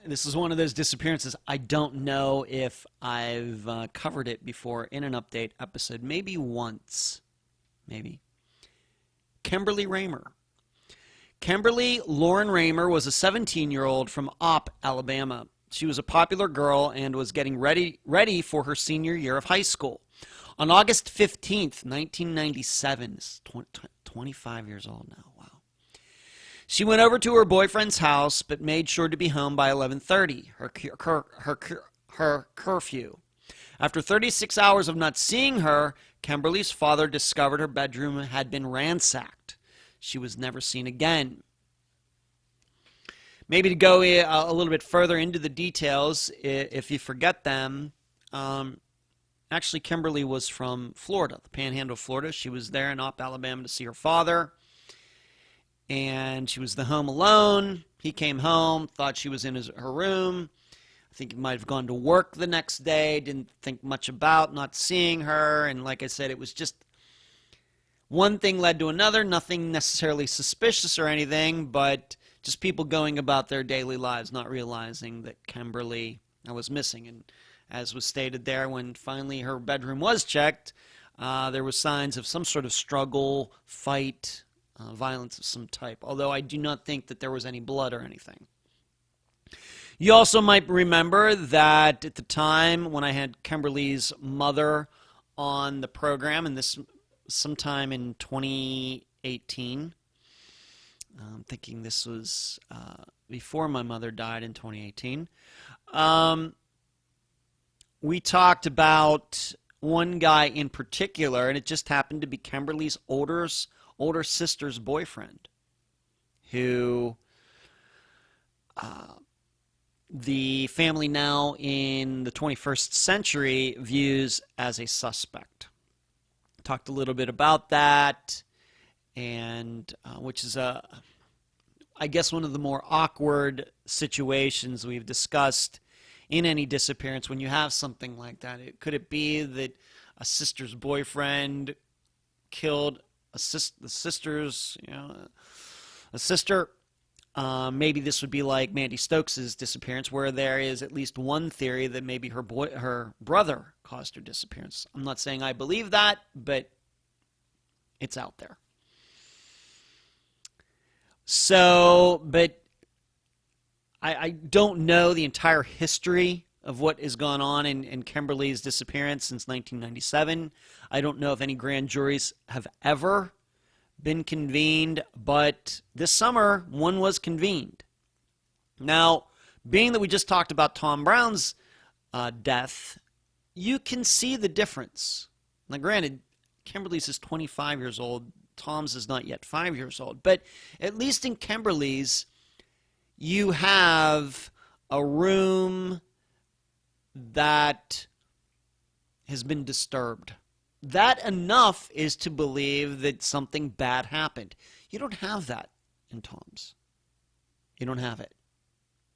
this is one of those disappearances. I don't know if I've covered it before in an update episode. Maybe once. Maybe. Kimberly Raymer. Kimberly Lauren Raymer was a 17-year-old from Opp, Alabama. She was a popular girl and was getting ready for her senior year of high school. On August 15th, 1997, 25 years old now. Wow. She went over to her boyfriend's house, but made sure to be home by 11:30, her curfew. After 36 hours of not seeing her, Kimberly's father discovered her bedroom had been ransacked. She was never seen again. Maybe to go a little bit further into the details, if you forget them, actually Kimberly was from Florida, the Panhandle of Florida. She was there in Opp, Alabama to see her father. And she was home alone. He came home, thought she was in her room. I think he might have gone to work the next day, didn't think much about not seeing her. And like I said, it was just one thing led to another, nothing necessarily suspicious or anything, but just people going about their daily lives, not realizing that Kimberly was missing. And as was stated there, when finally her bedroom was checked, there were signs of some sort of struggle, fight, violence of some type, although I do not think that there was any blood or anything. You also might remember that at the time when I had Kimberly's mother on the program, and this sometime in 2018, I'm thinking this was before my mother died in 2018, we talked about one guy in particular, and it just happened to be Kimberly's older sister's boyfriend, who the family now in the 21st century views as a suspect. Talked a little bit about that, and which is I guess one of the more awkward situations we've discussed in any disappearance when you have something like that. Could it be that a sister's boyfriend killed the sister's, a sister? Maybe this would be like Mandy Stokes' disappearance, where there is at least one theory that maybe her brother caused her disappearance. I'm not saying I believe that, but it's out there. So, but I don't know the entire history of what has gone on in Kimberly's disappearance since 1997. I don't know if any grand juries have ever been convened, but this summer one was convened. Now, being that we just talked about Tom Brown's death, you can see the difference. Now, granted, Kimberly's is 25 years old. Tom's is not yet 5 years old. But at least in Kimberly's, you have a room that has been disturbed. That enough is to believe that something bad happened. You don't have that in Tom's. You don't have it.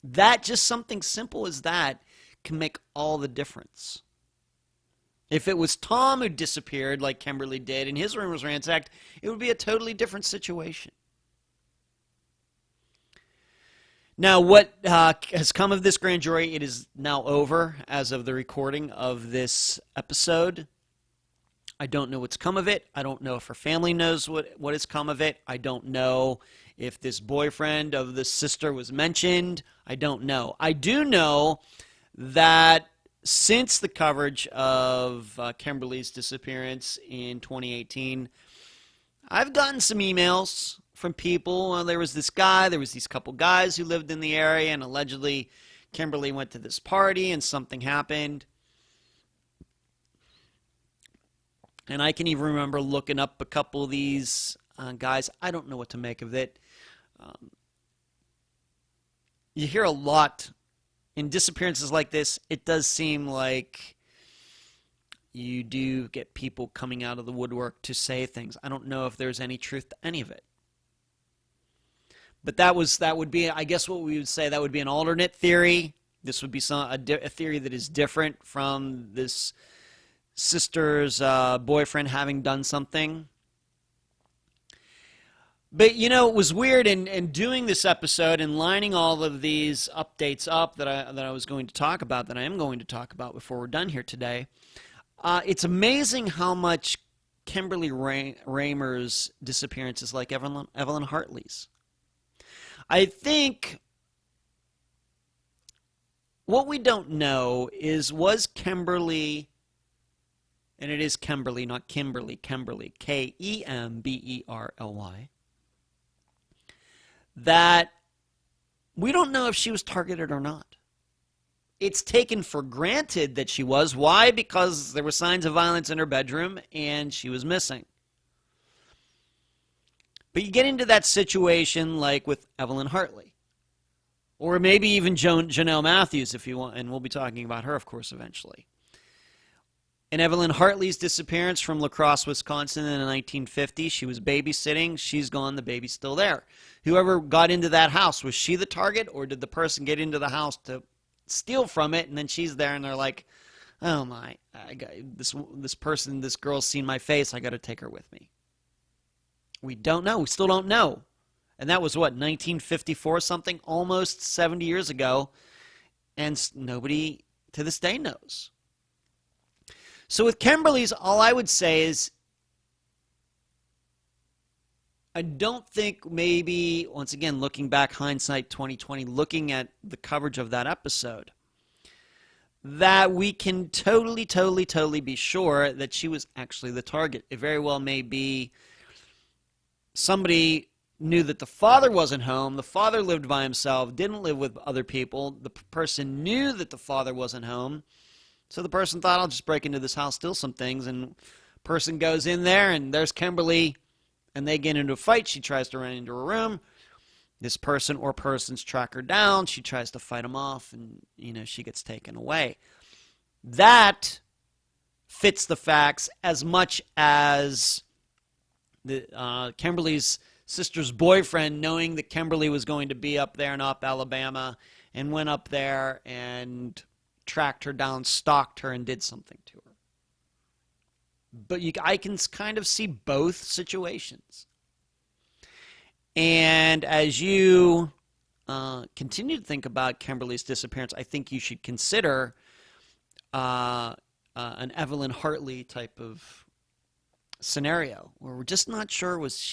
That, just something simple as that, can make all the difference. If it was Tom who disappeared like Kimberly did and his room was ransacked, it would be a totally different situation. Now, what has come of this grand jury? It is now over as of the recording of this episode. I don't know what's come of it. I don't know if her family knows what has come of it. I don't know if this boyfriend of the sister was mentioned. I don't know. I do know that since the coverage of Kimberly's disappearance in 2018, I've gotten some emails from people. There was this guy, there was these couple guys who lived in the area, and allegedly Kimberly went to this party and something happened. And I can even remember looking up a couple of these guys. I don't know what to make of it. You hear a lot in disappearances like this. It does seem like you do get people coming out of the woodwork to say things. I don't know if there's any truth to any of it. But that would be, I guess what we would say, that would be an alternate theory. This would be a theory that is different from this sister's boyfriend having done something. But, it was weird in doing this episode and lining all of these updates up that I was going to talk about, that I am going to talk about before we're done here today. It's amazing how much Kimberly Raymer's disappearance is like Evelyn Hartley's. I think what we don't know is, was Kimberly, and it is Kimberly, not Kimberly, Kimberly, Kemberly, that we don't know if she was targeted or not. It's taken for granted that she was. Why? Because there were signs of violence in her bedroom and she was missing. But you get into that situation like with Evelyn Hartley. Or maybe even Janelle Matthews, if you want, and we'll be talking about her, of course, eventually. In Evelyn Hartley's disappearance from La Crosse, Wisconsin in the 1950s, she was babysitting. She's gone. The baby's still there. Whoever got into that house, was she the target, or did the person get into the house to steal from it, and then she's there, and they're like, oh my, this girl's seen my face. I got to take her with me. We don't know. We still don't know. And that was, 1954 something? Almost 70 years ago. And nobody to this day knows. So with Kimberly's, all I would say is, I don't think, maybe, once again, looking back, hindsight 2020, looking at the coverage of that episode, that we can totally be sure that she was actually the target. It very well may be somebody knew that the father wasn't home. The father lived by himself, didn't live with other people. The person knew that the father wasn't home. So the person thought, I'll just break into this house, steal some things. And person goes in there, and there's Kimberly, and they get into a fight. She tries to run into her room. This person or persons track her down. She tries to fight them off, and, she gets taken away. That fits the facts as much as Kimberly's sister's boyfriend, knowing that Kimberly was going to be up there in Alabama, and went up there and tracked her down, stalked her, and did something to her. But I can kind of see both situations. And as you continue to think about Kimberly's disappearance, I think you should consider an Evelyn Hartley type of scenario, where we're just not sure, was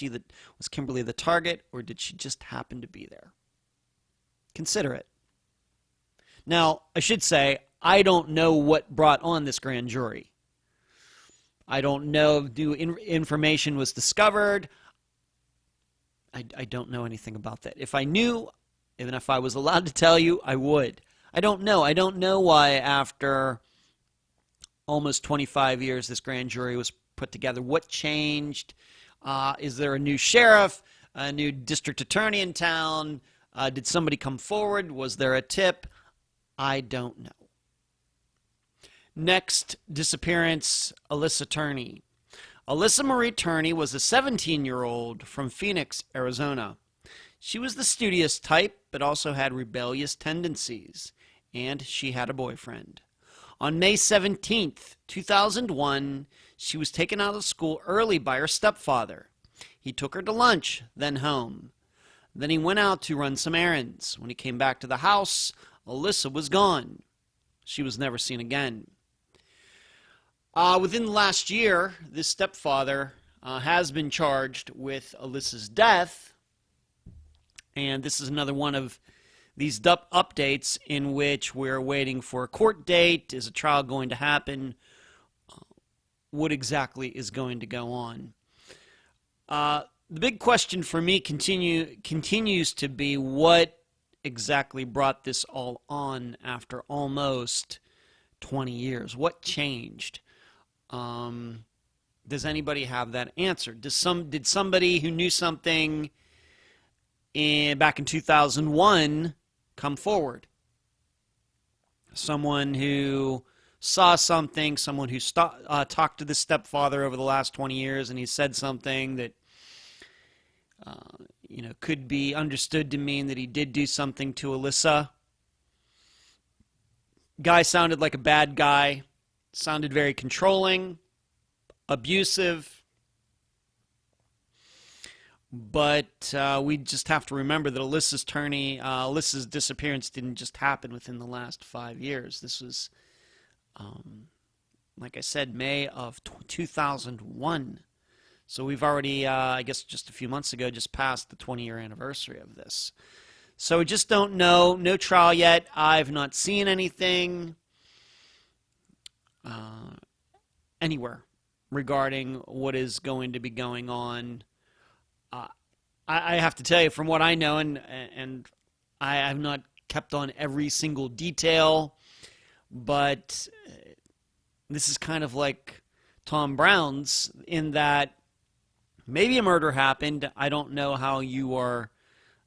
Kimberly the target, or did she just happen to be there? Consider it. Now, I should say, I don't know what brought on this grand jury. I don't know if new information was discovered. I don't know anything about that. If I knew, even if I was allowed to tell you, I would. I don't know. I don't know why after almost 25 years this grand jury was put together. What changed? Is there a new sheriff, a new district attorney in town? Did somebody come forward? Was there a tip? I don't know. Next, disappearance, Alyssa Turney. Alyssa Marie Turney was a 17-year-old from Phoenix, Arizona. She was the studious type, but also had rebellious tendencies, and she had a boyfriend. On May 17th, 2001, she was taken out of school early by her stepfather. He took her to lunch, then home. Then he went out to run some errands. When he came back to the house, Alyssa was gone. She was never seen again. Within the last year, this stepfather has been charged with Alyssa's death, and this is another one of these updates in which we're waiting for a court date. Is a trial going to happen? What exactly is going to go on? The big question for me continues to be, what exactly brought this all on after almost 20 years? What changed? Does anybody have that answer? Did somebody who knew something back in 2001 come forward? Someone who saw something, someone who talked to the stepfather over the last 20 years, and he said something that could be understood to mean that he did do something to Alyssa. Guy sounded like a bad guy. Sounded very controlling, abusive, but we just have to remember that Alyssa's disappearance didn't just happen within the last 5 years. This was, like I said, May of 2001. So we've already, I guess just a few months ago, just passed the 20-year anniversary of this. So we just don't know. No trial yet. I've not seen anything anywhere regarding what is going to be going on. I have to tell you, from what I know, and I have not kept on every single detail, but this is kind of like Tom Brown's, in that maybe a murder happened. I don't know how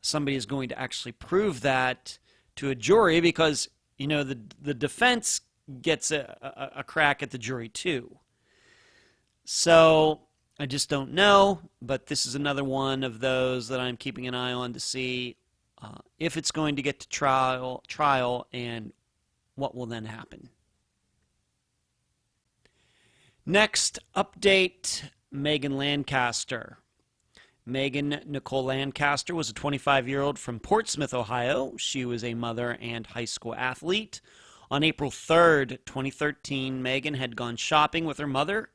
somebody is going to actually prove that to a jury, because the defense gets a crack at the jury too. So I just don't know, but this is another one of those that I'm keeping an eye on to see if it's going to get to trial, and what will then happen. Next update, Megan Lancaster. Megan Nicole Lancaster was a 25-year-old from Portsmouth, Ohio. She was a mother and high school athlete. On April 3rd, 2013, Megan had gone shopping with her mother,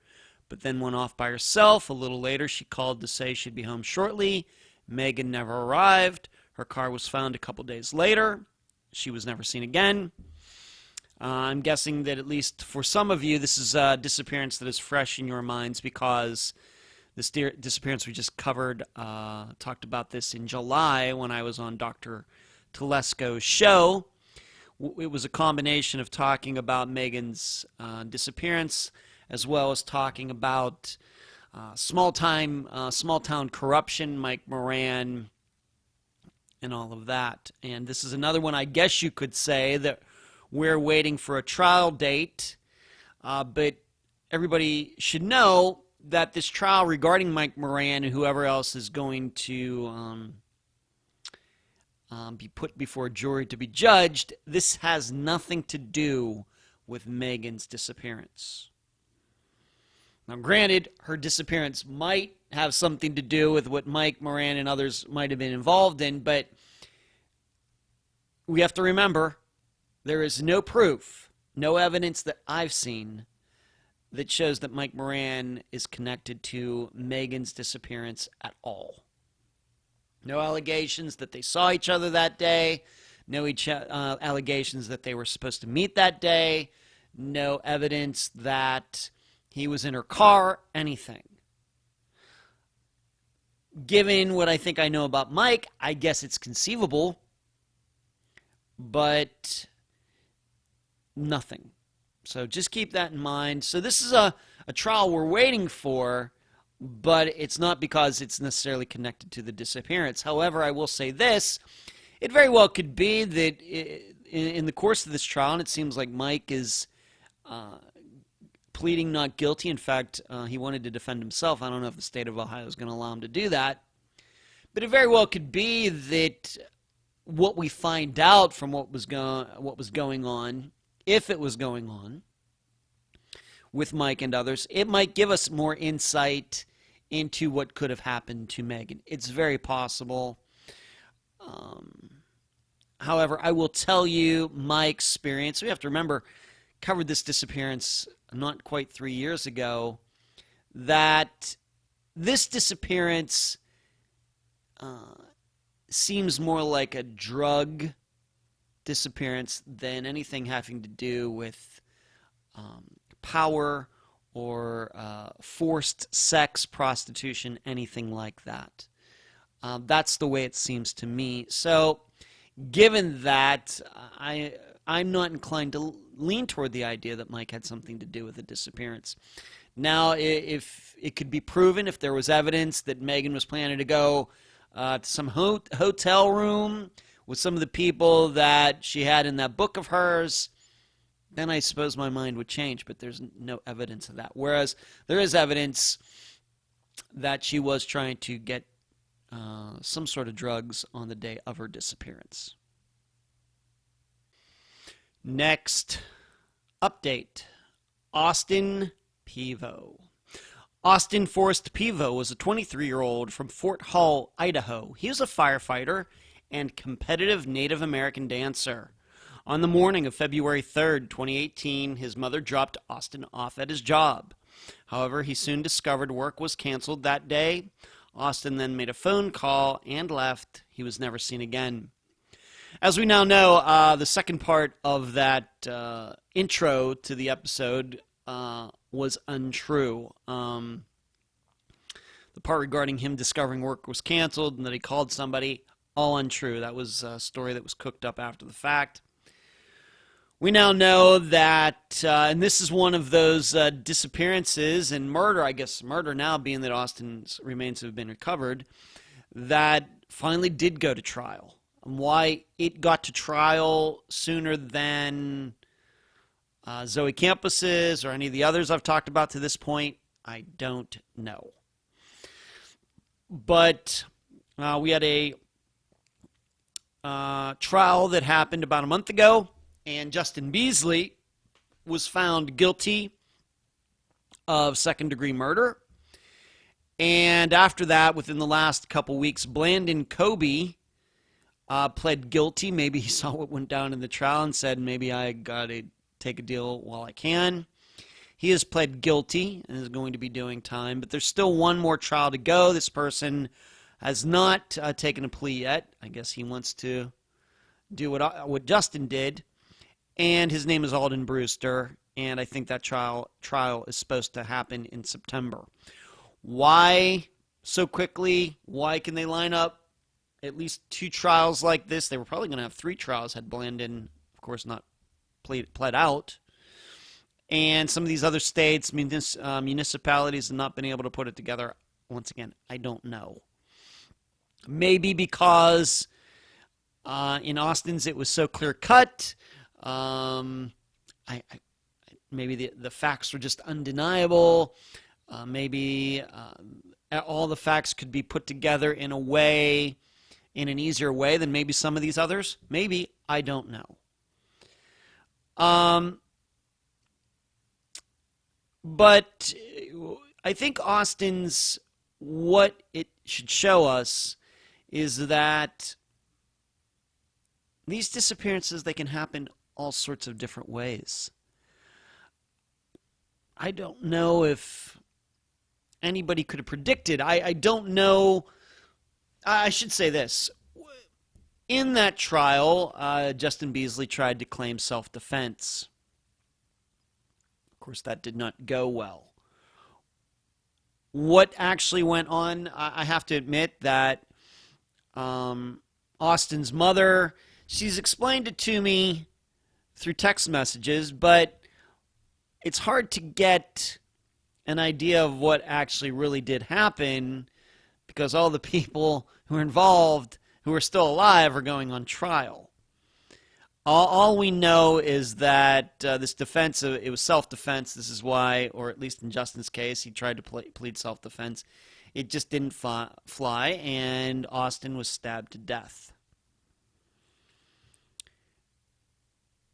but then went off by herself. A little later, she called to say she'd be home shortly. Megan never arrived. Her car was found a couple days later. She was never seen again. I'm guessing that at least for some of you, this is a disappearance that is fresh in your minds, because this disappearance we just covered, talked about this in July when I was on Dr. Telesco's show. It was a combination of talking about Megan's disappearance, as well as talking about small-town corruption, Mike Moran, and all of that. And this is another one, I guess you could say, that we're waiting for a trial date. But everybody should know that this trial regarding Mike Moran and whoever else is going to be put before a jury to be judged, this has nothing to do with Megan's disappearance. Now, granted, her disappearance might have something to do with what Mike Moran and others might have been involved in, but we have to remember there is no proof, no evidence that I've seen that shows that Mike Moran is connected to Megan's disappearance at all. No allegations that they saw each other that day. No allegations that they were supposed to meet that day. No evidence that he was in her car. Anything. Given what I think I know about Mike, I guess it's conceivable. But nothing. So just keep that in mind. So this is a trial we're waiting for, but it's not because it's necessarily connected to the disappearance. However, I will say this. It very well could be that in the course of this trial, and it seems like Mike is pleading not guilty. In fact, he wanted to defend himself. I don't know if the state of Ohio is going to allow him to do that. But it very well could be that what we find out from what was going on, if it was going on with Mike and others, it might give us more insight into what could have happened to Megan. It's very possible. However, I will tell you my experience. We have to remember, covered this disappearance not quite 3 years ago, that this disappearance seems more like a drug disappearance than anything having to do with power or forced sex, prostitution, anything like that. That's the way it seems to me. So, given that, I'm not inclined to lean toward the idea that Mike had something to do with the disappearance. Now, if it could be proven, if there was evidence that Megan was planning to go to some hotel room with some of the people that she had in that book of hers, then I suppose my mind would change, but there's no evidence of that. Whereas there is evidence that she was trying to get some sort of drugs on the day of her disappearance. Next update, Austin Pivo. Austin Forrest Pivo was a 23-year-old from Fort Hall, Idaho. He was a firefighter and competitive Native American dancer. On the morning of February 3rd, 2018, his mother dropped Austin off at his job. However, he soon discovered work was canceled that day. Austin then made a phone call and left. He was never seen again. As we now know, the second part of that intro to the episode was untrue. The part regarding him discovering work was canceled and that he called somebody, all untrue. That was a story that was cooked up after the fact. We now know that, and this is one of those disappearances and murder, I guess murder now being that Austin's remains have been recovered, that finally did go to trial. And why it got to trial sooner than Zoe Campus's or any of the others I've talked about to this point, I don't know. But we had a trial that happened about a month ago. And Justin Beasley was found guilty of second-degree murder. And after that, within the last couple weeks, Blandon Kobe pled guilty. Maybe he saw what went down in the trial and said, maybe I got to take a deal while I can. He has pled guilty and is going to be doing time. But there's still one more trial to go. This person has not taken a plea yet. I guess he wants to do what Justin did. And his name is Alden Brewster, and I think that trial is supposed to happen in September. Why so quickly? Why can they line up at least 2 trials like this? They were probably going to have 3 trials had Blandon, of course, not pled out. And some of these other states, municipalities have not been able to put it together. Once again, I don't know. Maybe because in Austin's it was so clear-cut. Maybe the facts were just undeniable. Maybe all the facts could be put together in an easier way than maybe some of these others. Maybe, I don't know. But I think what it should show us is that these disappearances, they can happen all sorts of different ways. I don't know if anybody could have predicted. I don't know. I should say this. In that trial, Justin Beasley tried to claim self-defense. Of course, that did not go well. What actually went on, I have to admit that Austin's mother, she's explained it to me through text messages, but it's hard to get an idea of what actually really did happen because all the people who are involved, who are still alive, are going on trial. All we know is that this defense, it was self-defense. This is why, or at least in Justin's case, he tried to plead self-defense. It just didn't fly, and Austin was stabbed to death.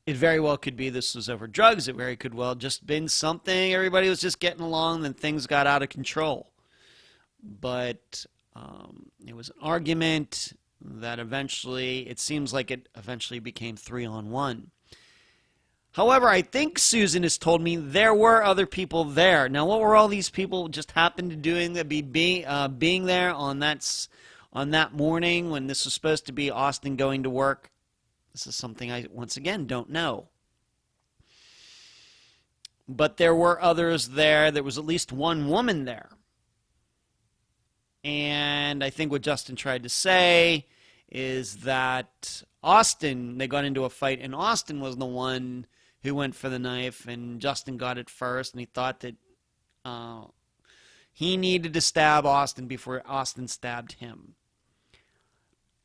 It very well could be this was over drugs. It very could well just been something. Everybody was just getting along, then things got out of control. But it was an argument that eventually, it seems like it eventually became 3-on-1. However, I think Susan has told me there were other people there. Now, what were all these people just happened to being there on that morning when this was supposed to be Austin going to work? This is something I, once again, don't know. But there were others there. There was at least one woman there. And I think what Justin tried to say is that Austin, they got into a fight, and Austin was the one who went for the knife, and Justin got it first, and he thought that he needed to stab Austin before Austin stabbed him.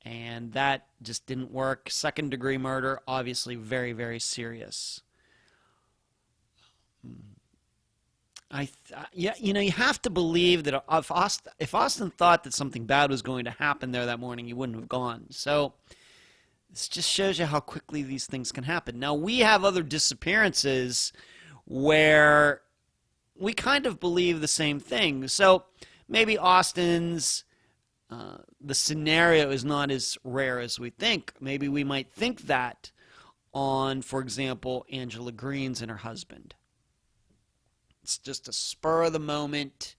And that just didn't work. Second-degree murder, obviously very, very serious. You have to believe that if Austin thought that something bad was going to happen there that morning, he wouldn't have gone. So this just shows you how quickly these things can happen. Now, we have other disappearances where we kind of believe the same thing. So maybe Austin's, the scenario is not as rare as we think. Maybe we might think that on, for example, Angela Green's and her husband. It's just a spur of the moment,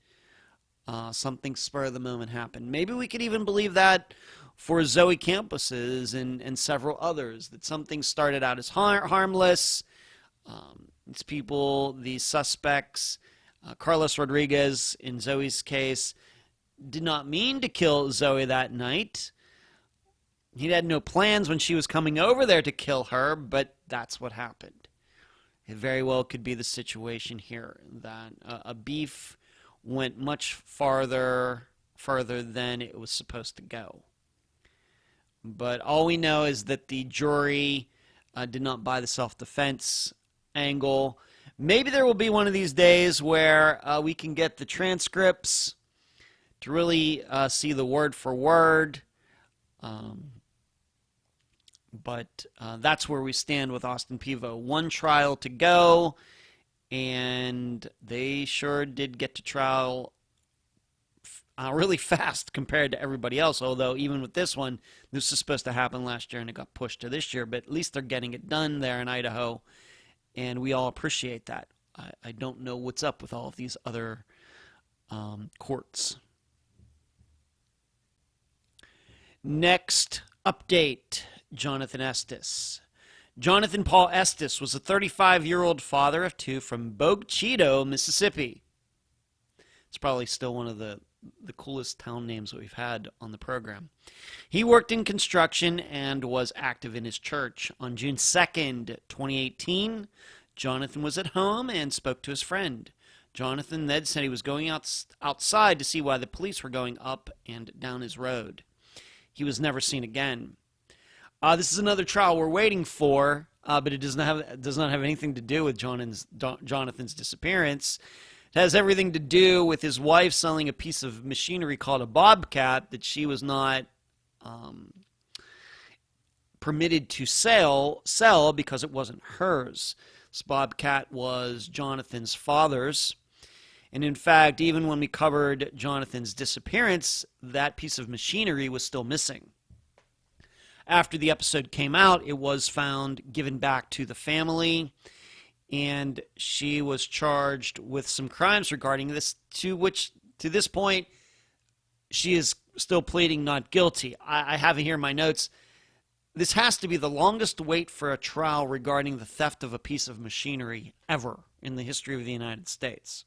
something spur of the moment happened. Maybe we could even believe that for Zoe Campus's and several others, that something started out as harmless. It's people, these suspects, Carlos Rodriguez in Zoe's case, did not mean to kill Zoe that night. He had no plans when she was coming over there to kill her, but that's what happened. It very well could be the situation here, that a beef went much further than it was supposed to go. But all we know is that the jury did not buy the self-defense angle. Maybe there will be one of these days where we can get the transcripts to really see the word for word. But that's where we stand with Austin Pevo. One trial to go, and they sure did get to trial really fast compared to everybody else, although even with this one, this was supposed to happen last year and it got pushed to this year, but at least they're getting it done there in Idaho, and we all appreciate that. I don't know what's up with all of these other courts. Next update. Jonathan Estes. Jonathan Paul Estes was a 35-year-old father of two from Bogue Chitto, Mississippi. It's probably still one of the coolest town names that we've had on the program. He worked in construction and was active in his church. On June 2nd, 2018, Jonathan was at home and spoke to his friend. Jonathan then said he was going outside to see why the police were going up and down his road. He was never seen again. This is another trial we're waiting for, but it does not have anything to do with Jonathan's disappearance. It has everything to do with his wife selling a piece of machinery called a bobcat that she was not permitted to sell because it wasn't hers. This bobcat was Jonathan's father's. And in fact, even when we covered Jonathan's disappearance, that piece of machinery was still missing. After the episode came out, it was found, given back to the family, and she was charged with some crimes regarding this, to this point, she is still pleading not guilty. I have it here in my notes. This has to be the longest wait for a trial regarding the theft of a piece of machinery ever in the history of the United States.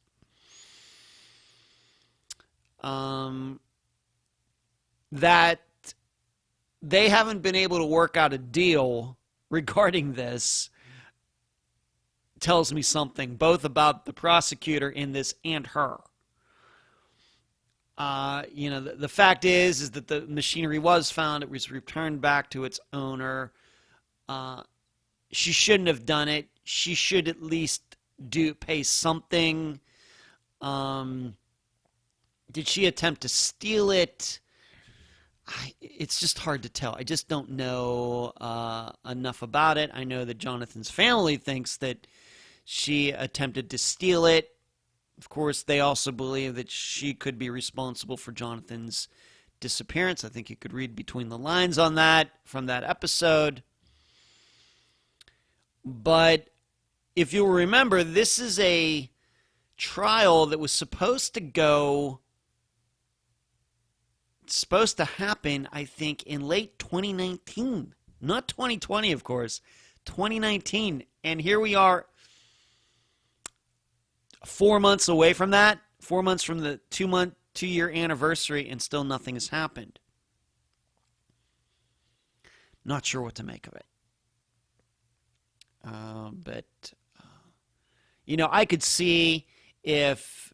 That they haven't been able to work out a deal regarding this tells me something, both about the prosecutor in this and her. The fact is that the machinery was found. It was returned back to its owner. She shouldn't have done it. She should at least pay something. Did she attempt to steal it? It's just hard to tell. I just don't know enough about it. I know that Jonathan's family thinks that she attempted to steal it. Of course, they also believe that she could be responsible for Jonathan's disappearance. I think you could read between the lines on that from that episode. But if you'll remember, this is a trial that was supposed to happen, I think, in late 2019. Not 2020, of course. 2019. And here we are 4 months away from that. 4 months from the 2-year anniversary, and still nothing has happened. Not sure what to make of it. I could see if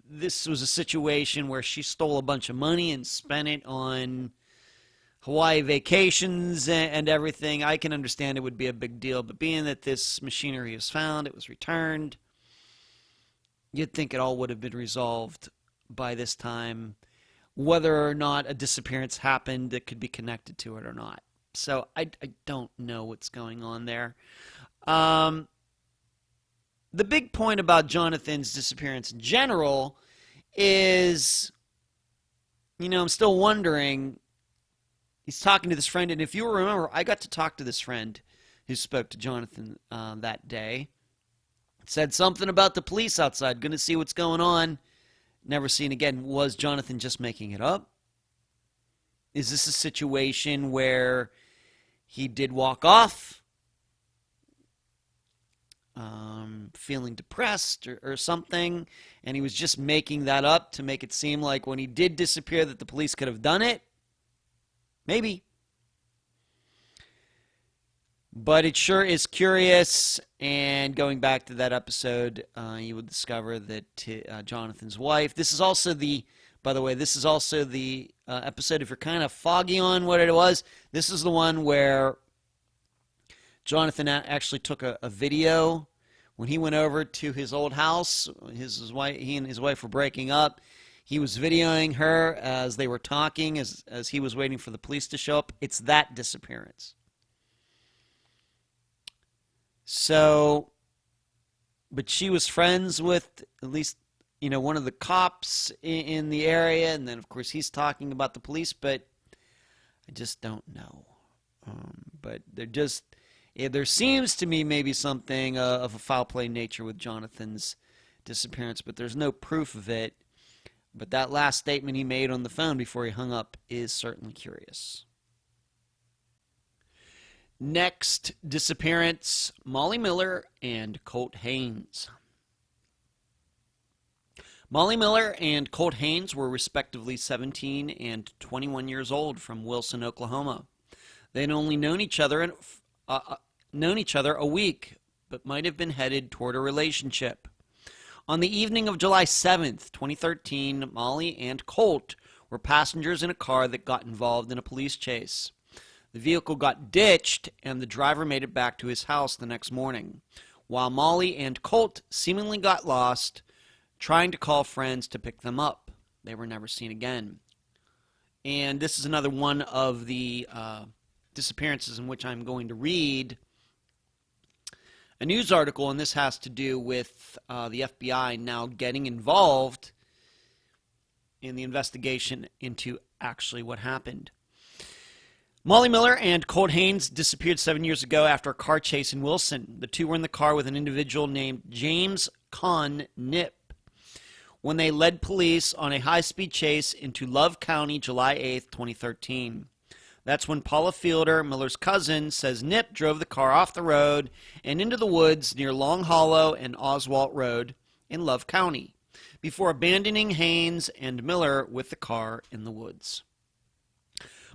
this was a situation where she stole a bunch of money and spent it on Hawaii vacations and everything. I can understand it would be a big deal, but being that this machinery is found, it was returned, you'd think it all would have been resolved by this time, whether or not a disappearance happened that could be connected to it or not. So I don't know what's going on there. The big point about Jonathan's disappearance in general is, I'm still wondering, he's talking to this friend, and if you remember, I got to talk to this friend who spoke to Jonathan that day. Said something about the police outside, going to see what's going on, never seen again. Was Jonathan just making it up? Is this a situation where he did walk off? Feeling depressed or something, and he was just making that up to make it seem like when he did disappear that the police could have done it? Maybe. But it sure is curious, and going back to that episode, you would discover that Jonathan's wife, this is also the episode, if you're kind of foggy on what it was, this is the one where Jonathan actually took a video when he went over to his old house. He and his wife were breaking up. He was videoing her as they were talking, as he was waiting for the police to show up. It's that disappearance. So, but she was friends with at least, one of the cops in the area, and then, of course, he's talking about the police, but I just don't know. But there seems to me maybe something of a foul play nature with Jonathan's disappearance, but there's no proof of it. But that last statement he made on the phone before he hung up is certainly curious. Next disappearance, Molly Miller and Colt Haynes. Molly Miller and Colt Haynes were respectively 17 and 21 years old from Wilson, Oklahoma. They'd only known each other a week, but might have been headed toward a relationship. On the evening of July 7th, 2013, Molly and Colt were passengers in a car that got involved in a police chase. The vehicle got ditched, and the driver made it back to his house the next morning. While Molly and Colt seemingly got lost, trying to call friends to pick them up. They were never seen again. And this is another one of the disappearances in which I'm going to read a news article, and this has to do with the FBI now getting involved in the investigation into actually what happened. Molly Miller and Colt Haynes disappeared 7 years ago after a car chase in Wilson. The two were in the car with an individual named James Con Nip when they led police on a high-speed chase into Love County July 8, 2013. That's when Paula Fielder, Miller's cousin, says Nip drove the car off the road and into the woods near Long Hollow and Oswalt Road in Love County, before abandoning Haynes and Miller with the car in the woods.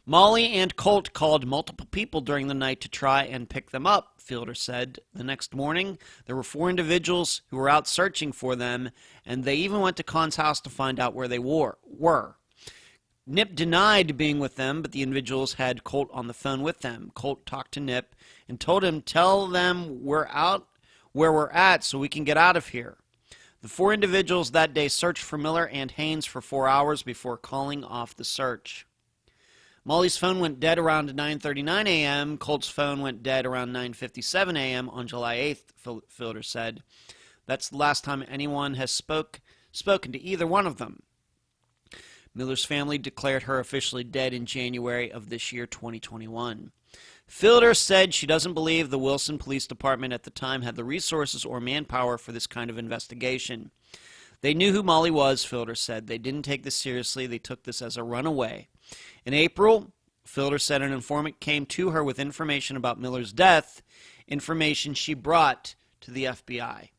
Molly and Colt called multiple people during the night to try and pick them up, Fielder said. The next morning, there were 4 individuals who were out searching for them, and they even went to Con's house to find out where they were. Nip denied being with them, but the individuals had Colt on the phone with them. Colt talked to Nip and told him, "Tell them we're out where we're at so we can get out of here." The 4 individuals that day searched for Miller and Haynes for 4 hours before calling off the search. Molly's phone went dead around 9:39 a.m. Colt's phone went dead around 9:57 a.m. on July 8th, Fielder said. That's the last time anyone has spoken to either one of them. Miller's family declared her officially dead in January of this year, 2021. Fielder said she doesn't believe the Wilson Police Department at the time had the resources or manpower for this kind of investigation. They knew who Molly was, Fielder said. They didn't take this seriously. They took this as a runaway. In April, Fielder said an informant came to her with information about Miller's death, information she brought to the FBI.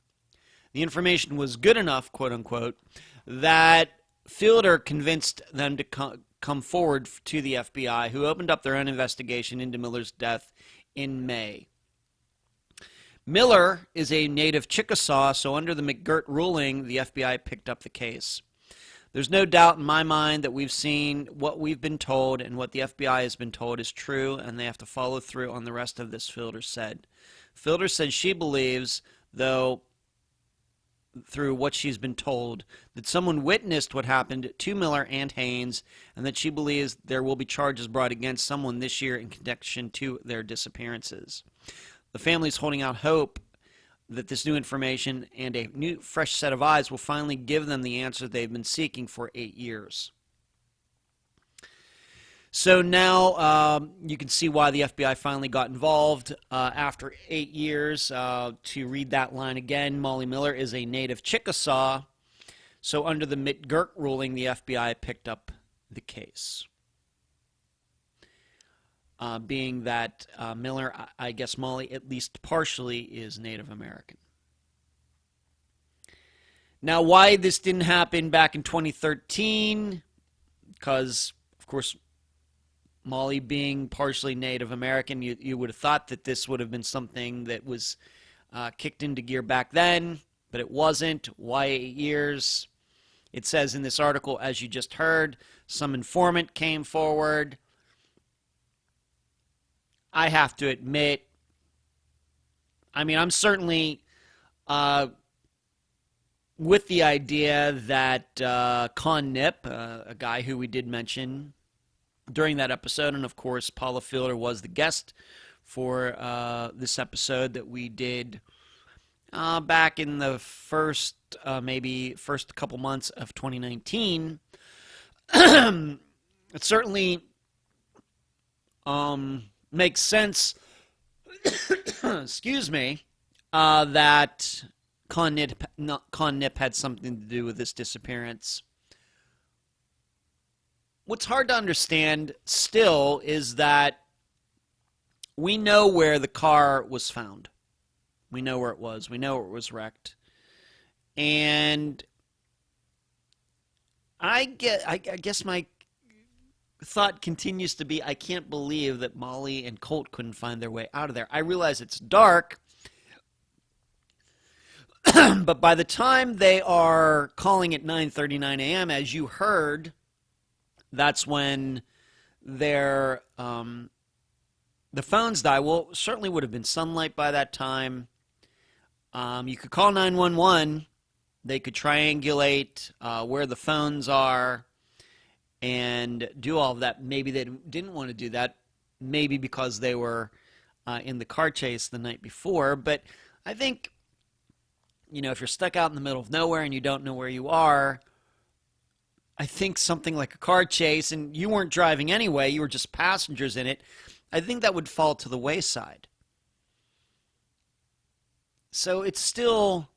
The information was good enough, quote unquote, that Fielder convinced them to come forward to the FBI, who opened up their own investigation into Miller's death in May. Miller is a native Chickasaw, so under the McGirt ruling, the FBI picked up the case. There's no doubt in my mind that we've seen what we've been told, and what the FBI has been told is true, and they have to follow through on the rest of this, Fielder said. Fielder said she believes, though, through what she's been told, that someone witnessed what happened to Miller and Haynes, and that she believes there will be charges brought against someone this year in connection to their disappearances. The family is holding out hope that this new information and a new, fresh set of eyes will finally give them the answer they've been seeking for 8 years. So now you can see why the FBI finally got involved after 8 years. To read that line again, Molly Miller is a native Chickasaw. So under the McGirt ruling, the FBI picked up the case. Being that Miller, I guess Molly, at least partially, is Native American. Now, why this didn't happen back in 2013, because, of course, Molly being partially Native American, you would have thought that this would have been something that was kicked into gear back then, but it wasn't. Why 8 years? It says in this article, as you just heard, some informant came forward. I have to admit, I'm certainly with the idea that Con Nip, a guy who we did mention during that episode, and of course Paula Fielder was the guest for this episode that we did back in the first couple months of 2019. It certainly makes sense, excuse me, that Con Nip had something to do with this disappearance. What's hard to understand still is that we know where the car was found. We know where it was. We know it was wrecked. And I guess my thought continues to be, I can't believe that Molly and Colt couldn't find their way out of there. I realize it's dark, but by the time they are calling at 9:39 a.m., as you heard, that's when their the phones die. Well, certainly would have been sunlight by that time. You could call 911 they could triangulate where the phones are and do all of that. Maybe they didn't want to do that, maybe because they were in the car chase the night before. But I think, if you're stuck out in the middle of nowhere and you don't know where you are, I think something like a car chase, and you weren't driving anyway, you were just passengers in it, I think that would fall to the wayside. So it's still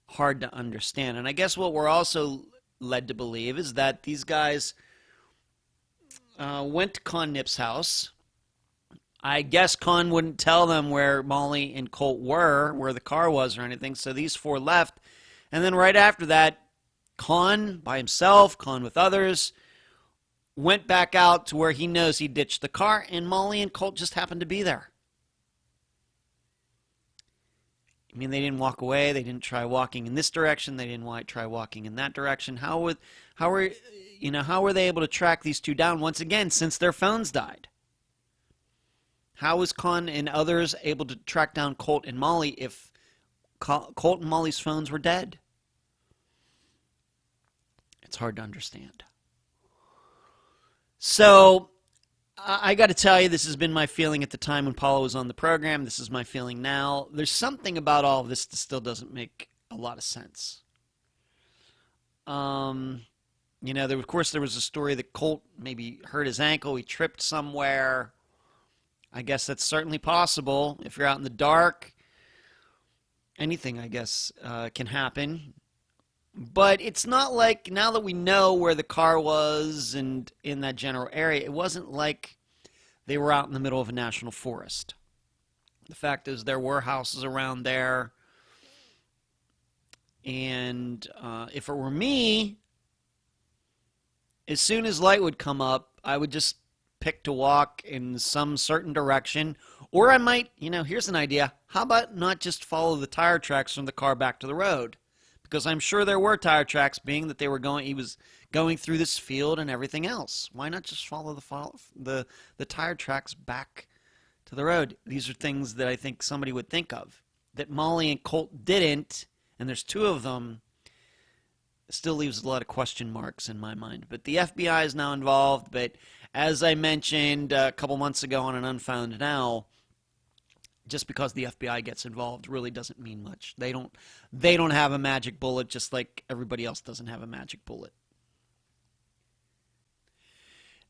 hard to understand. And I guess what we're also led to believe is that these guys went to Con Nip's house. I guess Con wouldn't tell them where Molly and Colt were, where the car was or anything, so these four left. And then right after that, Con by himself, Con with others, went back out to where he knows he ditched the car, and Molly and Colt just happened to be there. I mean, they didn't walk away. They didn't try walking in this direction. They didn't try walking in that direction. How were they able to track these two down once again since their phones died? How was Con and others able to track down Colt and Molly if Colt and Molly's phones were dead? It's hard to understand. So, I got to tell you, this has been my feeling at the time when Paula was on the program. This is my feeling now. There's something about all of this that still doesn't make a lot of sense. Of course, there was a story that Colt maybe hurt his ankle. He tripped somewhere. I guess that's certainly possible. If you're out in the dark, anything, I guess, can happen. But it's not like, now that we know where the car was and in that general area, it wasn't like they were out in the middle of a national forest. The fact is, there were houses around there. And if it were me, as soon as light would come up, I would just pick to walk in some certain direction. Or I might, here's an idea. How about not just follow the tire tracks from the car back to the road? Because I'm sure there were tire tracks, being that he was going through this field and everything else. Why not just follow the tire tracks back to the road? These are things that I think somebody would think of. That Molly and Colt didn't, and there's two of them, still leaves a lot of question marks in my mind. But the FBI is now involved. But as I mentioned a couple months ago on an Unfound Now, just because the FBI gets involved really doesn't mean much. They don't have a magic bullet, just like everybody else doesn't have a magic bullet.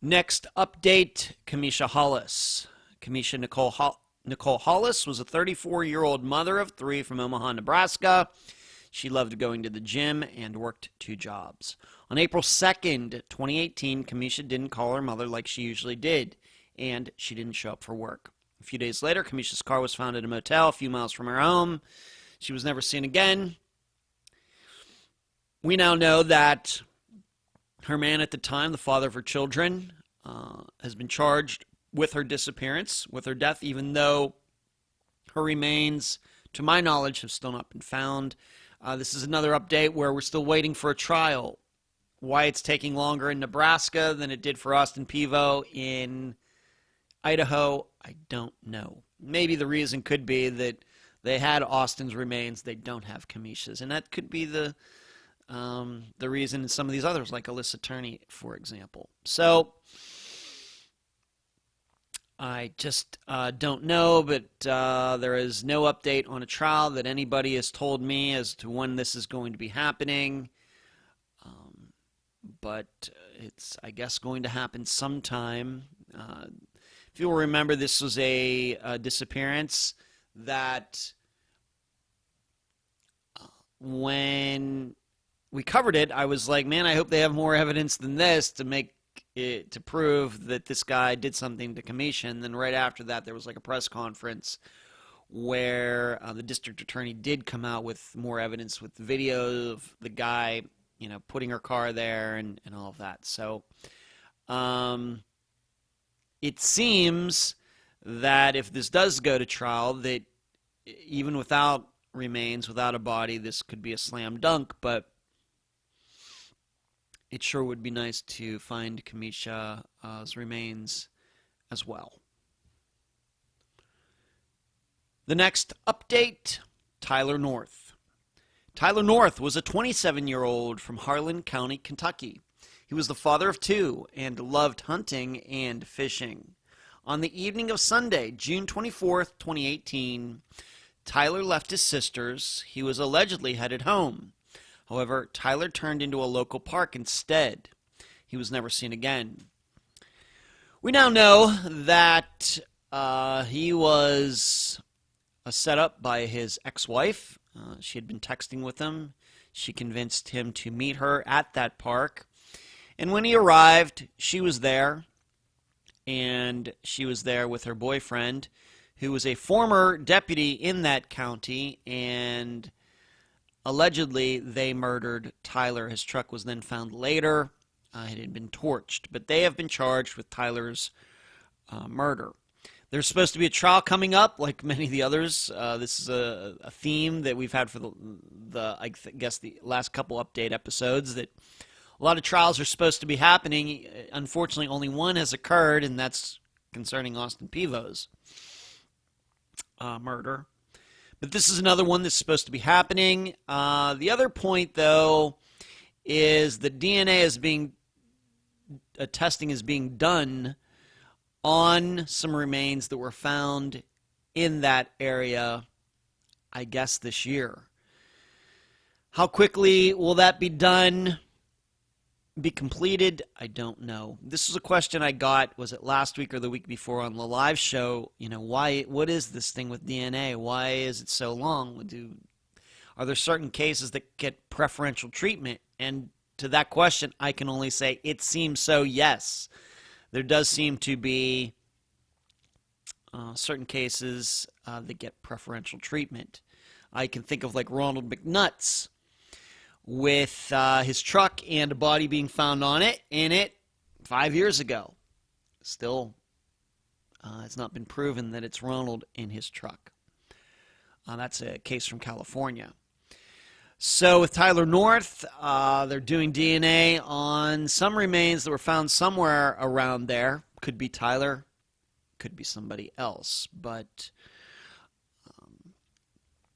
Next update, Kamisha Hollis. Kamisha Nicole Hollis was a 34-year-old mother of three from Omaha, Nebraska. She loved going to the gym and worked 2 jobs. On April 2nd, 2018, Kamisha didn't call her mother like she usually did, and she didn't show up for work. A few days later, Kamisha's car was found at a motel a few miles from her home. She was never seen again. We now know that her man at the time, the father of her children, has been charged with her disappearance, with her death, even though her remains, to my knowledge, have still not been found. This is another update where we're still waiting for a trial. Why it's taking longer in Nebraska than it did for Austin Pivo in Idaho, I don't know. Maybe the reason could be that they had Austin's remains, they don't have Kamisha's, and that could be the reason in some of these others, like Alyssa Turney, for example. So I just don't know, but there is no update on a trial that anybody has told me as to when this is going to be happening. But it's, I guess, going to happen sometime. If you'll remember, this was a disappearance that when we covered it, I was like, man, I hope they have more evidence than this to prove that this guy did something to Kamisha. And then right after that, there was like a press conference where the district attorney did come out with more evidence with the video of the guy, putting her car there and all of that. So it seems that if this does go to trial, that even without remains, without a body, this could be a slam dunk, but it sure would be nice to find Kamisha's remains as well. The next update, Tyler North. Tyler North was a 27-year-old from Harlan County, Kentucky. He was the father of two and loved hunting and fishing. On the evening of Sunday, June 24th, 2018, Tyler left his sister's. He was allegedly headed home. However, Tyler turned into a local park instead. He was never seen again. We now know that he was set up by his ex-wife. She had been texting with him. She convinced him to meet her at that park. And when he arrived, she was there. And she was there with her boyfriend, who was a former deputy in that county. And allegedly, they murdered Tyler. His truck was then found later. It had been torched. But they have been charged with Tyler's murder. There's supposed to be a trial coming up, like many of the others. This is a theme that we've had for I guess the last couple update episodes, that a lot of trials are supposed to be happening. Unfortunately, only one has occurred, and that's concerning Austin Pivo's murder. But this is another one that's supposed to be happening. The other point, though, is that DNA is testing is being done on some remains that were found in that area, I guess, this year. How quickly will that be done, be completed? I don't know. This is a question I got, was it last week or the week before on the live show? What is this thing with DNA? Why is it so long? Are there certain cases that get preferential treatment? And to that question, I can only say it seems so, yes. There does seem to be certain cases that get preferential treatment. I can think of like Ronald McNutt's with his truck and a body being found in it 5 years ago. Still, it's not been proven that it's Ronald in his truck. That's a case from California. So with Tyler North, they're doing DNA on some remains that were found somewhere around there. Could be Tyler, could be somebody else. But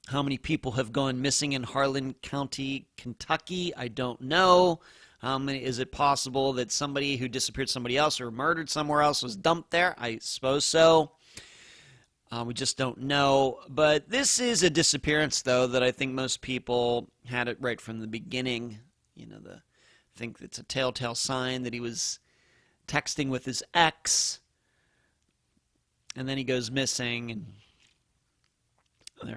how many people have gone missing in Harlan County, Kentucky? I don't know. How many? Is it possible that somebody who disappeared somebody else or murdered somewhere else was dumped there? I suppose so. We just don't know. But this is a disappearance, though, that I think most people had it right from the beginning. I think it's a telltale sign that he was texting with his ex, and then he goes missing, and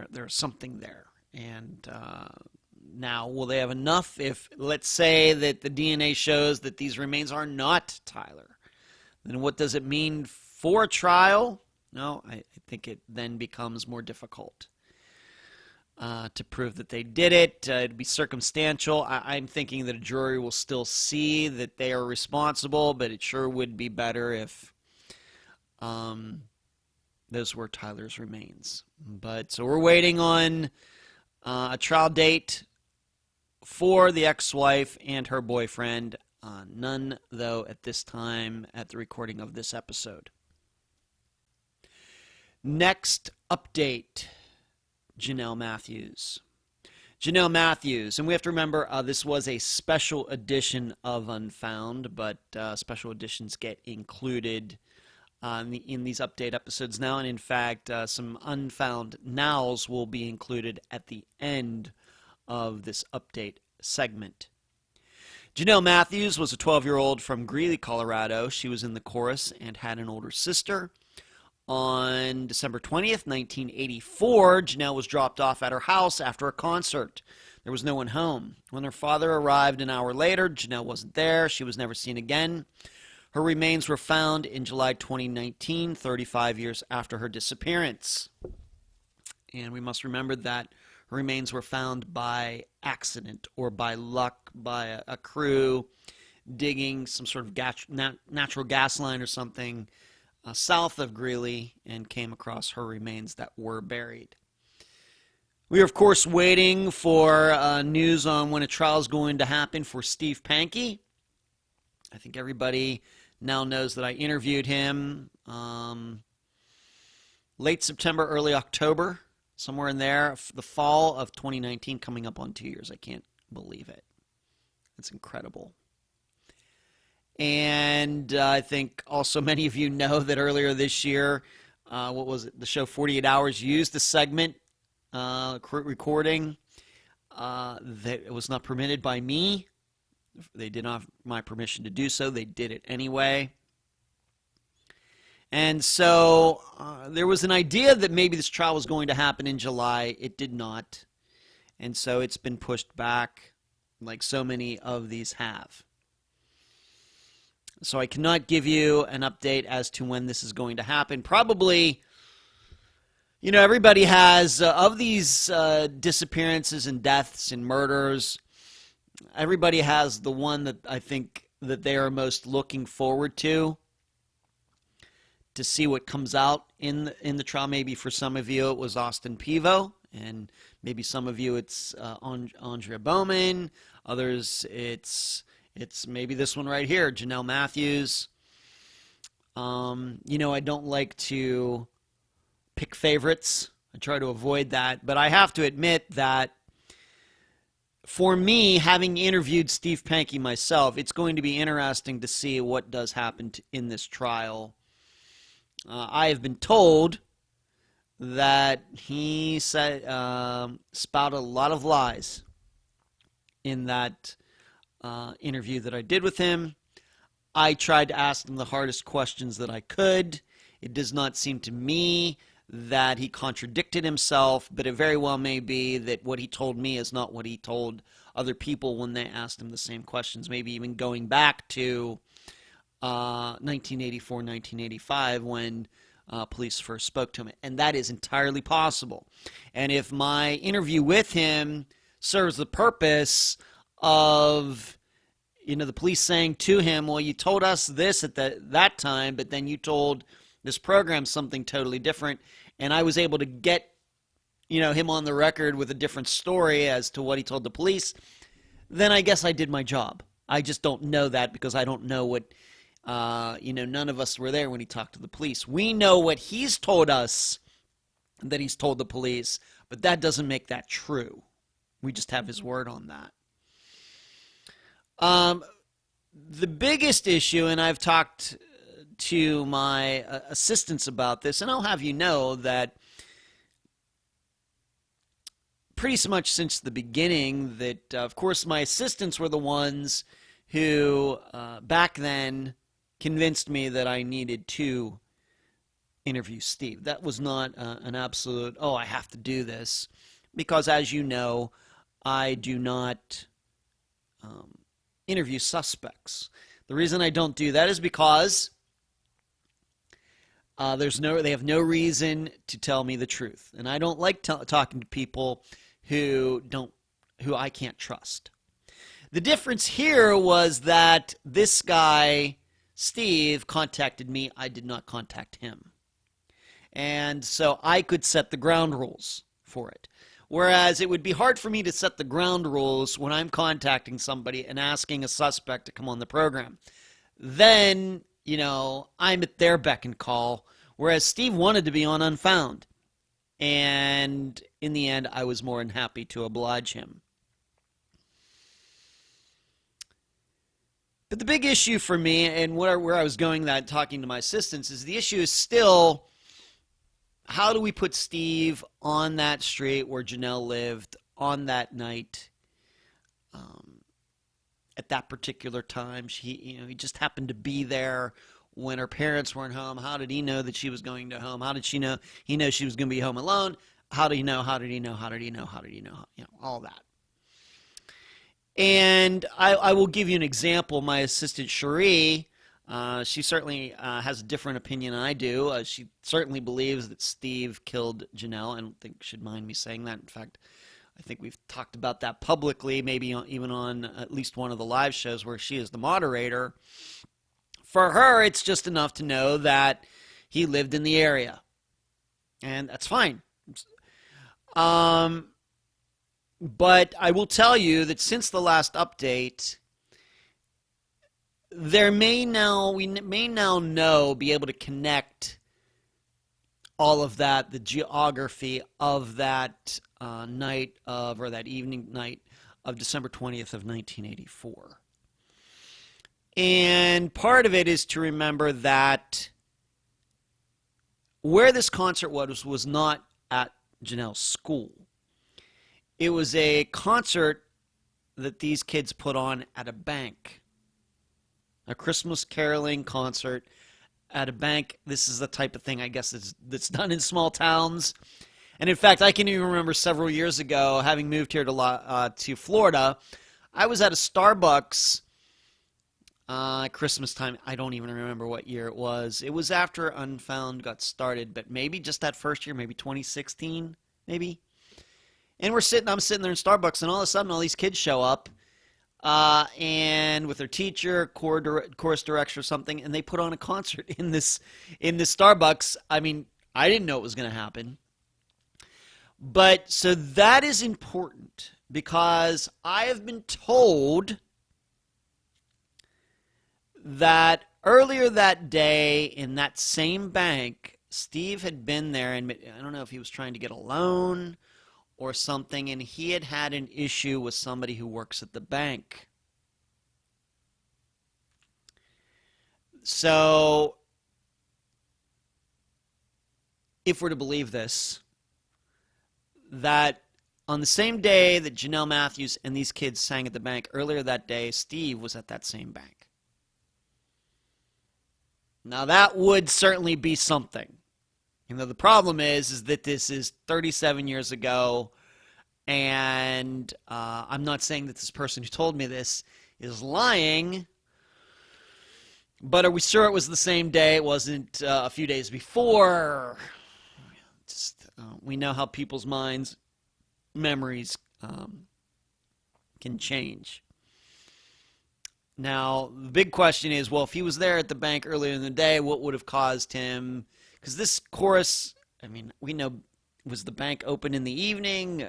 there's something there. And now, will they have enough? If, let's say, that the DNA shows that these remains are not Tyler, then what does it mean for a trial? No, I think it then becomes more difficult to prove that they did it. It'd be circumstantial. I'm thinking that a jury will still see that they are responsible, but it sure would be better if those were Tyler's remains. So we're waiting on a trial date for the ex-wife and her boyfriend. None, though, at this time at the recording of this episode. Next update, Janelle Matthews. Janelle Matthews, and we have to remember this was a special edition of Unfound, but special editions get included in these update episodes now, and in fact, some Unfound Nows will be included at the end of this update segment. Janelle Matthews was a 12-year-old from Greeley, Colorado. She was in the chorus and had an older sister. On December 20th, 1984, Janelle was dropped off at her house after a concert. There was no one home. When her father arrived an hour later, Janelle wasn't there. She was never seen again. Her remains were found in July 2019, 35 years after her disappearance. And we must remember that her remains were found by accident or by luck, by a crew digging some sort of natural gas line or something south of Greeley, and came across her remains that were buried. We are, of course, waiting for news on when a trial is going to happen for Steve Pankey. I think everybody now knows that I interviewed him late September, early October somewhere in there, the fall of 2019, coming up on 2 years. I can't believe it. It's incredible. And I think also many of you know that earlier this year, what was it? The show 48 Hours used the segment recording that it was not permitted by me. They did not have my permission to do so. They did it anyway. And so there was an idea that maybe this trial was going to happen in July. It did not. And so it's been pushed back like so many of these have. So I cannot give you an update as to when this is going to happen. Probably, everybody has, of these disappearances and deaths and murders, everybody has the one that I think that they are most looking forward to see what comes out in the trial. Maybe for some of you it was Austin Pivo, and maybe some of you it's Andrea Bowman. Others it's maybe this one right here, Janelle Matthews. I don't like to pick favorites. I try to avoid that. But I have to admit that for me, having interviewed Steve Pankey myself, it's going to be interesting to see what does happen in this trial. I have been told that he spouted a lot of lies in that interview that I did with him. I tried to ask him the hardest questions that I could. It does not seem to me that he contradicted himself, but it very well may be that what he told me is not what he told other people when they asked him the same questions, maybe even going back to 1984, 1985 when police first spoke to him. And that is entirely possible. And if my interview with him serves the purpose of the police saying to him, well, you told us this at that time, but then you told this program something totally different, and I was able to get him on the record with a different story as to what he told the police, then I guess I did my job. I just don't know that because I don't know what, none of us were there when he talked to the police. We know what he's told us that he's told the police, but that doesn't make that true. We just have his word on that. The biggest issue, and I've talked to my assistants about this, and I'll have you know that pretty much since the beginning that, of course, my assistants were the ones who back then convinced me that I needed to interview Steve. That was not an absolute, I have to do this, because as you know, I do not interview suspects. The reason I don't do that is because they have no reason to tell me the truth, and I don't like talking to people who I can't trust. The difference here was that this guy, Steve, contacted me. I did not contact him, and so I could set the ground rules for it. Whereas it would be hard for me to set the ground rules when I'm contacting somebody and asking a suspect to come on the program. Then, I'm at their beck and call, whereas Steve wanted to be on Unfound. And in the end, I was more than happy to oblige him. But the big issue for me, and where I was going talking to my assistants, is the issue is still, how do we put Steve on that street where Janelle lived on that night at that particular time? He just happened to be there when her parents weren't home. How did he know that she was going to home? How did she know? He knows she was going to be home alone. How did he know? How did he know? How did he know? How did he know? All that. And I will give you an example. My assistant, Cherie, she certainly has a different opinion than I do. She certainly believes that Steve killed Janelle. I don't think she'd mind me saying that. In fact, I think we've talked about that publicly, maybe even on at least one of the live shows where she is the moderator. For her, it's just enough to know that he lived in the area. And that's fine. But I will tell you that since the last update, we may now be able to connect all of that, the geography of that that evening night of December 20th of 1984. And part of it is to remember that where this concert was not at Janelle's school. It was a concert that these kids put on at a bank. A Christmas caroling concert at a bank. This is the type of thing, I guess, that's done in small towns. And in fact, I can even remember several years ago, having moved here to Florida, I was at a Starbucks Christmas time. I don't even remember what year it was. It was after Unfound got started, but maybe just that first year, maybe 2016, maybe. And I'm sitting there in Starbucks, and all of a sudden, all these kids show up, and with their teacher, chorus director or something, and they put on a concert in this Starbucks. I mean, I didn't know it was going to happen. But so that is important, because I have been told that earlier that day in that same bank, Steve had been there, and I don't know if he was trying to get a loan or something, and he had had an issue with somebody who works at the bank. So, if we're to believe this, that on the same day that Janelle Matthews and these kids sang at the bank, earlier that day, Steve was at that same bank. Now, that would certainly be something. You know, the problem is that this is 37 years ago, and I'm not saying that this person who told me this is lying, but are we sure it was the same day? It wasn't a few days before. We know how people's minds, memories can change. Now, the big question is, well, if he was there at the bank earlier in the day, what would have caused him? Because this chorus, I mean, we know, was the bank open in the evening?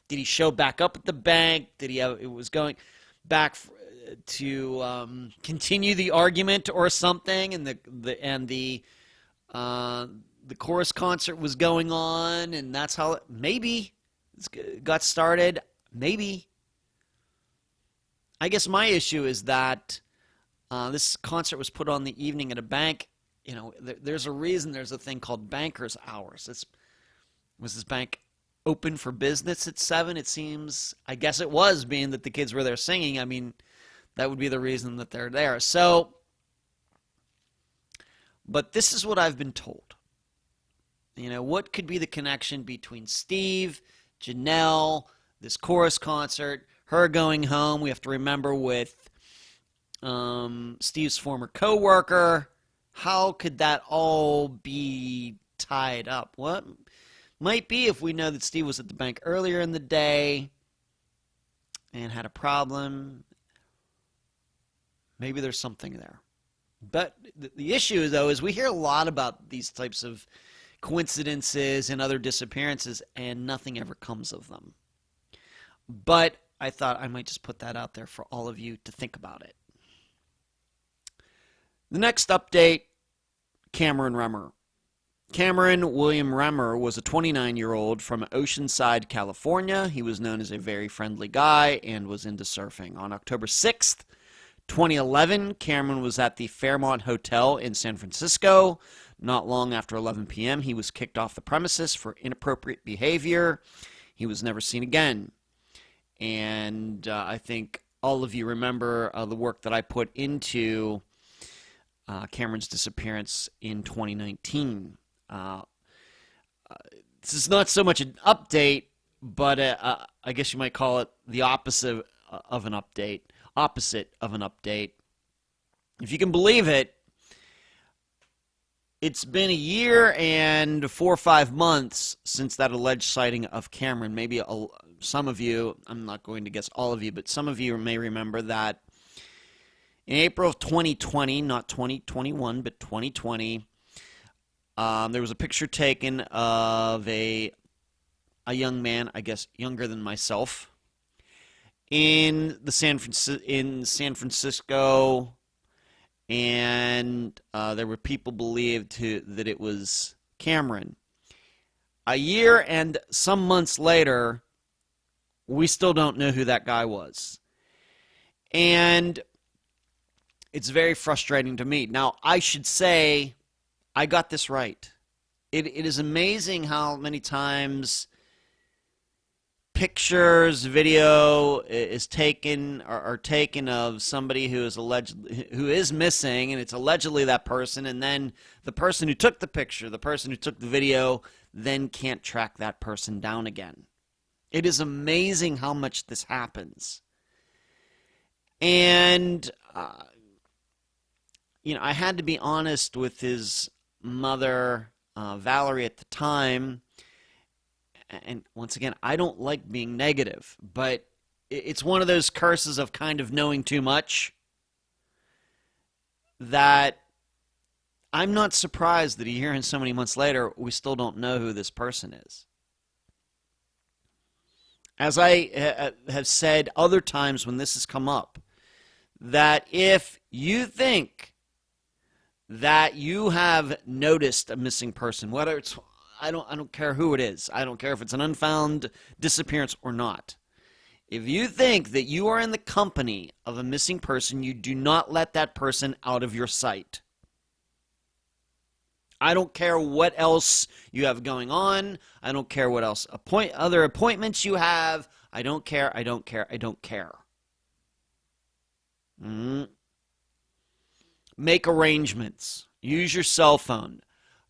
Did he show back up at the bank? Did he have, it was going back to continue the argument or something? And the chorus concert was going on, and that's how it maybe got started. Maybe. I guess my issue is that this concert was put on the evening at a bank. You know, there's a reason there's a thing called banker's hours. Was this bank open for business at 7? It seems, I guess it was, being that the kids were there singing. I mean, that would be the reason that they're there. So, but this is what I've been told. You know, what could be the connection between Steve, Janelle, this chorus concert, her going home? We have to remember with Steve's former co-worker. How could that all be tied up? What might be, if we know that Steve was at the bank earlier in the day and had a problem, maybe there's something there. But the issue, though, is we hear a lot about these types of coincidences and other disappearances, and nothing ever comes of them. But I thought I might just put that out there for all of you to think about it. The next update, Cameron Raymer. Cameron William Raymer was a 29-year-old from Oceanside, California. He was known as a very friendly guy and was into surfing. On October 6th, 2011, Cameron was at the Fairmont Hotel in San Francisco. Not long after 11 p.m., he was kicked off the premises for inappropriate behavior. He was never seen again. And I think all of you remember the work that I put into Cameron's disappearance in 2019. This is not so much an update, but I guess you might call it the opposite of an update. If you can believe it, it's been a year and 4 or 5 months since that alleged sighting of Cameron. Maybe some of you, I'm not going to guess all of you, but some of you may remember that in April of 2020, not 2021, but 2020, there was a picture taken of a young man, I guess younger than myself, in San Francisco, and there were people believed that it was Cameron. a year and some months later, we still don't know who that guy was. And it's very frustrating to me. Now, I should say I got this right. It is amazing how many times pictures, video is taken are taken of somebody who is missing, and it's allegedly that person, and then the person who took the picture, the person who took the video, then can't track that person down again. It is amazing how much this happens. And I had to be honest with his mother, Valerie, at the time. And once again, I don't like being negative, but it's one of those curses of kind of knowing too much that I'm not surprised that a year and so many months later, we still don't know who this person is. As I have said other times when this has come up, that if you think that you have noticed a missing person, whether it's I don't care who it is. I don't care if it's an unfound disappearance or not. If you think that you are in the company of a missing person, you do not let that person out of your sight. I don't care what else you have going on. I don't care what else other appointments you have. I don't care. I don't care. I don't care. Make arrangements. Use your cell phone.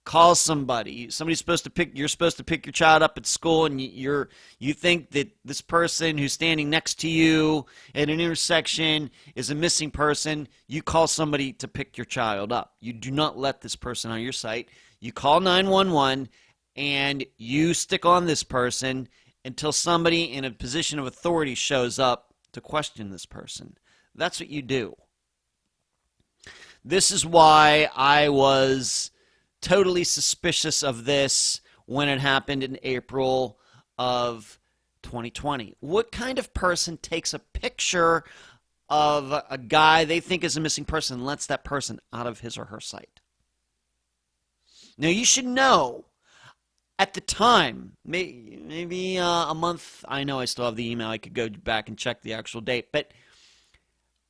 Call somebody. You're supposed to pick your child up at school, and you think that this person who's standing next to you at an intersection is a missing person. You call somebody to pick your child up. You do not let this person on your sight. You call 911 and you stick on this person until somebody in a position of authority shows up to question this person. That's what you do. This is why I was totally suspicious of this when it happened in April of 2020. What kind of person takes a picture of a guy they think is a missing person and lets that person out of his or her sight? Now, you should know at the time, maybe a month. I know I still have the email. I could go back and check the actual date, but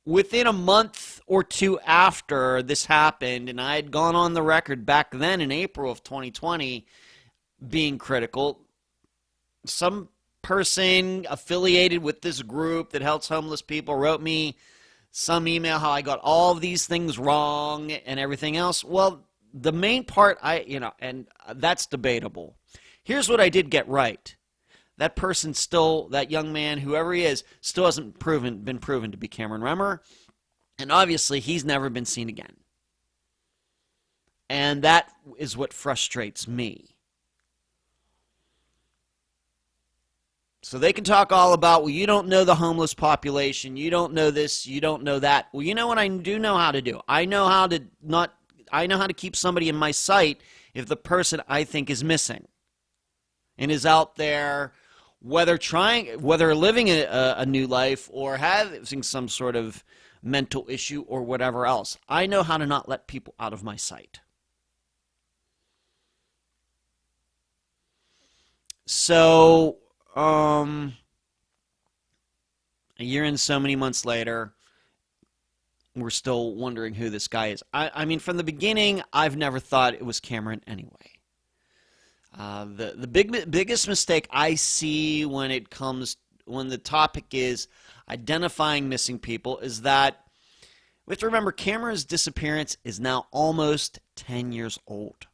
within a month or two after this happened, and I had gone on the record back then in April of 2020 being critical, some person affiliated with this group that helps homeless people wrote me some email how I got all of these things wrong and everything else. Well, the main part, and that's debatable. Here's what I did get right. That person still, that young man, whoever he is, still hasn't been proven to be Cameron Raymer. And obviously, he's never been seen again. And that is what frustrates me. So they can talk all about, well, you don't know the homeless population, you don't know this, you don't know that. Well, you know what I do know how to do? I know how to keep somebody in my sight if the person I think is missing and is out there, whether living a new life or having some sort of mental issue or whatever else. I know how to not let people out of my sight. So, a year and so many months later, we're still wondering who this guy is. I mean, from the beginning, I've never thought it was Cameron anyway. The biggest mistake I see when the topic is identifying missing people is that we have to remember Cameron's disappearance is now almost 10 years old.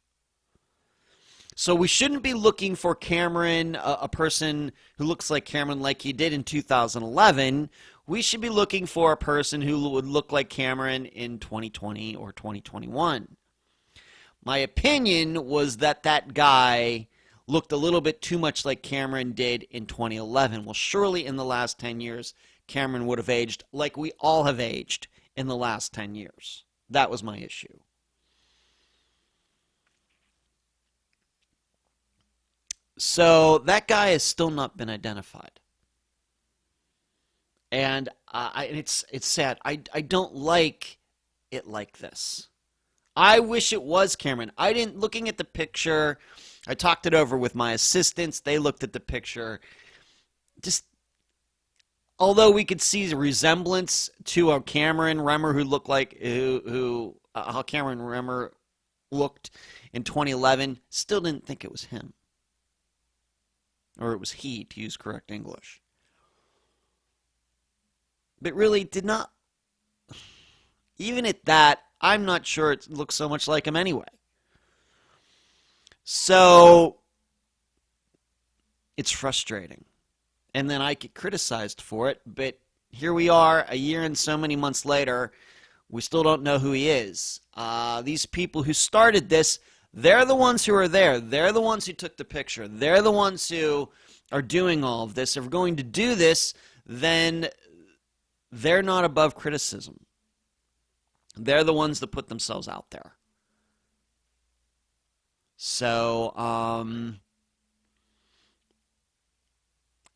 So we shouldn't be looking for Cameron, a person who looks like Cameron like he did in 2011. We should be looking for a person who would look like Cameron in 2020 or 2021. My opinion was that guy looked a little bit too much like Cameron did in 2011. Well, surely in the last 10 years, Cameron would have aged like we all have aged in the last 10 years. That was my issue. So that guy has still not been identified. And it's sad. I don't like it like this. I wish it was Cameron. Looking at the picture, I talked it over with my assistants. They looked at the picture. Just, although we could see the resemblance to a Cameron Raymer who looked like how Cameron Raymer looked in 2011, still didn't think it was him. Or it was he, to use correct English. But really did not, even at that, I'm not sure it looks so much like him anyway. So, it's frustrating. And then I get criticized for it, but here we are, a year and so many months later, we still don't know who he is. These people who started this, they're the ones who are there. They're the ones who took the picture. They're the ones who are doing all of this. If we're going to do this, then they're not above criticism. They're the ones that put themselves out there. So,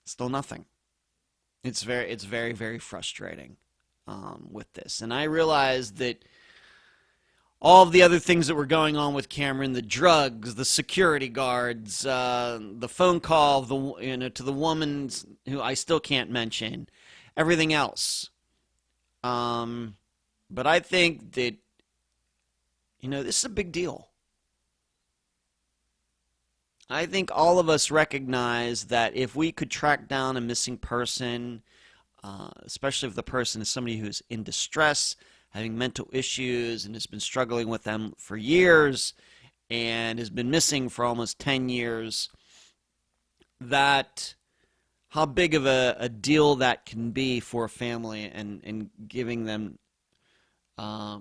still nothing. It's very, very frustrating with this. And I realize that all of the other things that were going on with Cameron, the drugs, the security guards, the phone call to the woman who I still can't mention, everything else. But I think that, this is a big deal. I think all of us recognize that if we could track down a missing person, especially if the person is somebody who's in distress, having mental issues, and has been struggling with them for years, and has been missing for almost 10 years, that how big of a deal that can be for a family, and giving them a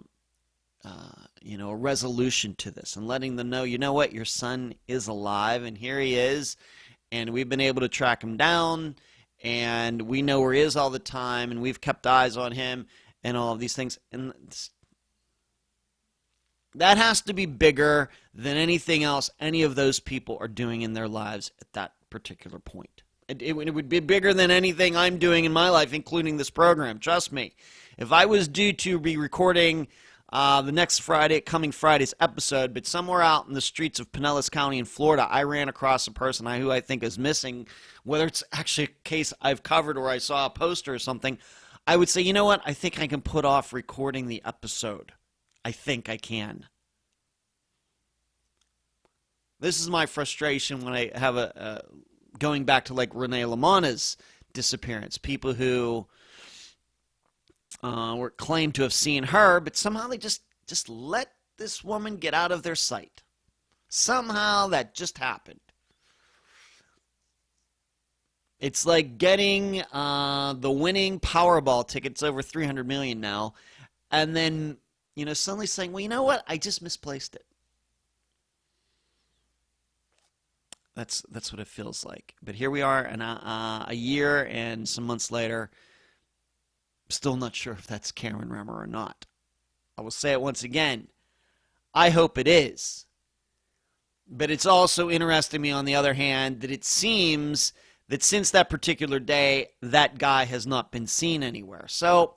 resolution to this, and letting them know, you know what, your son is alive, and here he is, and we've been able to track him down, and we know where he is all the time, and we've kept eyes on him, and all of these things. And that has to be bigger than anything else any of those people are doing in their lives at that particular point. It would be bigger than anything I'm doing in my life, including this program. Trust me. If I was due to be recording the next coming Friday's episode, but somewhere out in the streets of Pinellas County in Florida, I ran across a person who I think is missing, whether it's actually a case I've covered or I saw a poster or something, I would say, you know what, I think I can put off recording the episode. I think I can. This is my frustration when I have going back to like Renee LaManna's disappearance. People who were claimed to have seen her, but somehow they just let this woman get out of their sight. Somehow that just happened. It's like getting the winning Powerball tickets, over $300 million now, and then suddenly saying, well, you know what? I just misplaced it. That's what it feels like. But here we are, and a year and some months later, still not sure if that's Cameron Raymer or not. I will say it once again. I hope it is. But it's also interesting me, on the other hand, that it seems that since that particular day, that guy has not been seen anywhere. So,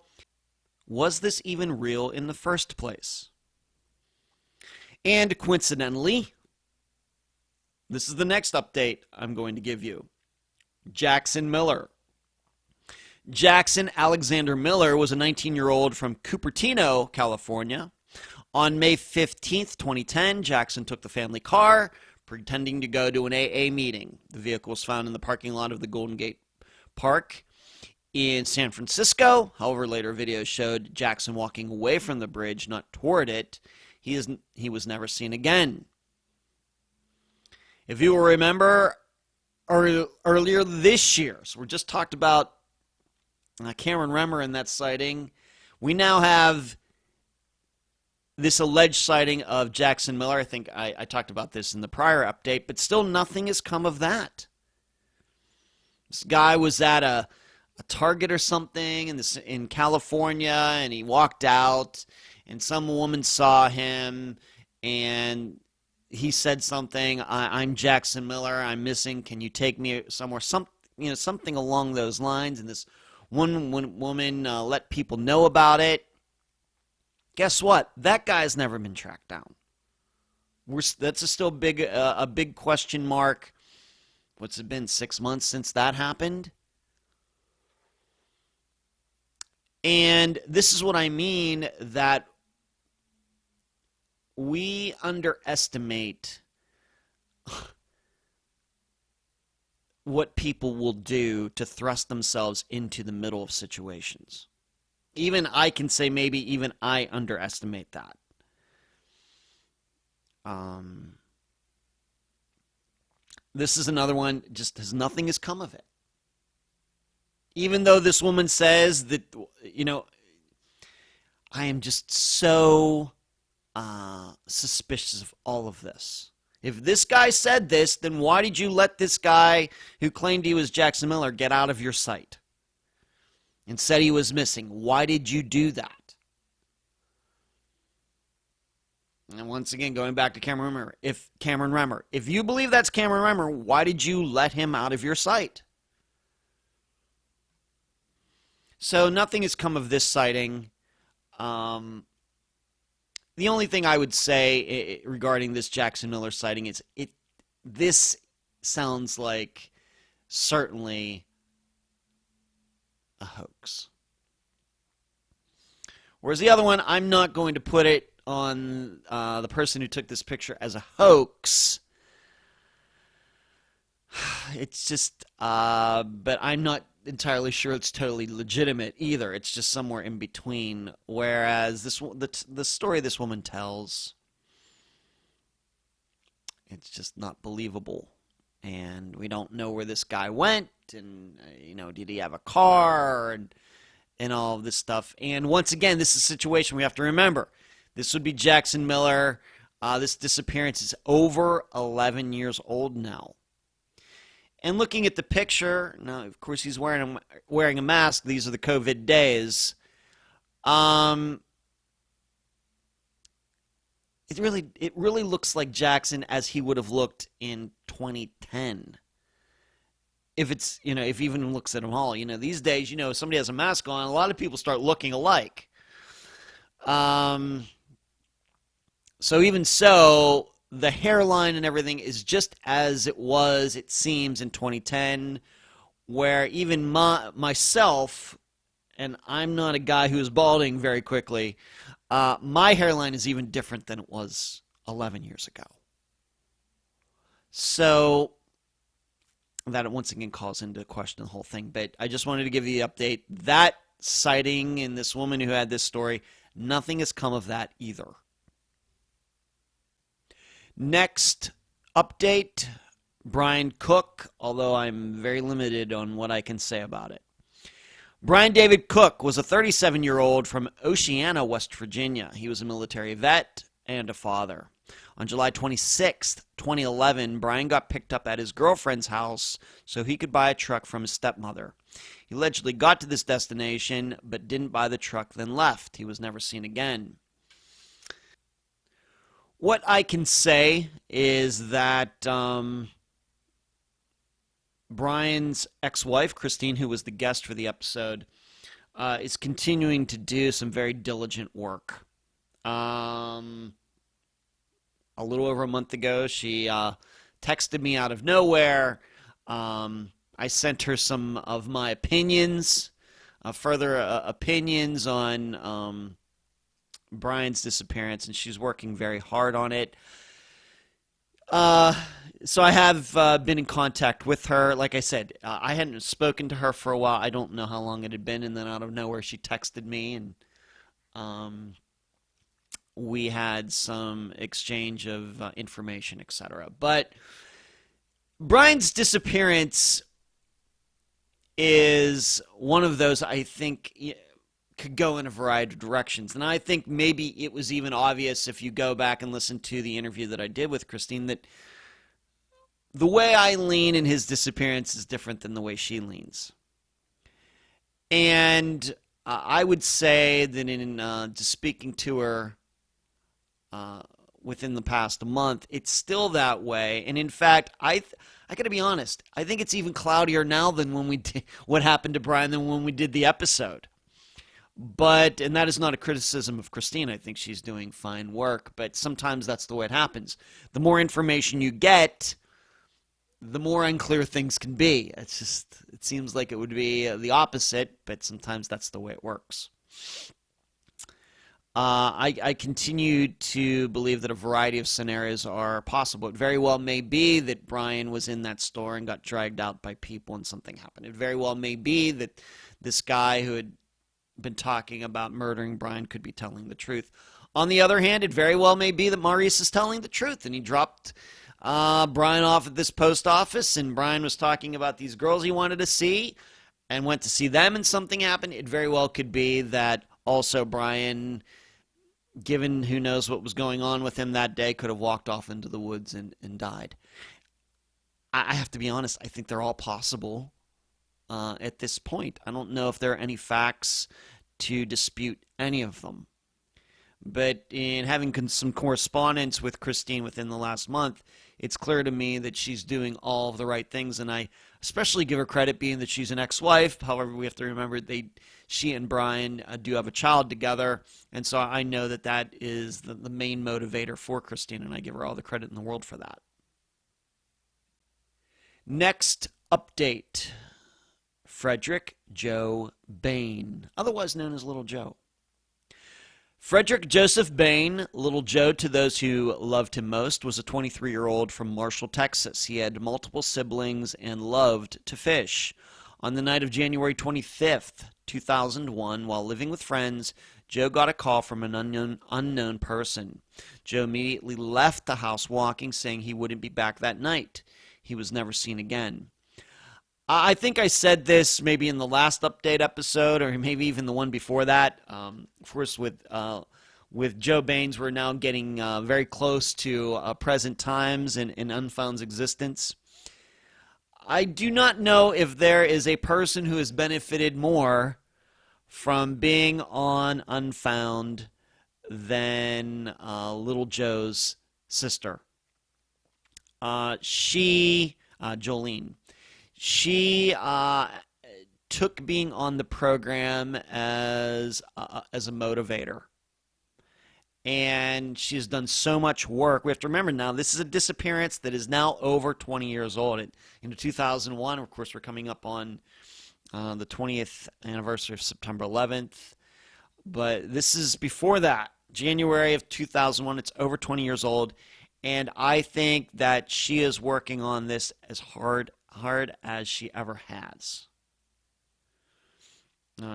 was this even real in the first place? And coincidentally, this is the next update I'm going to give you. Jackson Miller. Jackson Alexander Miller was a 19-year-old from Cupertino, California. On May 15th, 2010, Jackson took the family car, pretending to go to an AA meeting. The vehicle was found in the parking lot of the Golden Gate Park in San Francisco. However, later videos showed Jackson walking away from the bridge, not toward it. He was never seen again. If you will remember, earlier this year, so we just talked about Cameron Raymer and that sighting, we now have this alleged sighting of Jackson Miller. I think I talked about this in the prior update, but still nothing has come of that. This guy was at a Target or something in California, and he walked out, and some woman saw him, and he said something, I'm Jackson Miller, I'm missing, can you take me somewhere? Something along those lines, and this one woman let people know about it. Guess what? That guy's never been tracked down. That's still a big question mark. What's it been, 6 months since that happened? And this is what I mean, that we underestimate what people will do to thrust themselves into the middle of situations. Even I can say maybe even I underestimate that. This is another one, just nothing has come of it. Even though this woman says that, I am just so suspicious of all of this. If this guy said this, then why did you let this guy who claimed he was Jackson Miller get out of your sight and said he was missing? Why did you do that? And once again, going back to Cameron Raymer, if you believe that's Cameron Raymer, why did you let him out of your sight? So nothing has come of this sighting. The only thing I would say regarding this Jackson Miller sighting is this sounds like certainly a hoax. Whereas the other one, I'm not going to put it on the person who took this picture as a hoax. It's just, but I'm not entirely sure it's totally legitimate either. It's just somewhere in between. Whereas the story this woman tells, it's just not believable. And we don't know where this guy went, and did he have a car, and all of this stuff. And once again, this is a situation we have to remember. This would be Jackson Miller. This disappearance is over 11 years old now. And looking at the picture, now of course he's wearing a mask. These are the COVID days. It really looks like Jackson as he would have looked in 2010. If if he even looks at them all, these days, somebody has a mask on, a lot of people start looking alike. So even so, the hairline and everything is just as it was, it seems, in 2010, where even myself, and I'm not a guy who is balding very quickly, my hairline is even different than it was 11 years ago. So that once again calls into question the whole thing. But I just wanted to give you the update. That sighting and this woman who had this story, nothing has come of that either. Next update, Brian Cook, although I'm very limited on what I can say about it. Brian David Cook was a 37-year-old from Oceana, West Virginia. He was a military vet and a father. On July 26, 2011, Brian got picked up at his girlfriend's house so he could buy a truck from his stepmother. He allegedly got to this destination but didn't buy the truck, then left. He was never seen again. What I can say is that Brian's ex-wife, Christine, who was the guest for the episode, is continuing to do some very diligent work. A little over a month ago, she texted me out of nowhere. I sent her some of my opinions, further opinions on Brian's disappearance, and she's working very hard on it. So I have been in contact with her. Like I said, I hadn't spoken to her for a while. I don't know how long it had been, and then out of nowhere she texted me, and we had some exchange of information, etc. But Brian's disappearance is one of those I think could go in a variety of directions. And I think maybe it was even obvious if you go back and listen to the interview that I did with Christine that the way I lean in his disappearance is different than the way she leans. And I would say that in just speaking to her within the past month, it's still that way. And in fact, I got to be honest, I think it's even cloudier now than when we did what happened to Brian than when we did the episode. And that is not a criticism of Christine. I think she's doing fine work, but sometimes that's the way it happens. The more information you get, the more unclear things can be. It seems like it would be the opposite, but sometimes that's the way it works. I continue to believe that a variety of scenarios are possible. It very well may be that Brian was in that store and got dragged out by people and something happened. It very well may be that this guy who had been talking about murdering Brian could be telling the truth. On the other hand, it very well may be that Maurice is telling the truth, and he dropped Brian off at this post office, and Brian was talking about these girls he wanted to see and went to see them, and something happened. It very well could be that also Brian, given who knows what was going on with him that day, could have walked off into the woods and died. I have to be honest, I think they're all possible at this point. I don't know if there are any facts to dispute any of them. But in having some correspondence with Christine within the last month, it's clear to me that she's doing all of the right things, and I especially give her credit being that she's an ex-wife. However, we have to remember she and Brian do have a child together, and so I know that is the main motivator for Christine, and I give her all the credit in the world for that. Next update. Frederick Joe Bain, otherwise known as Little Joe. Frederick Joseph Bain, Little Joe to those who loved him most, was a 23-year-old from Marshall, Texas. He had multiple siblings and loved to fish. On the night of January 25th, 2001, while living with friends, Joe got a call from an unknown person. Joe immediately left the house walking, saying he wouldn't be back that night. He was never seen again. I think I said this maybe in the last update episode, or maybe even the one before that. Of course, with Joe Baines, we're now getting very close to present times in Unfound's existence. I do not know if there is a person who has benefited more from being on Unfound than Little Joe's sister. Jolene. She took being on the program as a motivator. And she has done so much work. We have to remember now, this is a disappearance that is now over 20 years old. In 2001, of course, we're coming up on the 20th anniversary of September 11th. But this is before that, January of 2001. It's over 20 years old. And I think that she is working on this as hard as she ever has.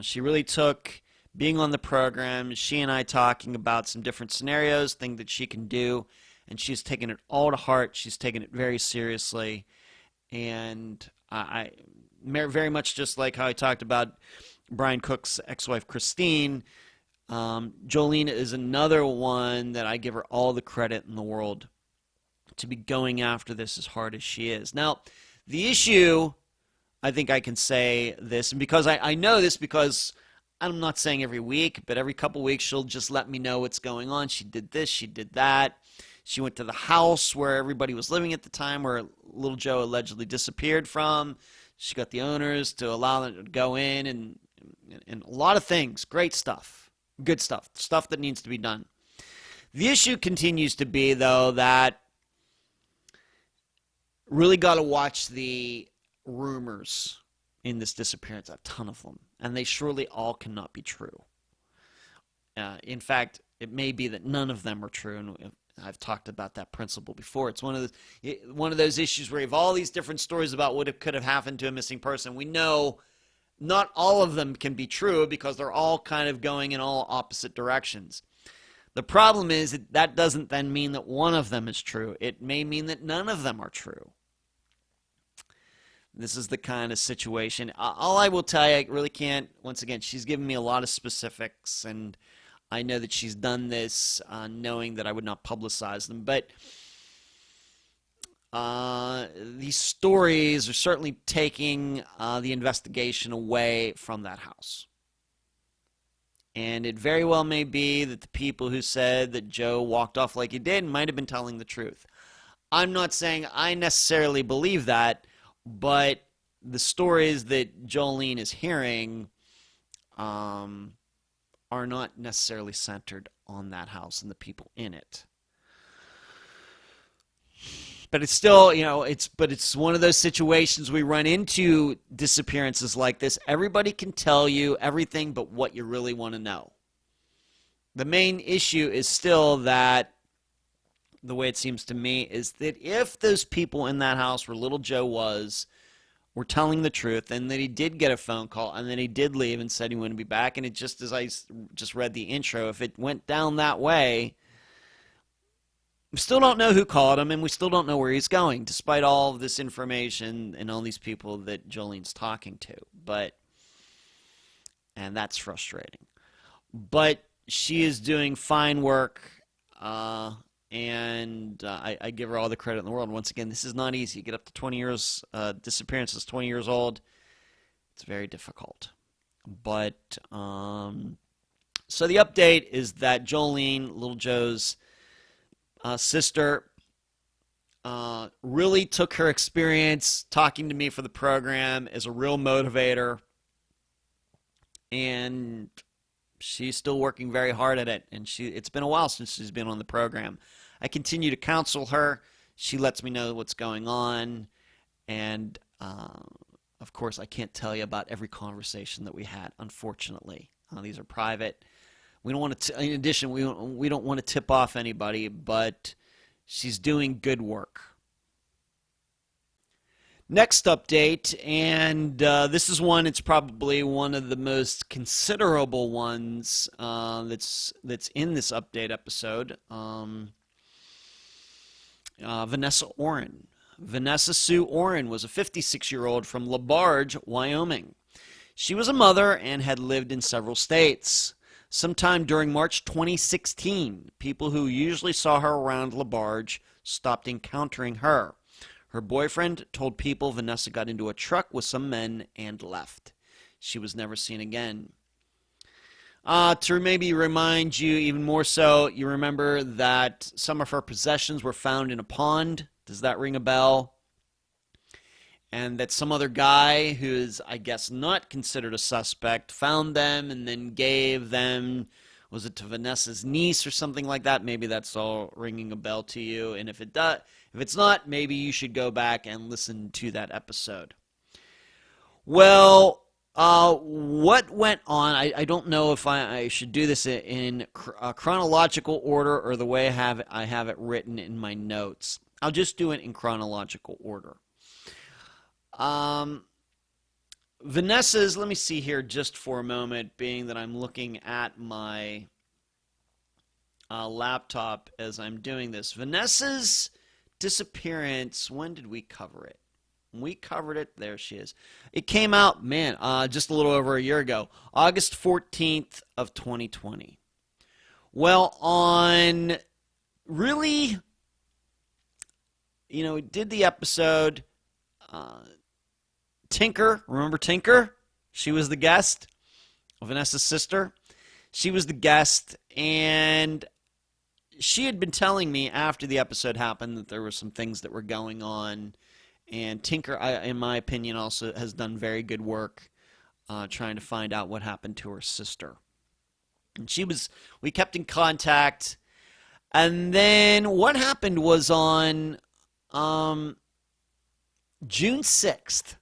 She really took being on the program, she and I talking about some different scenarios, things that she can do, and she's taken it all to heart. She's taken it very seriously, and I very much just like how I talked about Brian Cook's ex-wife Christine, Jolene is another one that I give her all the credit in the world to be going after this as hard as she is. Now, the issue, I think I can say this, and because I know this because I'm not saying every week, but every couple weeks she'll just let me know what's going on. She did this, she did that. She went to the house where everybody was living at the time, where Little Joe allegedly disappeared from. She got the owners to allow them to go in, and a lot of things. Great stuff. Good stuff. Stuff that needs to be done. The issue continues to be, though, that really got to watch the rumors in this disappearance, a ton of them, and they surely all cannot be true. In fact, it may be that none of them are true, and I've talked about that principle before. It's one of those issues where you have all these different stories about what could have happened to a missing person. We know not all of them can be true because they're all kind of going in all opposite directions. The problem is that doesn't then mean that one of them is true. It may mean that none of them are true. This is the kind of situation. All I will tell you, I really can't, once again, she's given me a lot of specifics, and I know that she's done this knowing that I would not publicize them. But these stories are certainly taking the investigation away from that house. And it very well may be that the people who said that Joe walked off like he did might have been telling the truth. I'm not saying I necessarily believe that, but the stories that Jolene is hearing are not necessarily centered on that house and the people in it. But it's still, it's one of those situations we run into disappearances like this. Everybody can tell you everything but what you really want to know. The main issue is still that, the way it seems to me, is that if those people in that house where little Joe were telling the truth, and that he did get a phone call, and then he did leave and said he wouldn't be back, and it just, as I just read the intro, if it went down that way, we still don't know who called him, and we still don't know where he's going, despite all of this information and all these people that Jolene's talking to. And that's frustrating. But she is doing fine work, and I give her all the credit in the world. Once again, this is not easy. You get up to 20 years, disappearance is 20 years old. It's very difficult. But, so the update is that Jolene, little Joe's sister, really took her experience talking to me for the program as a real motivator, and she's still working very hard at it, and it's been a while since she's been on the program. I continue to counsel her. She lets me know what's going on, and of course I can't tell you about every conversation that we had, unfortunately. These are private. We don't want to. In addition, we don't want to tip off anybody, but she's doing good work. Next update, and this is one. It's probably one of the most considerable ones that's in this update episode. Vanessa Orrin. Vanessa Sue Orrin was a 56-year-old from LaBarge, Wyoming. She was a mother and had lived in several states. Sometime during March 2016, people who usually saw her around LaBarge stopped encountering her. Her boyfriend told people Vanessa got into a truck with some men and left. She was never seen again. To maybe remind you even more so, you remember that some of her possessions were found in a pond. Does that ring a bell? And that some other guy who is, I guess, not considered a suspect found them and then gave them, was it to Vanessa's niece or something like that? Maybe that's all ringing a bell to you. And if it's not, maybe you should go back and listen to that episode. Well, what went on? I don't know if I should do this in chronological order or the way I have it written in my notes. I'll just do it in chronological order. Vanessa's, let me see here just for a moment, being that I'm looking at my laptop as I'm doing this. Vanessa's disappearance, when did we cover it? We covered it, there she is. It came out, just a little over a year ago, August 14th of 2020. Well, on really, we did the episode, Tinker, remember Tinker? She was the guest, Vanessa's sister. She was the guest, and she had been telling me after the episode happened that there were some things that were going on, and Tinker, in my opinion, also has done very good work trying to find out what happened to her sister. And we kept in contact, and then what happened was on June 6th,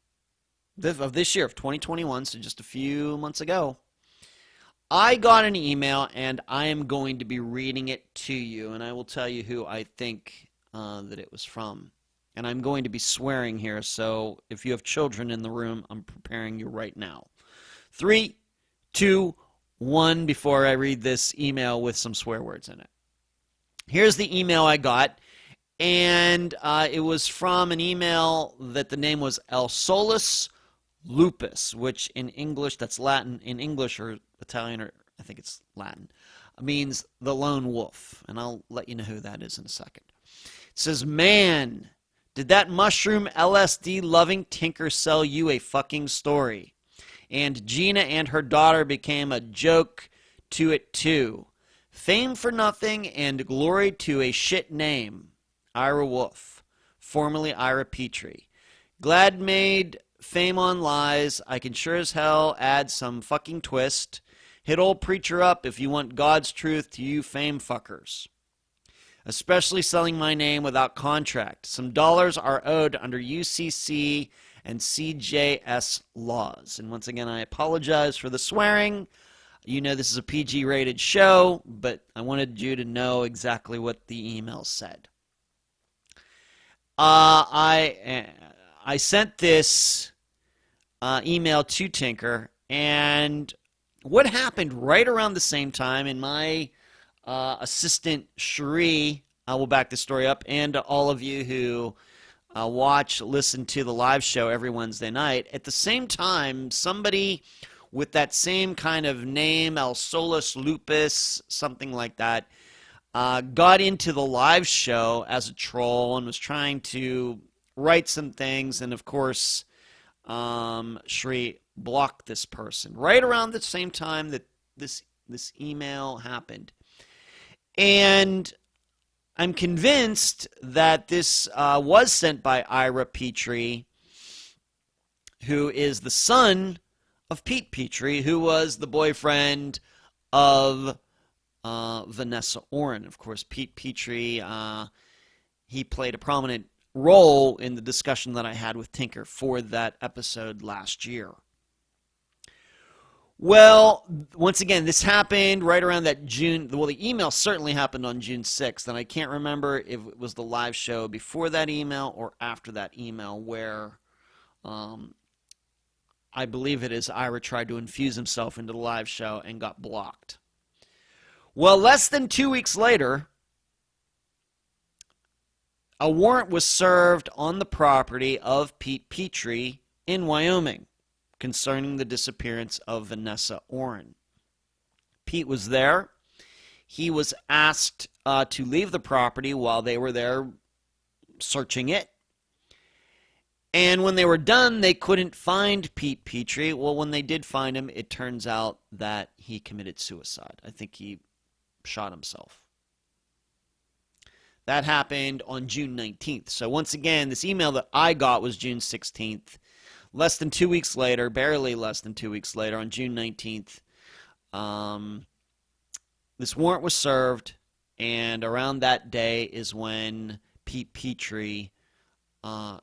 of this year, of 2021, so just a few months ago, I got an email, and I am going to be reading it to you, and I will tell you who I think that it was from. And I'm going to be swearing here, so if you have children in the room, I'm preparing you right now. 3, 2, 1, before I read this email with some swear words in it. Here's the email I got. And it was from an email that the name was El Solus Lupus, which in English, that's Latin, in English or Italian, or I think it's Latin, means the lone wolf. And I'll let you know who that is in a second. It says, man, did that mushroom LSD-loving Tinker sell you a fucking story? And Gina and her daughter became a joke to it too. Fame for nothing and glory to a shit name. Ira Wolf, formerly Ira Petrie. Glad made fame on lies. I can sure as hell add some fucking twist. Hit old preacher up if you want God's truth to you fame fuckers. Especially selling my name without contract. Some dollars are owed under UCC and CJS laws. And once again, I apologize for the swearing. You know this is a PG-rated show, but I wanted you to know exactly what the email said. I sent this email to Tinker, and what happened right around the same time, and my assistant Cherie, I will back the story up, and to all of you who listen to the live show every Wednesday night, at the same time, somebody with that same kind of name, El Solus Lupus, something like that, got into the live show as a troll and was trying to write some things, and of course, Shri blocked this person right around the same time that this email happened. And I'm convinced that this was sent by Ira Petrie, who is the son of Pete Petrie, who was the boyfriend of Vanessa Oren. Of course, Pete Petrie, he played a prominent role in the discussion that I had with Tinker for that episode last year. Well, once again, this happened right around that June. Well, the email certainly happened on June 6th, and I can't remember if it was the live show before that email or after that email where I believe it is Ira tried to infuse himself into the live show and got blocked. Well, less than 2 weeks later, a warrant was served on the property of Pete Petrie in Wyoming concerning the disappearance of Vanessa Oren. Pete was there. He was asked to leave the property while they were there searching it. And when they were done, they couldn't find Pete Petrie. Well, when they did find him, it turns out that he committed suicide. I think he shot himself. That happened on June 19th. So once again, this email that I got was June 16th. Less than 2 weeks later, barely less than 2 weeks later, on June 19th, this warrant was served, and around that day is when Pete Petrie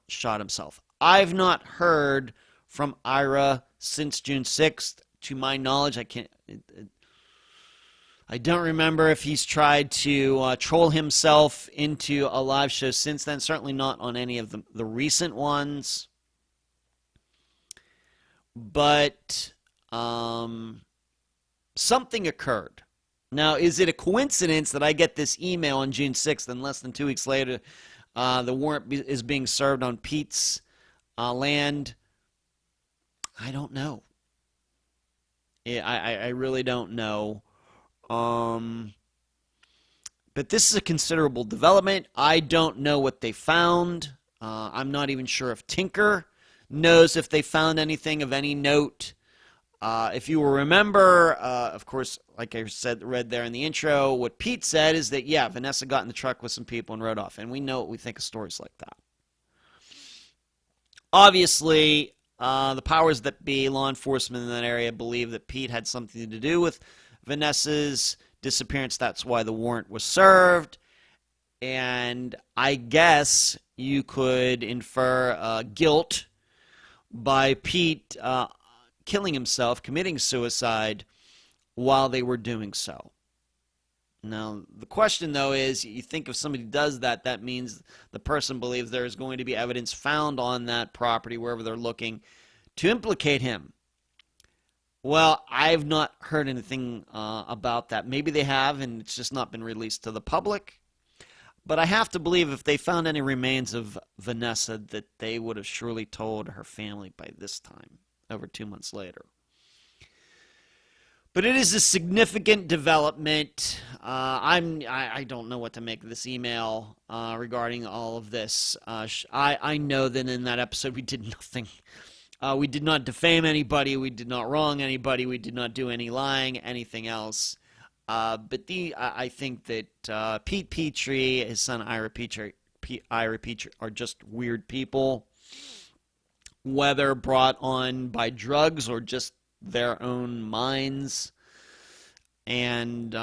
shot himself. I've not heard from Ira since June 6th. To my knowledge, I don't remember if he's tried to troll himself into a live show since then. Certainly not on any of the recent ones. But something occurred. Now, is it a coincidence that I get this email on June 6th and less than 2 weeks later the warrant is being served on Pete's land? I don't know. I really don't know. But this is a considerable development. I don't know what they found. I'm not even sure if Tinker knows if they found anything of any note. If you will remember, of course, like I read there in the intro, what Pete said is that, yeah, Vanessa got in the truck with some people and rode off. And we know what we think of stories like that. Obviously, the powers that be, law enforcement in that area, believe that Pete had something to do with Vanessa's disappearance. That's why the warrant was served. And I guess you could infer guilt by Pete killing himself, committing suicide while they were doing so. Now, the question, though, is you think if somebody does that, that means the person believes there is going to be evidence found on that property, wherever they're looking, to implicate him. Well, I've not heard anything about that. Maybe they have, and it's just not been released to the public. But I have to believe if they found any remains of Vanessa, that they would have surely told her family by this time, over 2 months later. But it is a significant development. I don't know what to make of this email regarding all of this. I know that in that episode we did nothing. We did not defame anybody. We did not wrong anybody. We did not do any lying, anything else. But I think that Pete Petrie, his son Ira Petrie, are just weird people, whether brought on by drugs or just their own minds. And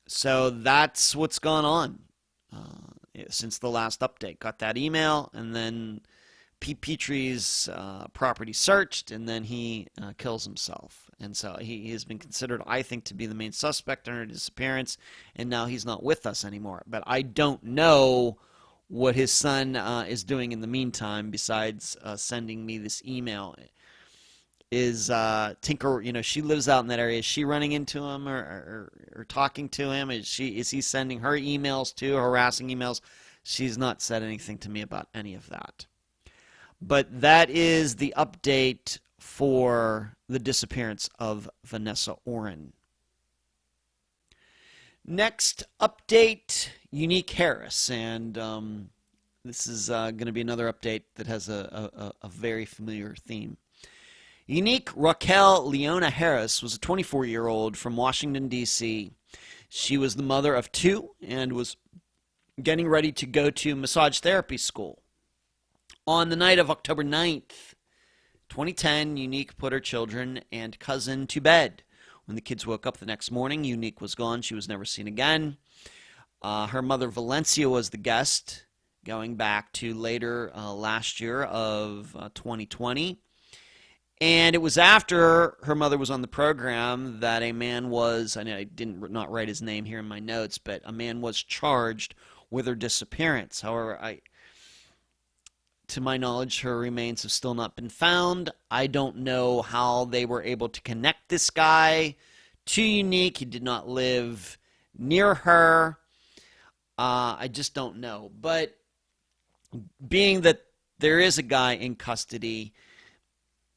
so that's what's gone on since the last update. Got that email, and then Pete Petrie's property searched, and then he kills himself. And so he has been considered, I think, to be the main suspect in her disappearance, and now he's not with us anymore. But I don't know what his son is doing in the meantime besides sending me this email. Is Tinker, she lives out in that area. Is she running into him or talking to him? Is he sending her emails too, harassing emails? She's not said anything to me about any of that. But that is the update for the disappearance of Vanessa Oren. Next update, Unique Harris. And this is going to be another update that has a very familiar theme. Unique Raquel Leona Harris was a 24-year-old from Washington, D.C. She was the mother of two and was getting ready to go to massage therapy school. On the night of October 9th, 2010, Unique put her children and cousin to bed. When the kids woke up the next morning, Unique was gone. She was never seen again. Her mother, Valencia, was the guest, going back to later last year of 2020. And it was after her mother was on the program that a man was, I did not write his name here in my notes, but a man was charged with her disappearance. However, to my knowledge, her remains have still not been found. I don't know how they were able to connect this guy to Unique. He did not live near her. I just don't know. But being that there is a guy in custody,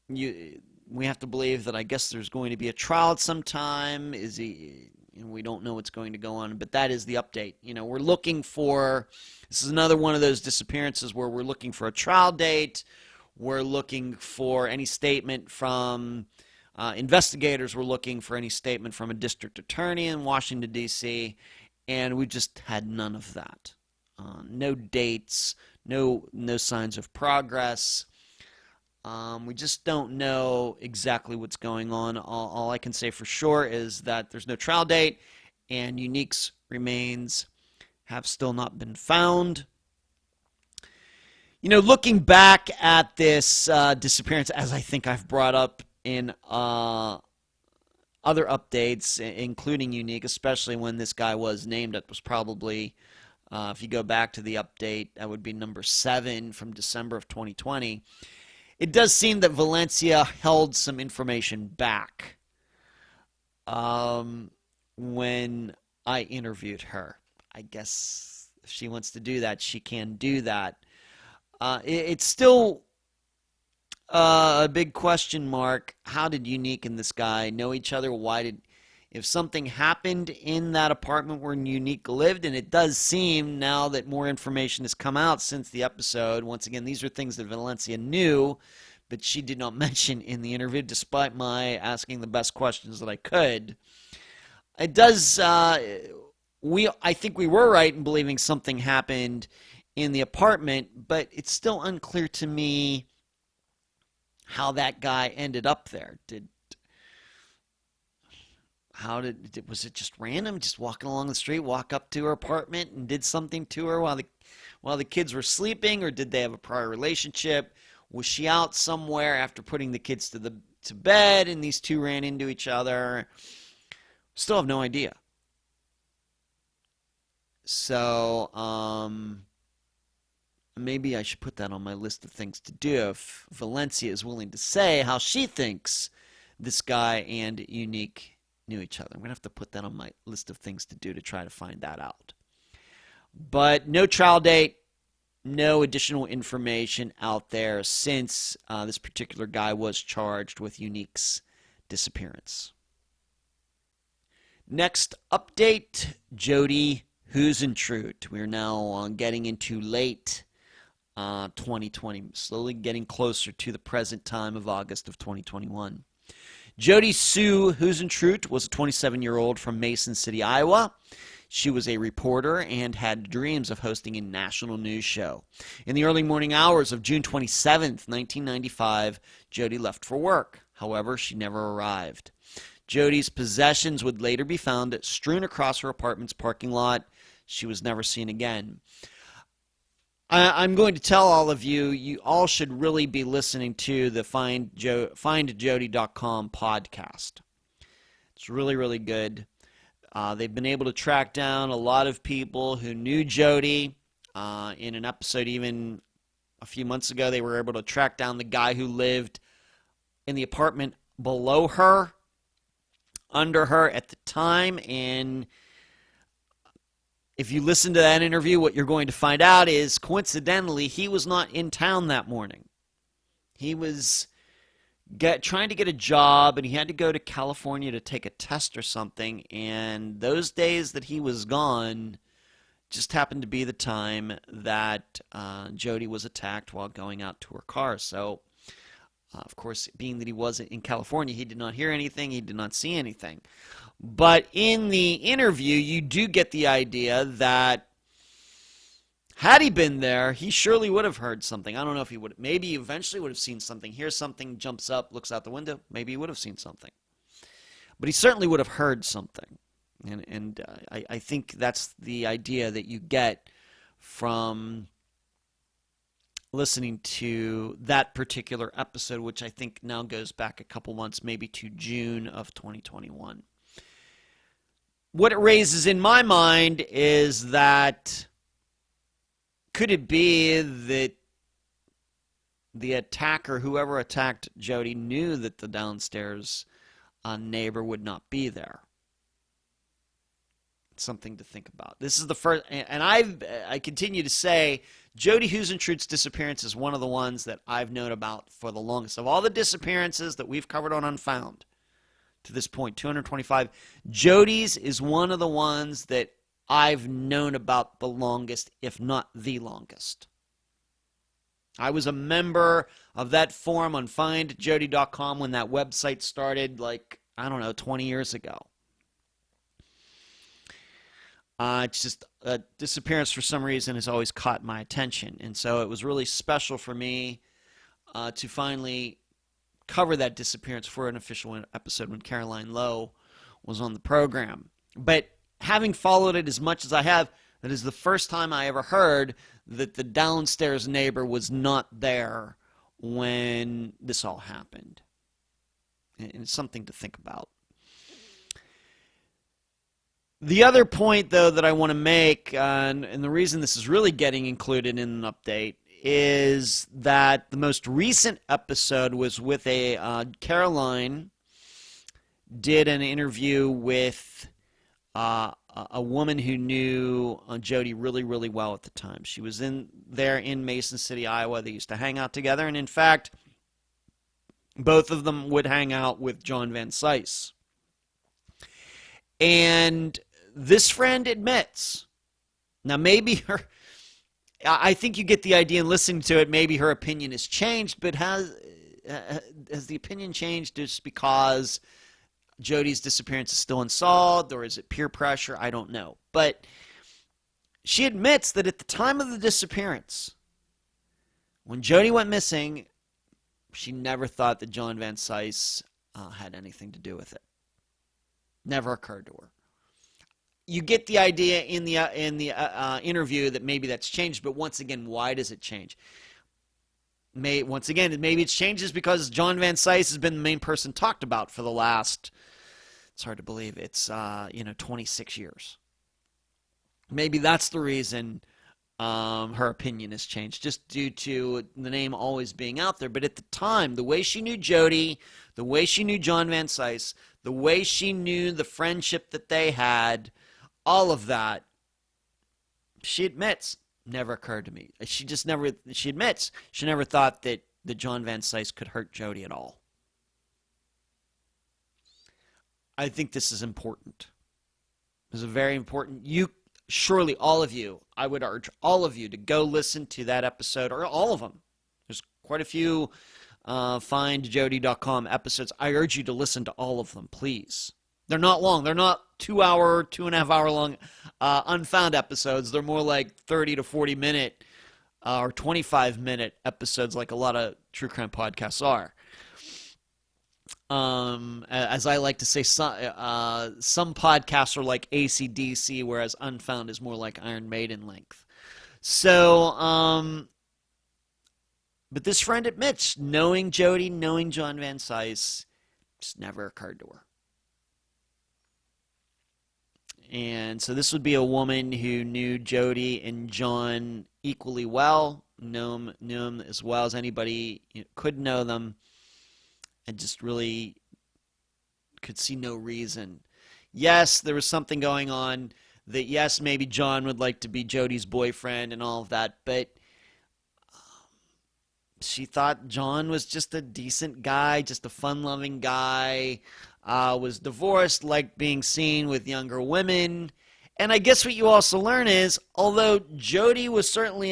we have to believe that I guess there's going to be a trial at some time. We don't know what's going to go on, but that is the update. We're looking for, this is another one of those disappearances where we're looking for a trial date. We're looking for any statement from investigators. We're looking for any statement from a district attorney in Washington, D.C., and we just had none of that. No dates, no signs of progress. We just don't know exactly what's going on. All I can say for sure is that there's no trial date, and Unique's remains have still not been found. Looking back at this disappearance, as I think I've brought up in other updates, including Unique, especially when this guy was named, it was probably, if you go back to the update, that would be number 7 from December of 2020. It does seem that Valencia held some information back when I interviewed her. I guess if she wants to do that, she can do that. It's still a big question mark. How did Unique and this guy know each other? If something happened in that apartment where Unique lived, and it does seem now that more information has come out since the episode, once again, these are things that Valencia knew, but she did not mention in the interview, despite my asking the best questions that I could. It does, I think we were right in believing something happened in the apartment, but it's still unclear to me how that guy ended up there. Was it just random? Just walking along the street, walk up to her apartment and did something to her while the kids were sleeping, or did they have a prior relationship? Was she out somewhere after putting the kids to bed and these two ran into each other? Still have no idea. So maybe I should put that on my list of things to do if Valencia is willing to say how she thinks this guy and Unique knew each other. I'm going to have to put that on my list of things to do to try to find that out. But no trial date, no additional information out there since this particular guy was charged with Unique's disappearance. Next update, Jody Huisentruit. We're now getting into late 2020, slowly getting closer to the present time of August of 2021. Jody Sue Huisentruit was a 27-year-old from Mason City, Iowa. She was a reporter and had dreams of hosting a national news show. In the early morning hours of June 27th, 1995, Jody left for work. However, she never arrived. Jody's possessions would later be found strewn across her apartment's parking lot. She was never seen again. I'm going to tell all of you, you all should really be listening to the FindJody.com podcast. It's really, really good. They've been able to track down a lot of people who knew Jody. In an episode even a few months ago, they were able to track down the guy who lived in the apartment below her, under her at the time. And if you listen to that interview, what you're going to find out is, coincidentally, he was not in town that morning. He was trying to get a job, and he had to go to California to take a test or something. And those days that he was gone just happened to be the time that Jody was attacked while going out to her car. So, of course, being that he wasn't in California, he did not hear anything. He did not see anything. But in the interview, you do get the idea that had he been there, he surely would have heard something. I don't know if he would. Maybe he eventually would have seen something. Hears something, jumps up, looks out the window. Maybe he would have seen something. But he certainly would have heard something. And I think that's the idea that you get from listening to that particular episode, which I think now goes back a couple months, maybe to June of 2021. What it raises in my mind is that could it be that the attacker, whoever attacked Jody, knew that the downstairs neighbor would not be there? Something to think about. This is the first, and I continue to say Jody Huisentruit's disappearance is one of the ones that I've known about for the longest. Of all the disappearances that we've covered on Unfound to this point, 225, Jody's is one of the ones that I've known about the longest, if not the longest. I was a member of that forum on FindJody.com when that website started, 20 years ago. It's just disappearance for some reason has always caught my attention. And so it was really special for me to finally cover that disappearance for an official episode when Caroline Lowe was on the program. But having followed it as much as I have, that is the first time I ever heard that the downstairs neighbor was not there when this all happened. And it's something to think about. The other point, though, that I want to make, and the reason this is really getting included in an update, is that the most recent episode was with Caroline did an interview with a woman who knew Jody really, really well at the time. She was there in Mason City, Iowa. They used to hang out together, and in fact, both of them would hang out with John Van Cise. And this friend admits, now maybe I think you get the idea in listening to it, maybe her opinion has changed, but has the opinion changed just because Jody's disappearance is still unsolved, or is it peer pressure? I don't know. But she admits that at the time of the disappearance, when Jody went missing, she never thought that John Van Cise had anything to do with it. Never occurred to her. You get the idea in the interview that maybe that's changed, but once again, why does it change? Maybe it changes because John Van Cise has been the main person talked about for the last, it's hard to believe, it's 26 years. Maybe that's the reason her opinion has changed, just due to the name always being out there. But at the time, the way she knew Jody, the way she knew John Van Cise, the way she knew the friendship that they had, all of that, she admits, never occurred to me. She admits she never thought that John Van Cise could hurt Jody at all. I think this is important. This is very important. Surely all of you, I would urge all of you to go listen to that episode, or all of them. There's quite a few FindJody.com episodes. I urge you to listen to all of them, please. They're not long. They're not 2.5 hour long Unfound episodes. They're more like 30 to 40 minute or 25 minute episodes, like a lot of true crime podcasts are. As I like to say, some podcasts are like AC/DC, whereas Unfound is more like Iron Maiden length. So, but this friend admits knowing Jody, knowing John Van Cise, just never occurred to her. And so this would be a woman who knew Jody and John equally well, knew him as well as anybody could know them, and just really could see no reason. Yes, there was something going on that, yes, maybe John would like to be Jody's boyfriend and all of that, but she thought John was just a decent guy, just a fun-loving guy, was divorced, liked being seen with younger women. And I guess what you also learn is, although Jody was certainly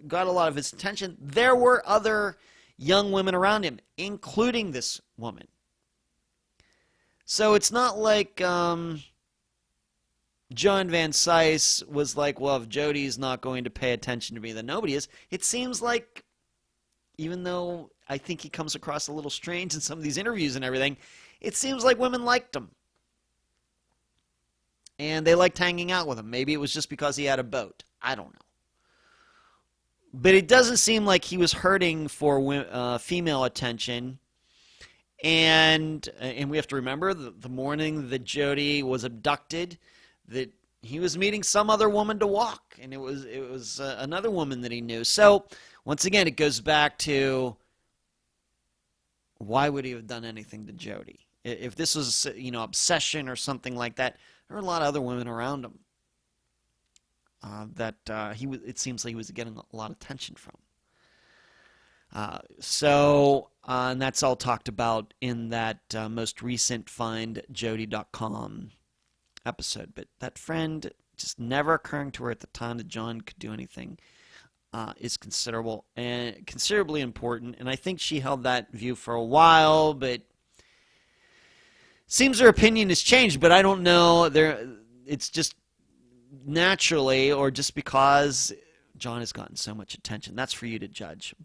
got a lot of his attention, there were other young women around him, including this woman. So it's not like John Van Cise was like, well, if Jody's not going to pay attention to me, then nobody is. It seems like, even though I think he comes across a little strange in some of these interviews and everything, it seems like women liked him. And they liked hanging out with him. Maybe it was just because he had a boat. I don't know. But it doesn't seem like he was hurting for female attention. And we have to remember the morning that Jody was abducted, that he was meeting some other woman to walk, and it was another woman that he knew. So once again, it goes back to, why would he have done anything to Jody? If this was obsession or something like that, there were a lot of other women around him that it seems like he was getting a lot of attention from. And that's all talked about in that most recent FindJody.com episode. But that friend just never occurring to her at the time that John could do anything is considerable and considerably important. And I think she held that view for a while, but seems her opinion has changed. But I don't know. It's just naturally, or just because John has gotten so much attention. That's for you to judge.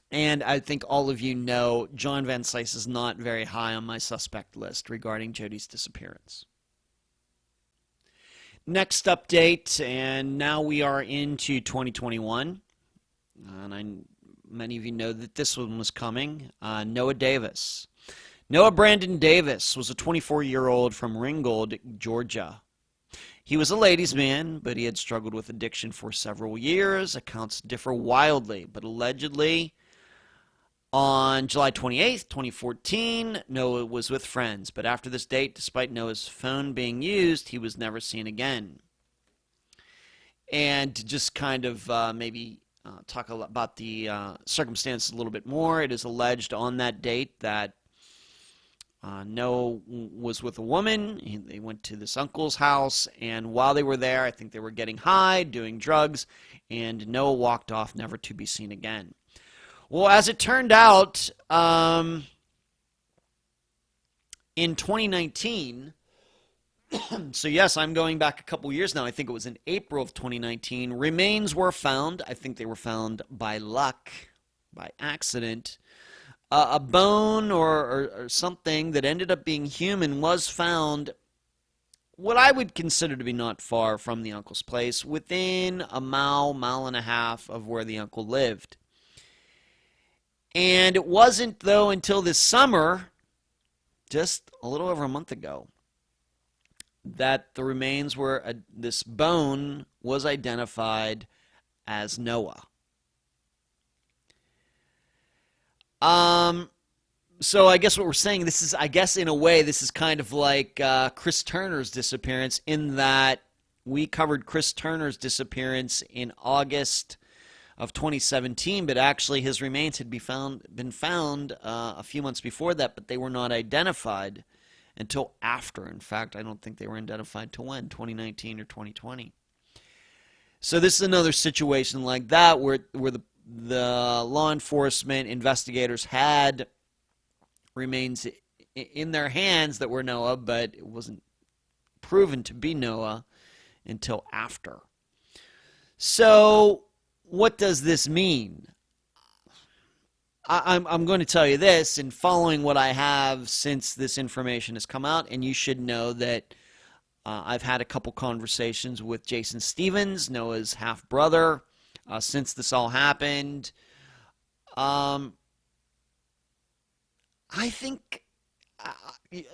And I think all of you know John Van Cise is not very high on my suspect list regarding Jody's disappearance. Next update, and now we are into 2021, and many of you know that this one was coming. Noah Davis. Noah Brandon Davis was a 24-year-old from Ringgold, Georgia. He was a ladies' man, but he had struggled with addiction for several years. Accounts differ wildly, but allegedly, on July 28th, 2014, Noah was with friends, but after this date, despite Noah's phone being used, he was never seen again. And to just kind of maybe talk about the circumstances a little bit more, it is alleged on that date that Noah was with a woman. They went to this uncle's house, and while they were there, I think they were getting high, doing drugs, and Noah walked off, never to be seen again. Well, as it turned out, in 2019, so yes, I'm going back a couple years now. I think it was in April of 2019. Remains were found. I think they were found by luck, by accident. A bone or something that ended up being human was found, what I would consider to be not far from the uncle's place, within a mile and a half of where the uncle lived. And it wasn't, though, until this summer, just a little over a month ago, that the remains this bone was identified as Noah. So I guess what we're saying, in a way, this is kind of like Chris Turner's disappearance, in that we covered Chris Turner's disappearance in August of 2017, but actually his remains had been found a few months before that, but they were not identified until after. In fact, I don't think they were identified till when? 2019 or 2020. So this is another situation like that where the law enforcement investigators had remains in their hands that were Noah, but it wasn't proven to be Noah until after. So what does this mean? I'm going to tell you this, in following what I have since this information has come out, and you should know that I've had a couple conversations with Jason Stevens, Noah's half-brother, since this all happened. I think,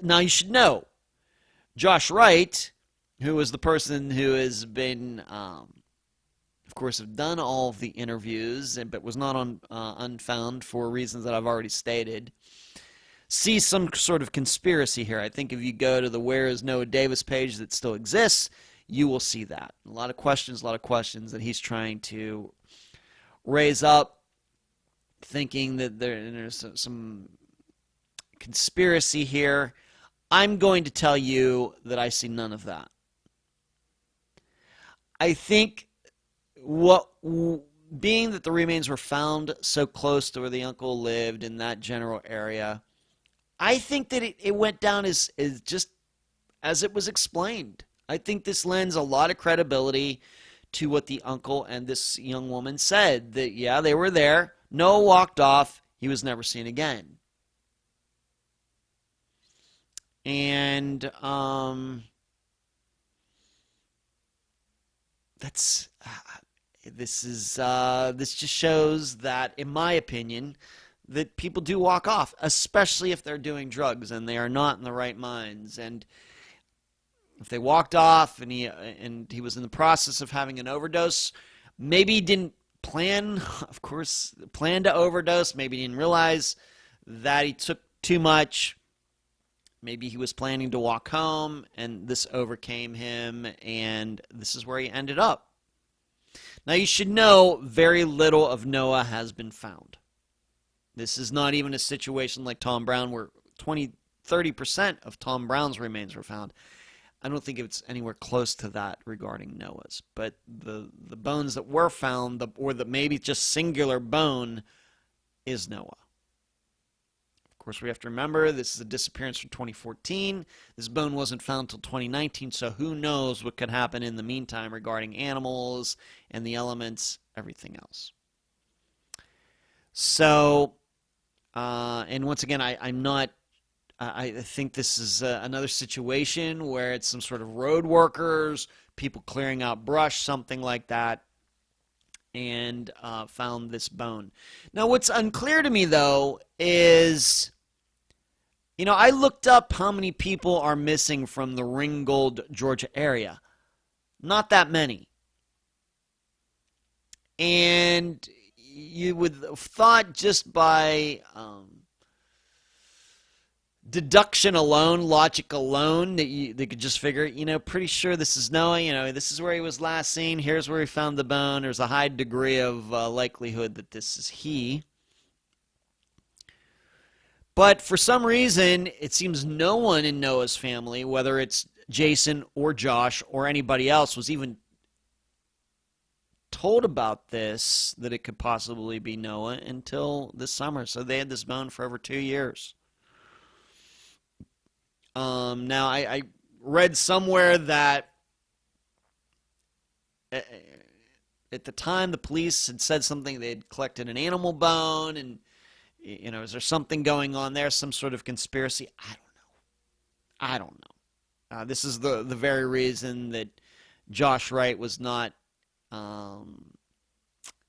now you should know, Josh Wright, who is the person who has been, of course, have done all of the interviews, but was not on Unfound for reasons that I've already stated, sees some sort of conspiracy here. I think if you go to the Where is Noah Davis page that still exists, you will see that. A lot of questions that he's trying to raise up, thinking that there's some conspiracy here. I'm going to tell you that I see none of that. I think being that the remains were found so close to where the uncle lived in that general area, I think that it went down as just as it was explained. I think this lends a lot of credibility to what the uncle and this young woman said, that, yeah, they were there. Noah walked off. He was never seen again. And this just shows that, in my opinion, that people do walk off, especially if they're doing drugs and they are not in the right minds. And if they walked off and he was in the process of having an overdose, maybe he didn't plan to overdose. Maybe he didn't realize that he took too much. Maybe he was planning to walk home and this overcame him, and this is where he ended up. Now, you should know very little of Noah has been found. This is not even a situation like Tom Brown where 30% of Tom Brown's remains were found. I don't think it's anywhere close to that regarding Noah's. But the bones that were found, or the maybe just singular bone, is Noah. Of course, we have to remember this is a disappearance from 2014. This bone wasn't found until 2019, so who knows what could happen in the meantime regarding animals and the elements, everything else. So, and once again, I think this is another situation where it's some sort of road workers, people clearing out brush, something like that, and found this bone. Now, what's unclear to me, though, is, I looked up how many people are missing from the Ringgold, Georgia area. Not that many. And you would have thought just by deduction alone, logic alone, that they could just figure, pretty sure this is Noah, this is where he was last seen, here's where he found the bone, there's a high degree of likelihood that this is he. But for some reason, it seems no one in Noah's family, whether it's Jason or Josh or anybody else, was even told about this, that it could possibly be Noah, until this summer. So they had this bone for over 2 years. Now, I read somewhere that at the time the police had said something, they had collected an animal bone, and, is there something going on there, some sort of conspiracy? I don't know. This is the very reason that Josh Wright was not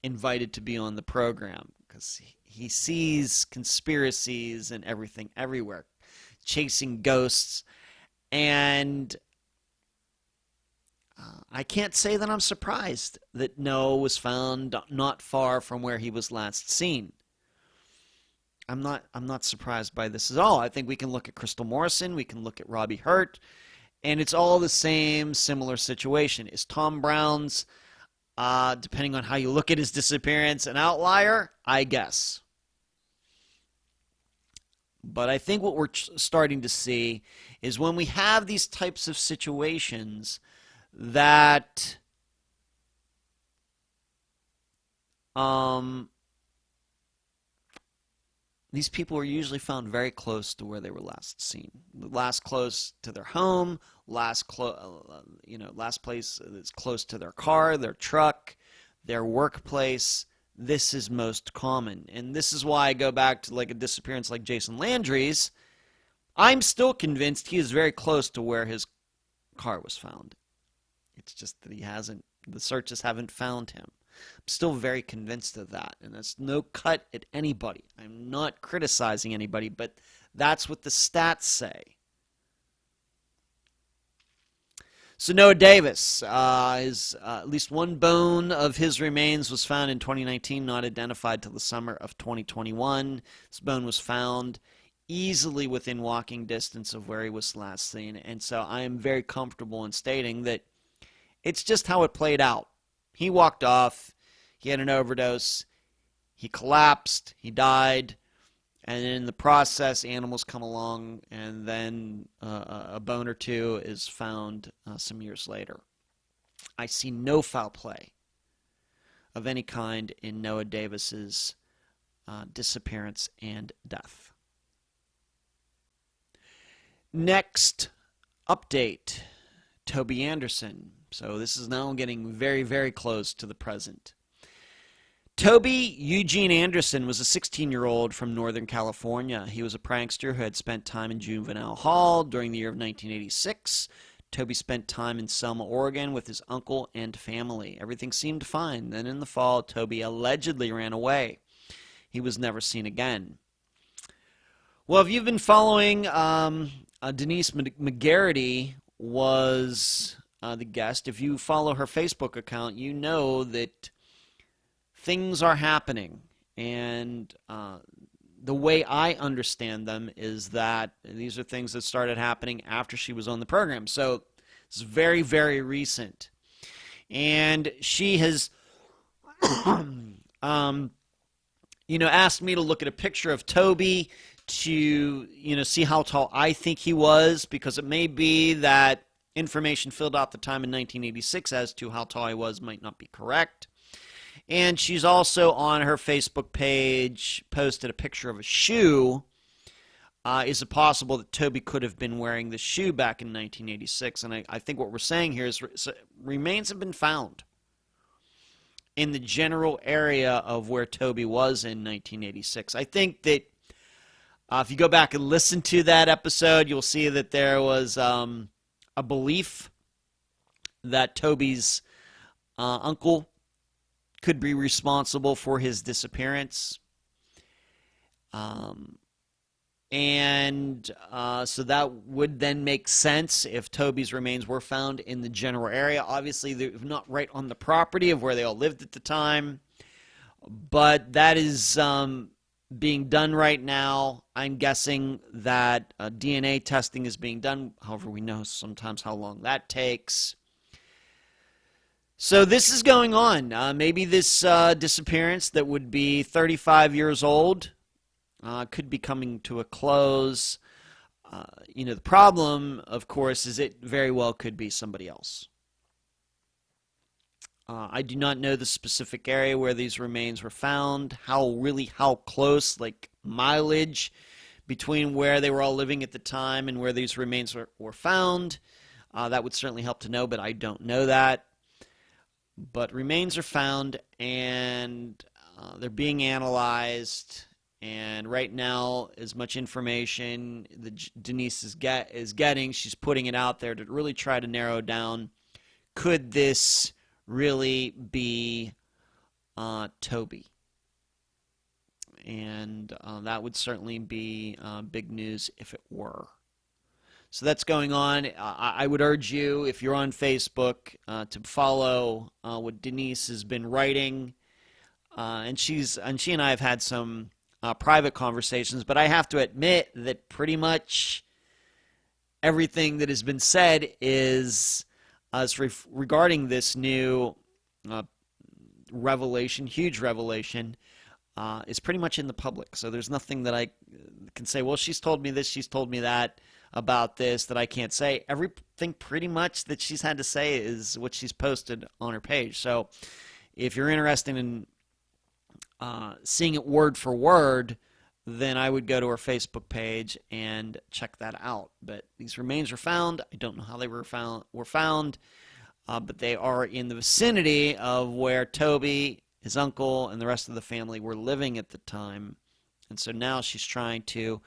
invited to be on the program, because he sees conspiracies and everything everywhere, chasing ghosts, and I can't say that I'm surprised that Noah was found not far from where he was last seen. I'm not surprised by this at all. I think we can look at Crystal Morrison, we can look at Robbie Hurt, and it's all the same similar situation. Is Tom Brown's, depending on how you look at his disappearance, an outlier? I guess. But I think what we're starting to see is when we have these types of situations that these people are usually found very close to where they were last seen. Last close to their home, last place that's close to their car, their truck, their workplace, this is most common. And this is why I go back to like a disappearance like Jason Landry's. I'm still convinced he is very close to where his car was found. It's just that the searches haven't found him. I'm still very convinced of that, and that's no cut at anybody. I'm not criticizing anybody, but that's what the stats say. So Noah Davis, at least one bone of his remains was found in 2019, not identified till the summer of 2021. This bone was found easily within walking distance of where he was last seen, and so I am very comfortable in stating that it's just how it played out. He walked off, he had an overdose, he collapsed, he died, and in the process, animals come along, and then a bone or two is found some years later. I see no foul play of any kind in Noah Davis's disappearance and death. Next update, Toby Anderson. So this is now getting very, very close to the present. Toby Eugene Anderson was a 16-year-old from Northern California. He was a prankster who had spent time in juvenile hall during the year of 1986. Toby spent time in Selma, Oregon with his uncle and family. Everything seemed fine. Then in the fall, Toby allegedly ran away. He was never seen again. Well, if you've been following, Denise McGarity was the guest. If you follow her Facebook account, you know that things are happening. And the way I understand them is that these are things that started happening after she was on the program. So it's very, very recent. And she has, asked me to look at a picture of Toby to, see how tall I think he was, because it may be that information filled out the time in 1986 as to how tall he was might not be correct. And she's also on her Facebook page posted a picture of a shoe. Is it possible that Toby could have been wearing the shoe back in 1986? And I think what we're saying here is remains have been found in the general area of where Toby was in 1986. I think that if you go back and listen to that episode, you'll see that there was a belief that Toby's uncle could be responsible for his disappearance. So that would then make sense if Toby's remains were found in the general area. Obviously, they're not right on the property of where they all lived at the time, but that is being done right now. I'm guessing that DNA testing is being done. However, we know sometimes how long that takes. So this is going on. Maybe this disappearance that would be 35 years old could be coming to a close. The problem, of course, is it very well could be somebody else. I do not know the specific area where these remains were found, how close, like mileage between where they were all living at the time and where these remains were found. That would certainly help to know, but I don't know that. But remains are found, and they're being analyzed. And right now, as much information that Denise is getting, she's putting it out there to really try to narrow down, could this really be Toby? And that would certainly be big news if it were. So that's going on. I would urge you, if you're on Facebook, to follow what Denise has been writing. And she and I have had some private conversations, but I have to admit that pretty much everything that has been said is regarding this new revelation, huge revelation, is pretty much in the public. So there's nothing that I can say, well, she's told me this, she's told me that about this, that I can't say. Everything pretty much that she's had to say is what she's posted on her page. So if you're interested in seeing it word for word, then I would go to her Facebook page and check that out. But these remains were found. I don't know how they were found, but they are in the vicinity of where Toby his uncle, and the rest of the family were living at the time. And so now she's trying to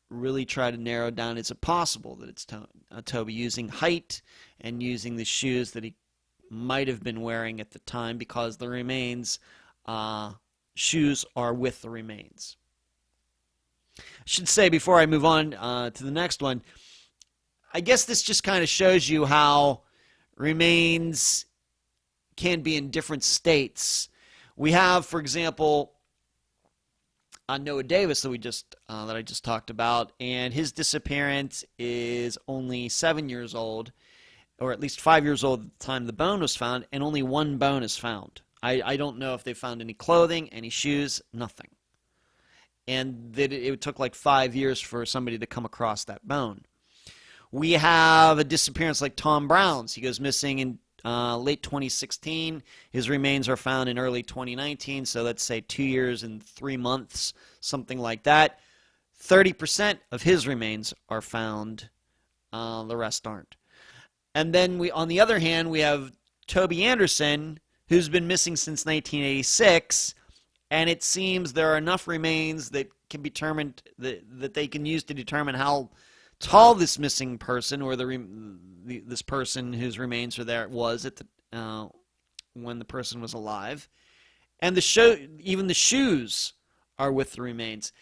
really try to narrow down, is it possible that it's Toby, using height and using the shoes that he might have been wearing at the time, because the remains, shoes are with the remains. I should say, before I move on to the next one, I guess this just kind of shows you how remains can be in different states. We have, for example, Noah Davis that I just talked about, and his disappearance is only 7 years old, or at least 5 years old at the time the bone was found, and only one bone is found. I don't know if they found any clothing, any shoes, nothing. And that it took like 5 years for somebody to come across that bone. We have a disappearance like Tom Brown's. He goes missing in late 2016. His remains are found in early 2019, so let's say 2 years and 3 months, something like that. 30% of his remains are found. The rest aren't. And then on the other hand, we have Toby Anderson, who's been missing since 1986, and it seems there are enough remains that can be determined that they can use to determine how tall this missing person, or this person whose remains are there, was at the when the person was alive, and even the shoes are with the remains.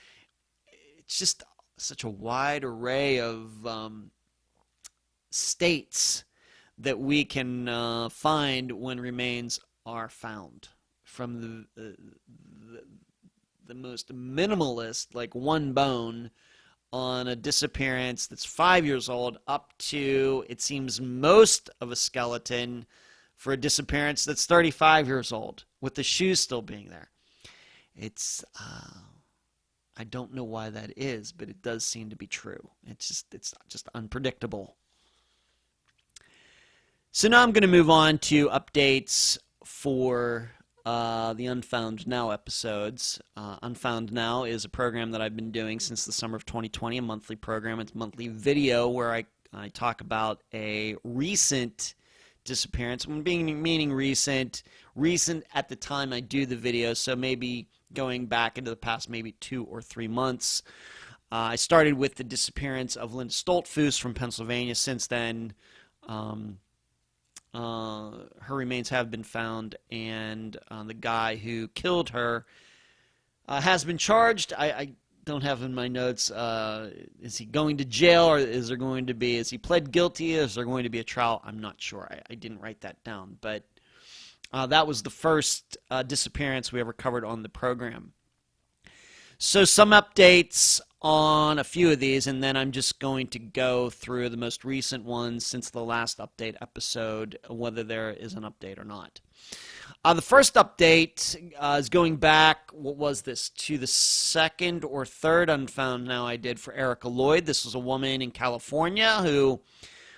It's just such a wide array of states that we can find when remains are found, from the most minimalist, like one bone on a disappearance that's 5 years old, up to, it seems, most of a skeleton for a disappearance that's 35 years old, with the shoes still being there. It's I don't know why that is, but it does seem to be true. It's just unpredictable. So now I'm going to move on to updates for the Unfound Now episodes. Unfound Now is a program that I've been doing since the summer of 2020, a monthly program. It's a monthly video where I talk about a recent disappearance. Meaning recent at the time I do the video, so maybe going back into the past maybe 2 or 3 months. I started with the disappearance of Linda Stoltfus from Pennsylvania. Since then, her remains have been found, and the guy who killed her has been charged. I don't have in my notes, is he going to jail, or is he pled guilty, is there going to be a trial? I'm not sure. I didn't write that down, but that was the first disappearance we ever covered on the program. So some updates on a few of these, and then I'm just going to go through the most recent ones since the last update episode, whether there is an update or not. The first update is going back, what was this, to the second or third Unfound Now I did for Erica Lloyd. This was a woman in California who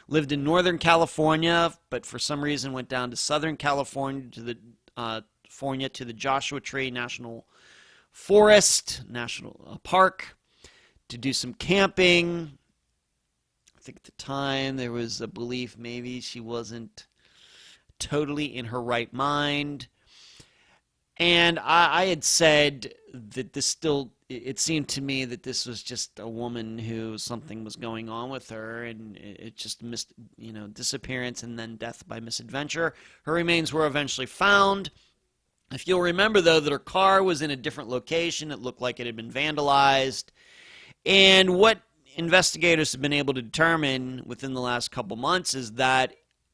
lived in Northern California, but for some reason went down to Southern California, to the Joshua Tree National Forest, National Park, to do some camping. I think at the time there was a belief maybe she wasn't totally in her right mind. And I had said that it seemed to me that this was just a woman who something was going on with her, and it just missed, disappearance and then death by misadventure. Her remains were eventually found. If you'll remember, though, that her car was in a different location. It looked like it had been vandalized. And what investigators have been able to determine within the last couple months is that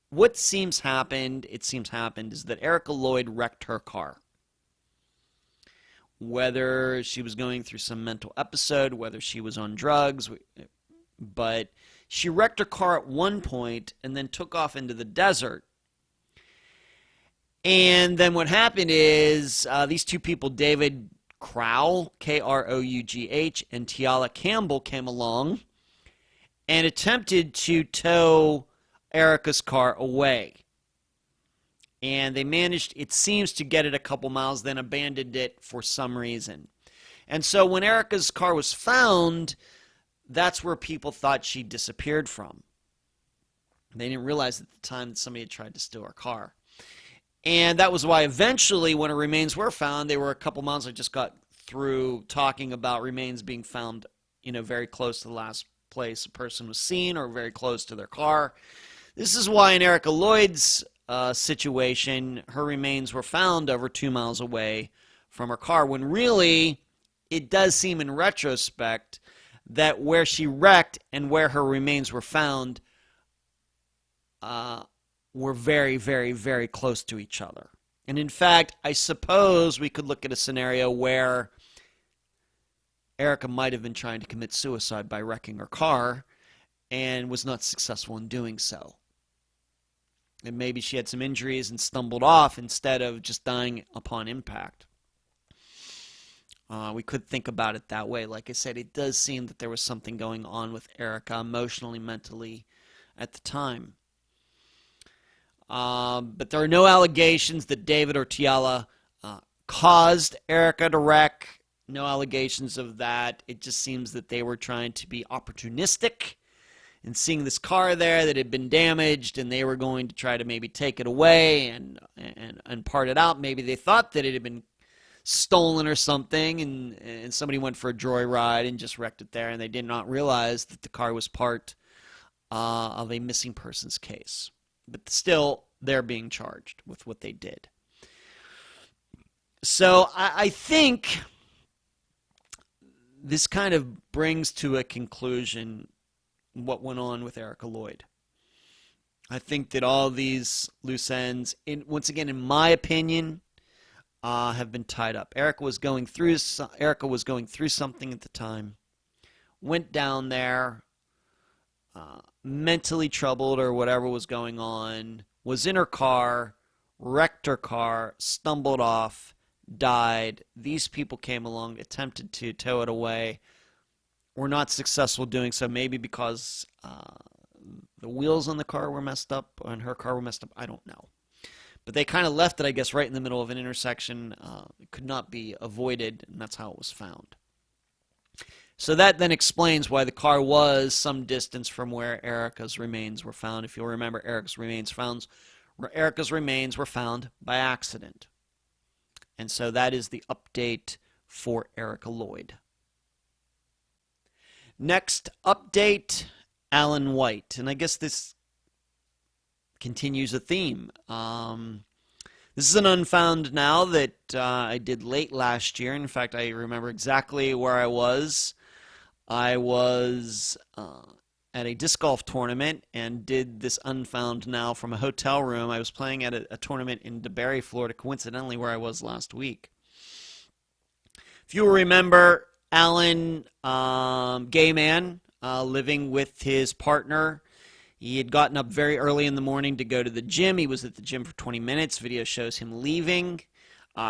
what seems happened is that Erica Lloyd wrecked her car. Whether she was going through some mental episode, whether she was on drugs, but she wrecked her car at one point and then took off into the desert. And then what happened is these two people, David Crough, Krough, and Tiala Campbell, came along and attempted to tow Erica's car away. And they managed, it seems, to get it a couple miles, then abandoned it for some reason. And so when Erica's car was found, that's where people thought she disappeared from. They didn't realize at the time that somebody had tried to steal her car. And that was why eventually when her remains were found, they were a couple months. I just got through talking about remains being found, very close to the last place a person was seen or very close to their car. This is why in Erica Lloyd's situation, her remains were found over 2 miles away from her car, when really it does seem in retrospect that where she wrecked and where her remains were found were very, very, very close to each other. And in fact, I suppose we could look at a scenario where Erica might have been trying to commit suicide by wrecking her car and was not successful in doing so. And maybe she had some injuries and stumbled off instead of just dying upon impact. We could think about it that way. Like I said, it does seem that there was something going on with Erica emotionally, mentally at the time. But there are no allegations that David or Tiala caused Erica to wreck. No allegations of that. It just seems that they were trying to be opportunistic and seeing this car there that had been damaged, and they were going to try to maybe take it away and part it out. Maybe they thought that it had been stolen or something, and somebody went for a joyride and just wrecked it there, and they did not realize that the car was part of a missing persons case. But still, they're being charged with what they did. So I think this kind of brings to a conclusion what went on with Erica Lloyd. I think that all these loose ends, once again, in my opinion, have been tied up. Erica was going through something at the time, went down there, mentally troubled or whatever was going on, was in her car, wrecked her car, stumbled off, died. These people came along, attempted to tow it away, were not successful doing so, maybe because the wheels on the car were messed up, and her car were messed up. I don't know. But they kind of left it, I guess, right in the middle of an intersection. It could not be avoided, and that's how it was found. So that then explains why the car was some distance from where Erica's remains were found. If you'll remember, Erica's remains were found by accident. And so that is the update for Erica Lloyd. Next update, Alan White. And I guess this continues a theme. This is an Unfound now that I did late last year. In fact, I remember exactly where I was. I was at a disc golf tournament and did this Unfound now from a hotel room. I was playing at a tournament in DeBary, Florida, coincidentally where I was last week. If you remember, Alan, gay man, living with his partner. He had gotten up very early in the morning to go to the gym. He was at the gym for 20 minutes. Video shows him leaving,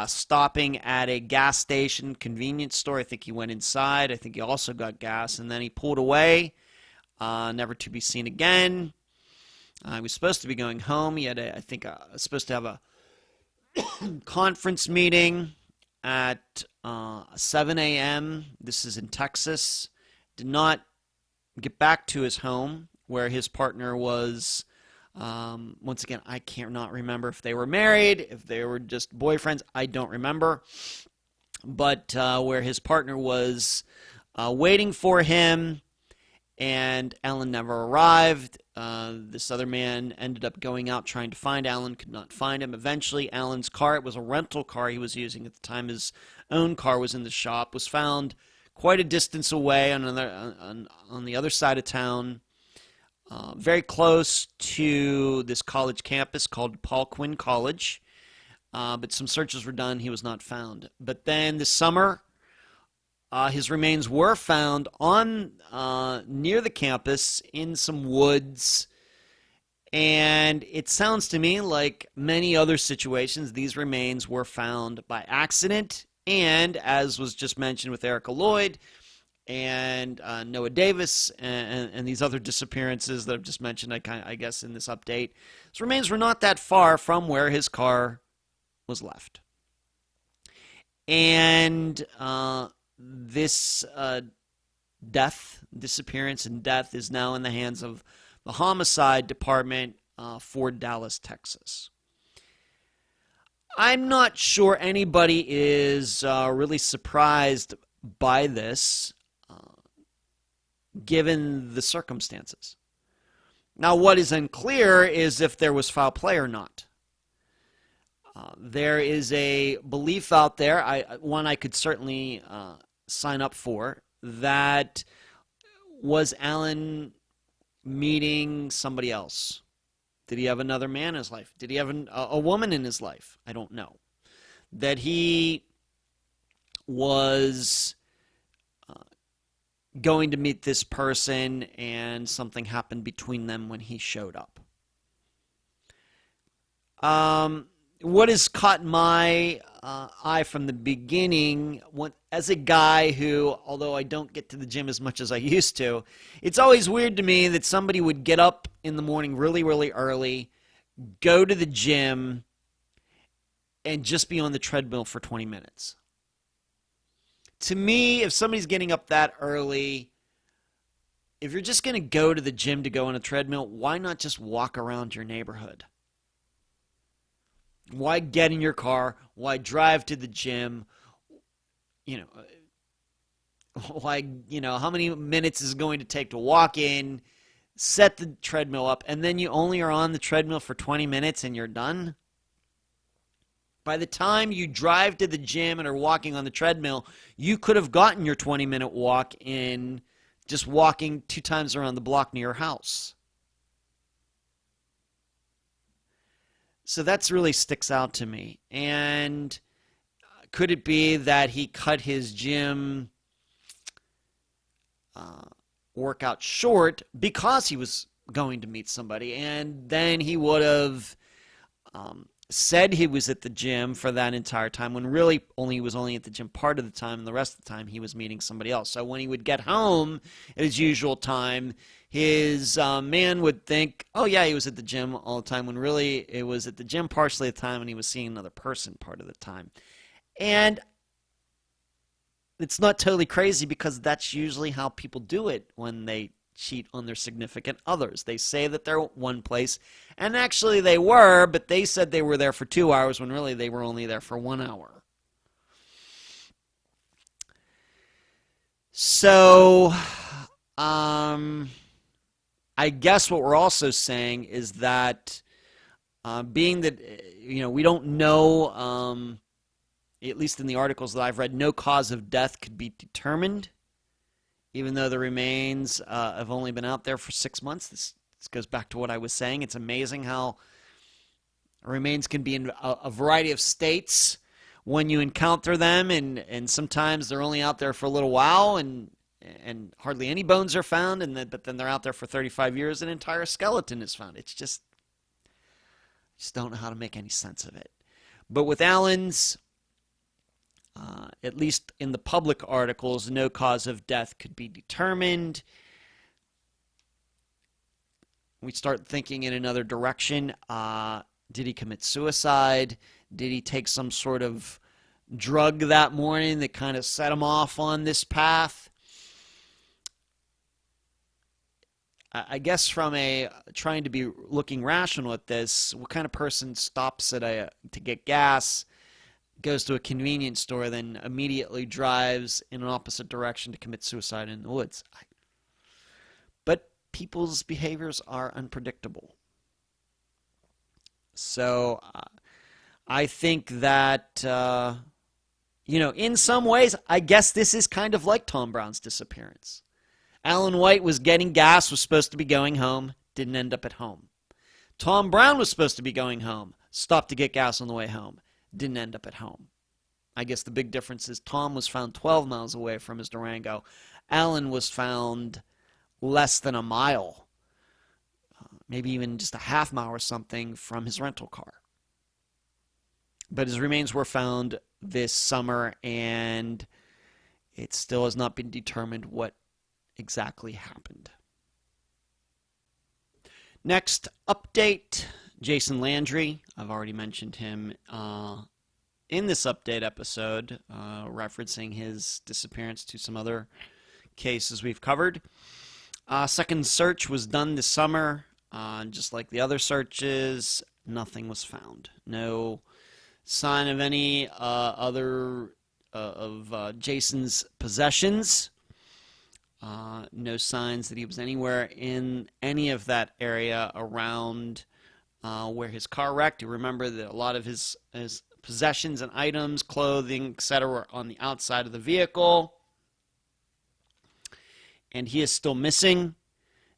stopping at a gas station, convenience store. I think he went inside. I think he also got gas, and then he pulled away, never to be seen again. He was supposed to be going home. He had, supposed to have a conference meeting at 7 a.m. This is in Texas. Did not get back to his home where his partner was. Once again, I cannot remember if they were married, if they were just boyfriends. I don't remember. But where his partner was waiting for him, and Alan never arrived. This other man ended up going out trying to find Alan, could not find him. Eventually, Alan's car, it was a rental car he was using at the time, his own car was in the shop, was found quite a distance away on the other side of town, very close to this college campus called Paul Quinn College. But some searches were done. He was not found. But then this summer, his remains were found on near the campus in some woods. And it sounds to me like many other situations, these remains were found by accident. And as was just mentioned with Erica Lloyd and Noah Davis and these other disappearances that I've just mentioned, I guess, in this update, his remains were not that far from where his car was left. And this disappearance and death is now in the hands of the homicide department for Dallas, Texas. I'm not sure anybody is really surprised by this, given the circumstances. Now, what is unclear is if there was foul play or not. There is a belief out there, one I could certainly sign up for, that was Alan meeting somebody else. Did he have another man in his life? Did he have a woman in his life? I don't know. That he was going to meet this person and something happened between them when he showed up. What has caught my eye from the beginning, as a guy who, although I don't get to the gym as much as I used to, it's always weird to me that somebody would get up in the morning really, really early, go to the gym, and just be on the treadmill for 20 minutes. To me, if somebody's getting up that early, if you're just going to go to the gym to go on a treadmill, why not just walk around your neighborhood? Why get in your car? Why drive to the gym? How many minutes is it going to take to walk in, set the treadmill up, and then you only are on the treadmill for 20 minutes and you're done? By the time you drive to the gym and are walking on the treadmill, you could have gotten your 20-minute walk in just walking 2 times around the block near your house. So that's really sticks out to me. And could it be that he cut his gym workout short because he was going to meet somebody, and then he would have said he was at the gym for that entire time when really he was only at the gym part of the time, and the rest of the time he was meeting somebody else. So when he would get home at his usual time, his man would think, oh yeah, he was at the gym all the time, when really it was at the gym partially of the time and he was seeing another person part of the time. And it's not totally crazy, because that's usually how people do it when they cheat on their significant others. They say that they're one place, and actually they were, but they said they were there for 2 hours when really they were only there for 1 hour. So, I guess what we're also saying is that being that, we don't know, at least in the articles that I've read, no cause of death could be determined, even though the remains have only been out there for 6 months. This goes back to what I was saying. It's amazing how remains can be in a variety of states when you encounter them, and sometimes they're only out there for a little while, and hardly any bones are found, but then they're out there for 35 years, an entire skeleton is found. It's just don't know how to make any sense of it. But with Alan's, at least in the public articles, no cause of death could be determined. We start thinking in another direction. Did he commit suicide? Did he take some sort of drug that morning that kind of set him off on this path? I guess from trying to be looking rational at this, what kind of person stops to get gas, goes to a convenience store, then immediately drives in an opposite direction to commit suicide in the woods? But people's behaviors are unpredictable. So I think that, in some ways, I guess this is kind of like Tom Brown's disappearance. Alan White was getting gas, was supposed to be going home, didn't end up at home. Tom Brown was supposed to be going home, stopped to get gas on the way home, didn't end up at home. I guess the big difference is Tom was found 12 miles away from his Durango. Alan was found less than a mile, maybe even just a half mile or something from his rental car. But his remains were found this summer, and it still has not been determined what exactly happened. Next update, Jason Landry. I've already mentioned him in this update episode, referencing his disappearance to some other cases we've covered. Second search was done this summer. Just like the other searches, nothing was found. No sign of any other of Jason's possessions. No signs that he was anywhere in any of that area around where his car wrecked. You remember that a lot of his possessions and items, clothing, etc., were on the outside of the vehicle. And he is still missing.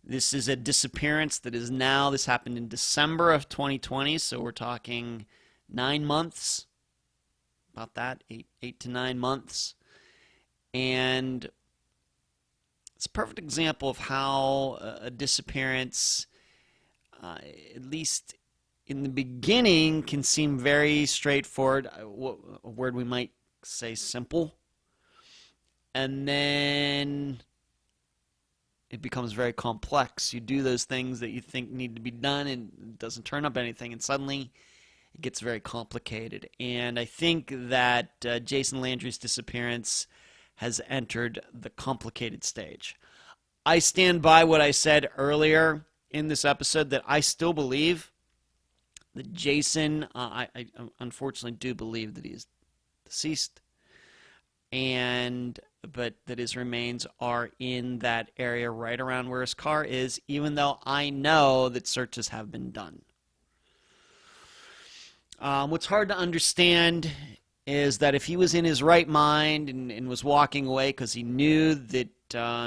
This is a disappearance that is now, this happened in December of 2020, so we're talking 9 months, about that, 8 to 9 months. And it's a perfect example of how a disappearance, at least in the beginning, can seem very straightforward, a word we might say simple, and then it becomes very complex. You do those things that you think need to be done and it doesn't turn up anything, and suddenly it gets very complicated. And I think that Jason Landry's disappearance has entered the complicated stage. I stand by what I said earlier in this episode, that I still believe that Jason, I unfortunately do believe that he is deceased, but that his remains are in that area right around where his car is, even though I know that searches have been done. What's hard to understand is that if he was in his right mind and was walking away because he knew that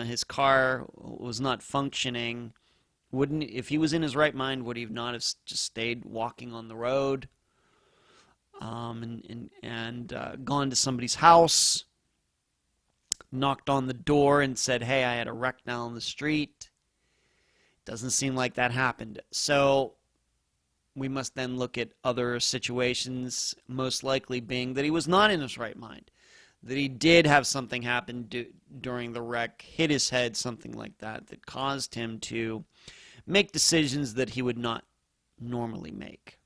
his car was not functioning, if he was in his right mind, would he not have just stayed walking on the road and gone to somebody's house, knocked on the door and said, hey, I had a wreck down the street? Doesn't seem like that happened. So we must then look at other situations, most likely being that he was not in his right mind, that he did have something happen during the wreck, hit his head, something like that, that caused him to make decisions that he would not normally make.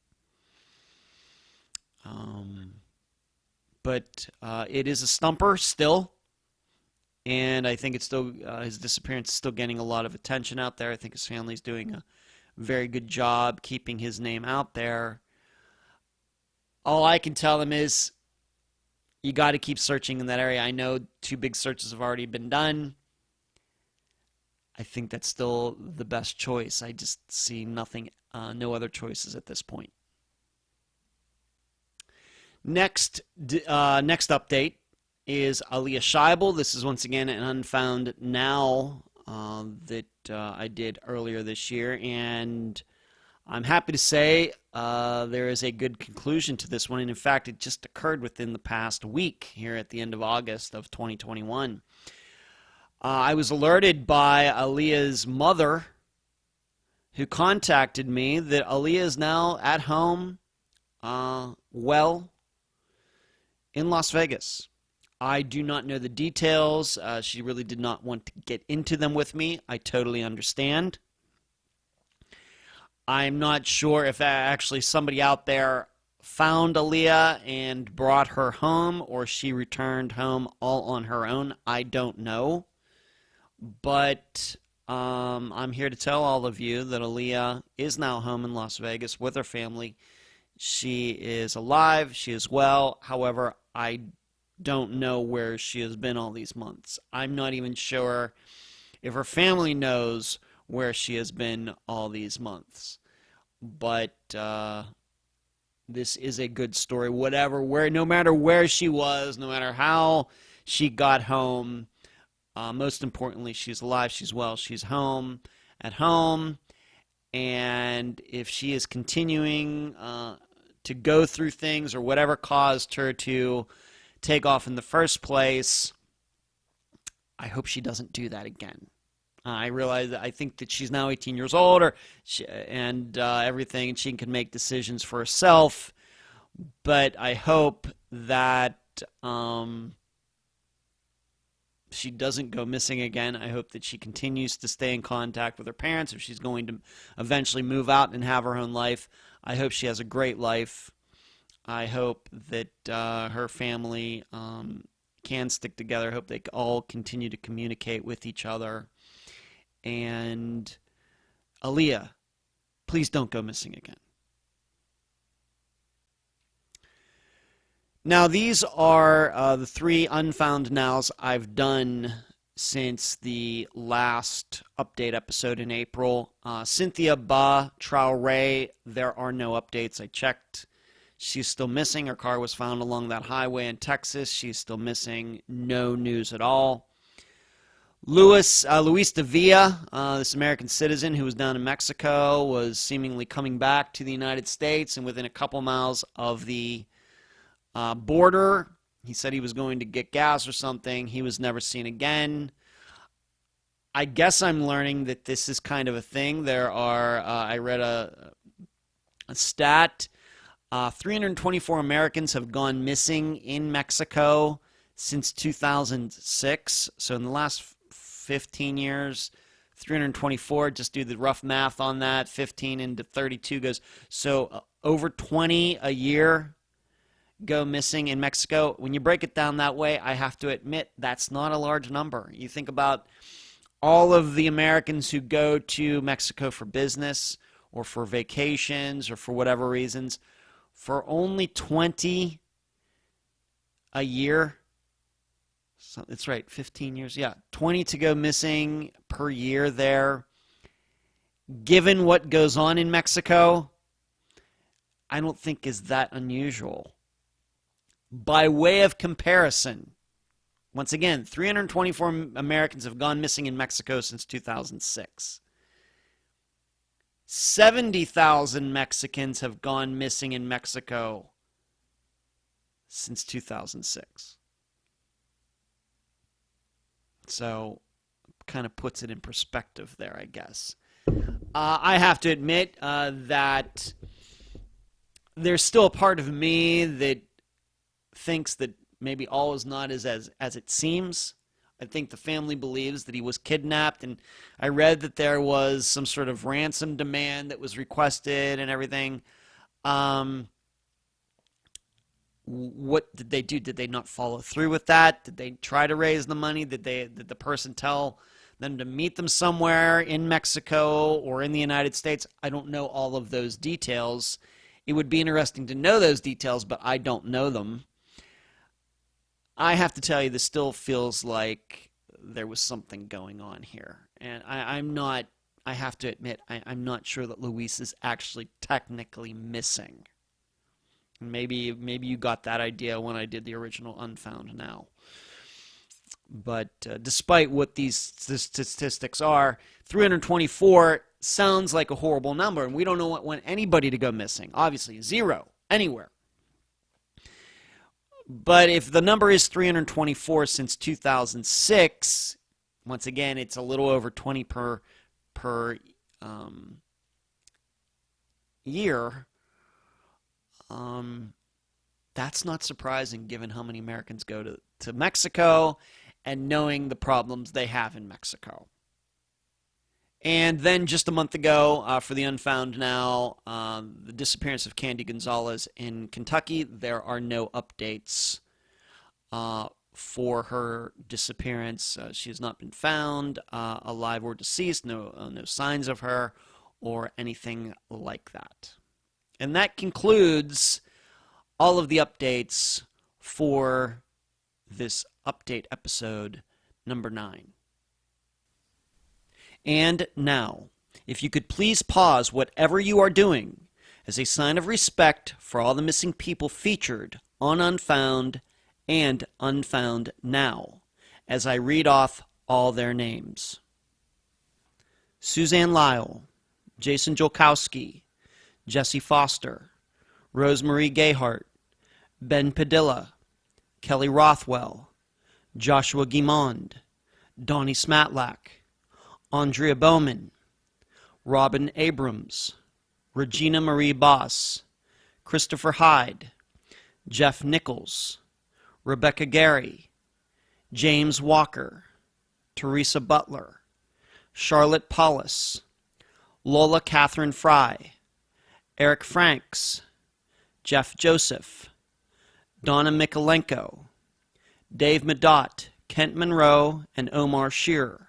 But it is a stumper still, and I think it's still his disappearance is still getting a lot of attention out there. I think his family's doing a very good job keeping his name out there. All I can tell them is you got to keep searching in that area. I know 2 big searches have already been done. I think that's still the best choice. I just see nothing, no other choices at this point. Next update is Aaliyah Scheibel. This is once again an Unfound Now that I did earlier this year, and I'm happy to say there is a good conclusion to this one, and in fact it just occurred within the past week here at the end of August of 2021. I was alerted by Aaliyah's mother, who contacted me, that Aaliyah is now at home, well, in Las Vegas. I do not know the details. She really did not want to get into them with me. I totally understand. I'm not sure if actually somebody out there found Aaliyah and brought her home, or she returned home all on her own. I don't know. But I'm here to tell all of you that Aaliyah is now home in Las Vegas with her family. She is alive. She is well. However, I don't know where she has been all these months. I'm not even sure if her family knows where she has been all these months. But this is a good story. No matter where she was, no matter how she got home, most importantly, she's alive, she's well, she's at home, and if she is continuing to go through things or whatever caused her to take off in the first place, I hope she doesn't do that again. I realize that I think that she's now 18 years old, and everything, and she can make decisions for herself, but I hope that she doesn't go missing again. I hope that she continues to stay in contact with her parents if she's going to eventually move out and have her own life. I hope she has a great life. I hope that her family can stick together. I hope they all continue to communicate with each other. And Aaliyah, please don't go missing again. Now, these are the 3 Unfound Nows I've done since the last update episode in April. Cynthia Ba Traore, there are no updates. I checked. She's still missing. Her car was found along that highway in Texas. She's still missing. No news at all. Luis de Villa, this American citizen who was down in Mexico, was seemingly coming back to the United States, and within a couple miles of the border, he said he was going to get gas or something. He was never seen again. I guess I'm learning that this is kind of a thing. There are, I read a stat, 324 Americans have gone missing in Mexico since 2006. So in the last 15 years, 324, just do the rough math on that, 15 into 32 goes, so over 20 a year go missing in Mexico. When you break it down that way, I have to admit that's not a large number. You think about all of the Americans who go to Mexico for business or for vacations or for whatever reasons, for only 20 a year. So it's right, 15 years. Yeah, 20 to go missing per year there. Given what goes on in Mexico, I don't think is that unusual. By way of comparison, once again, 324 Americans have gone missing in Mexico since 2006. 70,000 Mexicans have gone missing in Mexico since 2006. So, kind of puts it in perspective there, I guess. I have to admit that there's still a part of me that thinks that maybe all is not as it seems. I think the family believes that he was kidnapped, and I read that there was some sort of ransom demand that was requested and everything. What did they do? Did they not follow through with that? Did they try to raise the money? Did the person tell them to meet them somewhere in Mexico or in the United States? I don't know all of those details. It would be interesting to know those details, but I don't know them. I have to tell you, this still feels like there was something going on here. And I have to admit, I'm not sure that Luis is actually technically missing. Maybe you got that idea when I did the original Unfound Now. But despite what these statistics are, 324 sounds like a horrible number, and we don't want anybody to go missing. Obviously, 0 anywhere. But if the number is 324 since 2006, once again, it's a little over 20 per year. That's not surprising given how many Americans go to Mexico and knowing the problems they have in Mexico. And then just a month ago, for the Unfound Now, the disappearance of Candy Gonzalez in Kentucky, there are no updates for her disappearance. She has not been found alive or deceased, no signs of her or anything like that. And that concludes all of the updates for this update episode number 9. And now, if you could please pause whatever you are doing as a sign of respect for all the missing people featured on Unfound and Unfound Now, as I read off all their names. Suzanne Lyle, Jason Jolkowski, Jesse Foster, Rosemarie Gayhart, Ben Padilla, Kelly Rothwell, Joshua Guimond, Donnie Smatlack, Andrea Bowman, Robin Abrams, Regina Marie Boss, Christopher Hyde, Jeff Nichols, Rebecca Gary, James Walker, Teresa Butler, Charlotte Paulus, Lola Catherine Fry, Eric Franks, Jeff Joseph, Donna Mikolenko, Dave Medott, Kent Monroe, and Omar Shearer,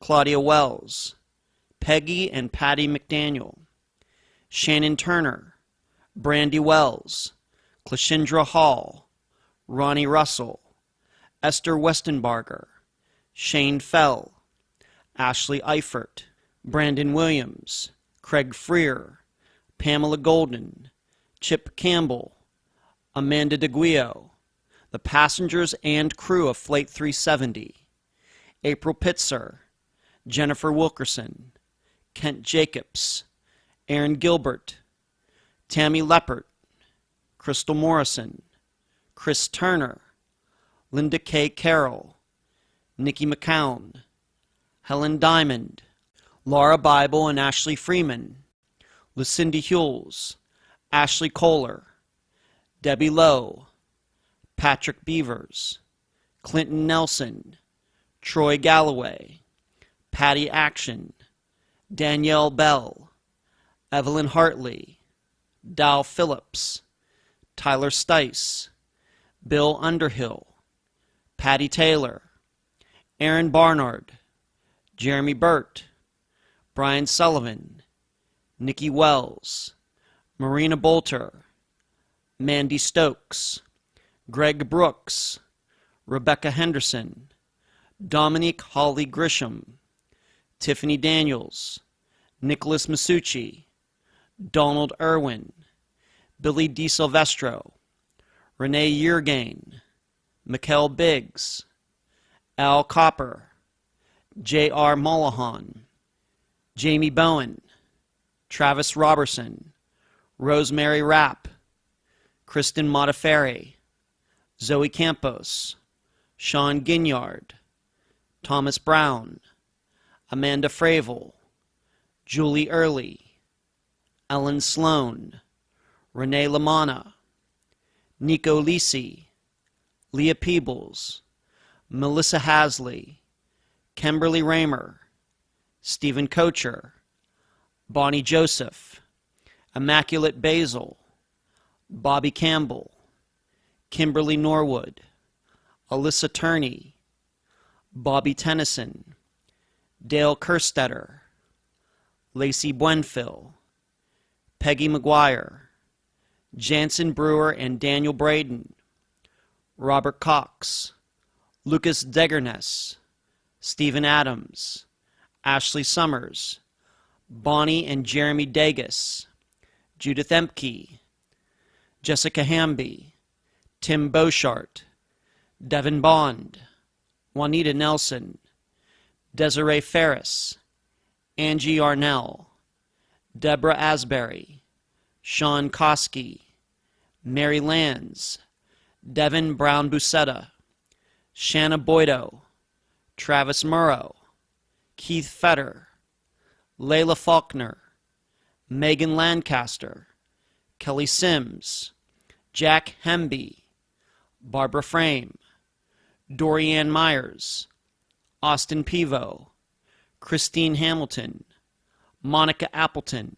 Claudia Wells, Peggy and Patty McDaniel, Shannon Turner, Brandy Wells, Cleshindra Hall, Ronnie Russell, Esther Westenbarger, Shane Fell, Ashley Eifert, Brandon Williams, Craig Freer, Pamela Golden, Chip Campbell, Amanda DeGuio, the passengers and crew of Flight 370, April Pitzer, Jennifer Wilkerson, Kent Jacobs, Aaron Gilbert, Tammy Leppert, Crystal Morrison, Chris Turner, Linda K. Carroll, Nikki McCown, Helen Diamond, Laura Bible and Ashley Freeman, Lucinda Hewells, Ashley Kohler, Debbie Lowe, Patrick Beavers, Clinton Nelson, Troy Galloway, Patty Action, Danielle Bell, Evelyn Hartley, Dal Phillips, Tyler Stice, Bill Underhill, Patty Taylor, Aaron Barnard, Jeremy Burt, Brian Sullivan, Nikki Wells, Marina Bolter, Mandy Stokes, Greg Brooks, Rebecca Henderson, Dominique Holly Grisham, Tiffany Daniels, Nicholas Masucci, Donald Irwin, Billy DiSilvestro, Renee Yeargain, Mikkel Biggs, Al Copper, J.R. Mullahan, Jamie Bowen, Travis Robertson, Rosemary Rapp, Kristen Modafferi, Zoe Campos, Sean Ginyard, Thomas Brown, Amanda Fravel, Julie Early, Ellen Sloan, Renee Lamanna, Nico Lisi, Leah Peebles, Melissa Hasley, Kimberly Raymer, Stephen Kocher, Bonnie Joseph, Immaculate Basil, Bobby Campbell, Kimberly Norwood, Alyssa Turney, Bobby Tennyson, Dale Kerstetter, Lacey Buenfil, Peggy McGuire, Jansen Brewer and Daniel Braden, Robert Cox, Lucas Degerness, Stephen Adams, Ashley Summers, Bonnie and Jeremy Degas, Judith Emke, Jessica Hamby, Tim Beauchart, Devin Bond, Juanita Nelson, Desiree Ferris, Angie Arnell, Deborah Asbury, Sean Koski, Mary Lands, Devin Brown Busetta, Shanna Boydo, Travis Murrow, Keith Fetter, Layla Faulkner, Megan Lancaster, Kelly Sims, Jack Hemby, Barbara Frame, Dorianne Myers, Austin Pivo, Christine Hamilton, Monica Appleton,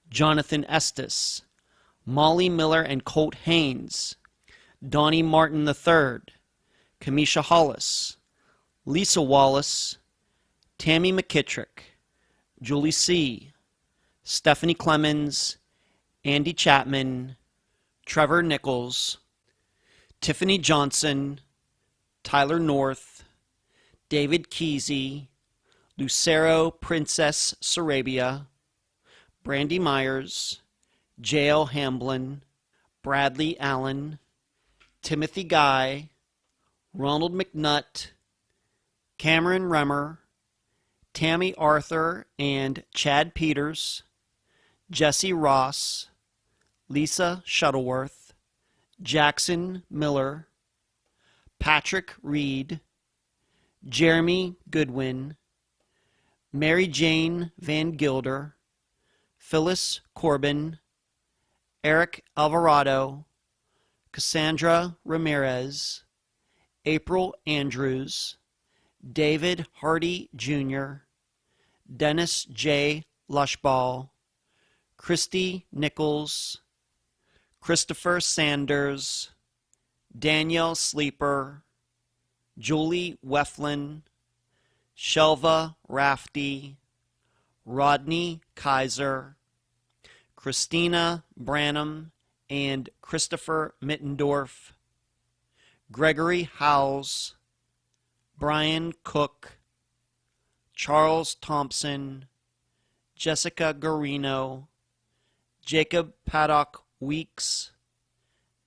Jonathan Estes, Molly Miller and Colt Haynes, Donnie Martin III, Kamisha Hollis, Lisa Wallace, Tammy McKittrick, Julie C., Stephanie Clemens, Andy Chapman, Trevor Nichols, Tiffany Johnson, Tyler North, David Kesey, Lucero Princess Sarabia, Brandy Myers, J.L. Hamblin, Bradley Allen, Timothy Guy, Ronald McNutt, Cameron Remmer, Tammy Arthur and Chad Peters, Jesse Ross, Lisa Shuttleworth, Jackson Miller, Patrick Reed, Jeremy Goodwin, Mary Jane Van Gilder, Phyllis Corbin, Eric Alvarado, Cassandra Ramirez, April Andrews, David Hardy Jr., Dennis J. Lushball, Christy Nichols, Christopher Sanders, Danielle Sleeper, Julie Weflin, Shelva Rafty, Rodney Kaiser, Christina Branham and Christopher Mittendorf, Gregory Howes, Brian Cook, Charles Thompson, Jessica Garino, Jacob Paddock Weeks,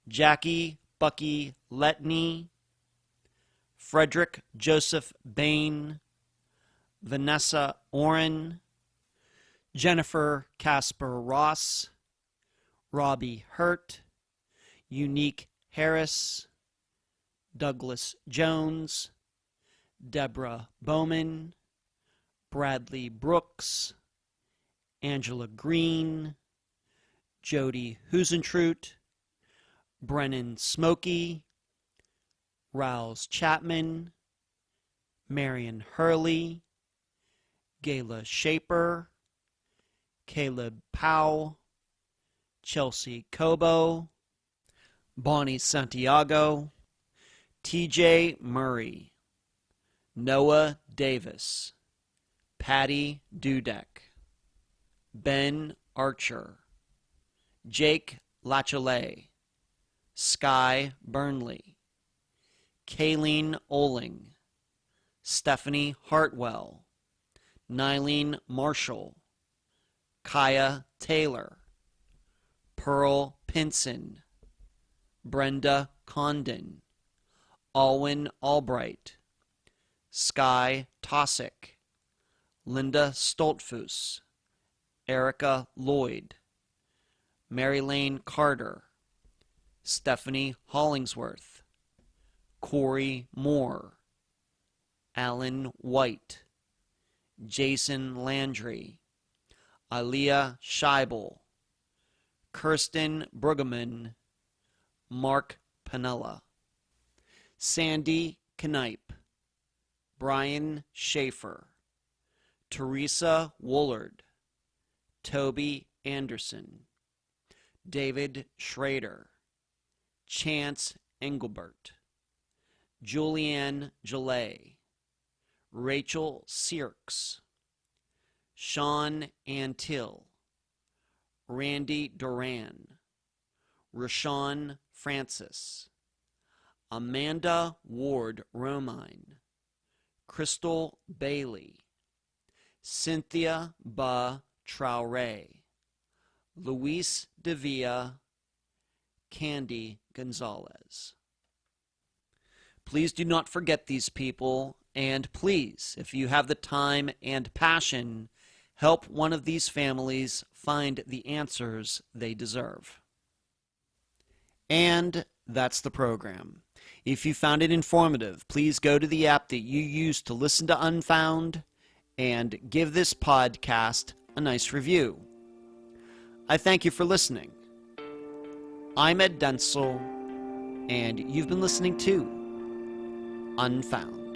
Jackie Bucky Letney, Frederick Joseph Bain, Vanessa Oren, Jennifer Casper Ross, Robbie Hurt, Unique Harris, Douglas Jones, Deborah Bowman, Bradley Brooks, Angela Green, Jody Husentrut, Brennan Smokey, Rouse Chapman, Marion Hurley, Gayla Shaper, Caleb Powell, Chelsea Cobo, Bonnie Santiago, TJ Murray, Noah Davis, Patty Dudek, Ben Archer, Jake Lachelet, Sky Burnley, Kayleen Oling, Stephanie Hartwell, Nylene Marshall, Kaya Taylor, Pearl Pinson, Brenda Condon, Alwyn Albright, Sky Tosick, Linda Stoltfus, Erica Lloyd, Mary Lane Carter, Stephanie Hollingsworth, Corey Moore, Alan White, Jason Landry, Aaliyah Scheibel, Kirsten Brueggemann, Mark Panella, Sandy Knipe, Brian Schaefer, Teresa Woolard, Toby Anderson, David Schrader, Chance Engelbert, Julianne Gillay, Rachel Sierks, Sean Antill, Randy Duran, Rashawn Francis, Amanda Ward Romine, Crystal Bailey, Cynthia Ba Traoré, Luis Devia, Candy Gonzalez. Please do not forget these people, and please, if you have the time and passion, help one of these families find the answers they deserve. And that's the program. If you found it informative, please go to the app that you use to listen to Unfound and give this podcast a nice review. I thank you for listening. I'm Ed Dentzel, and you've been listening to Unfound.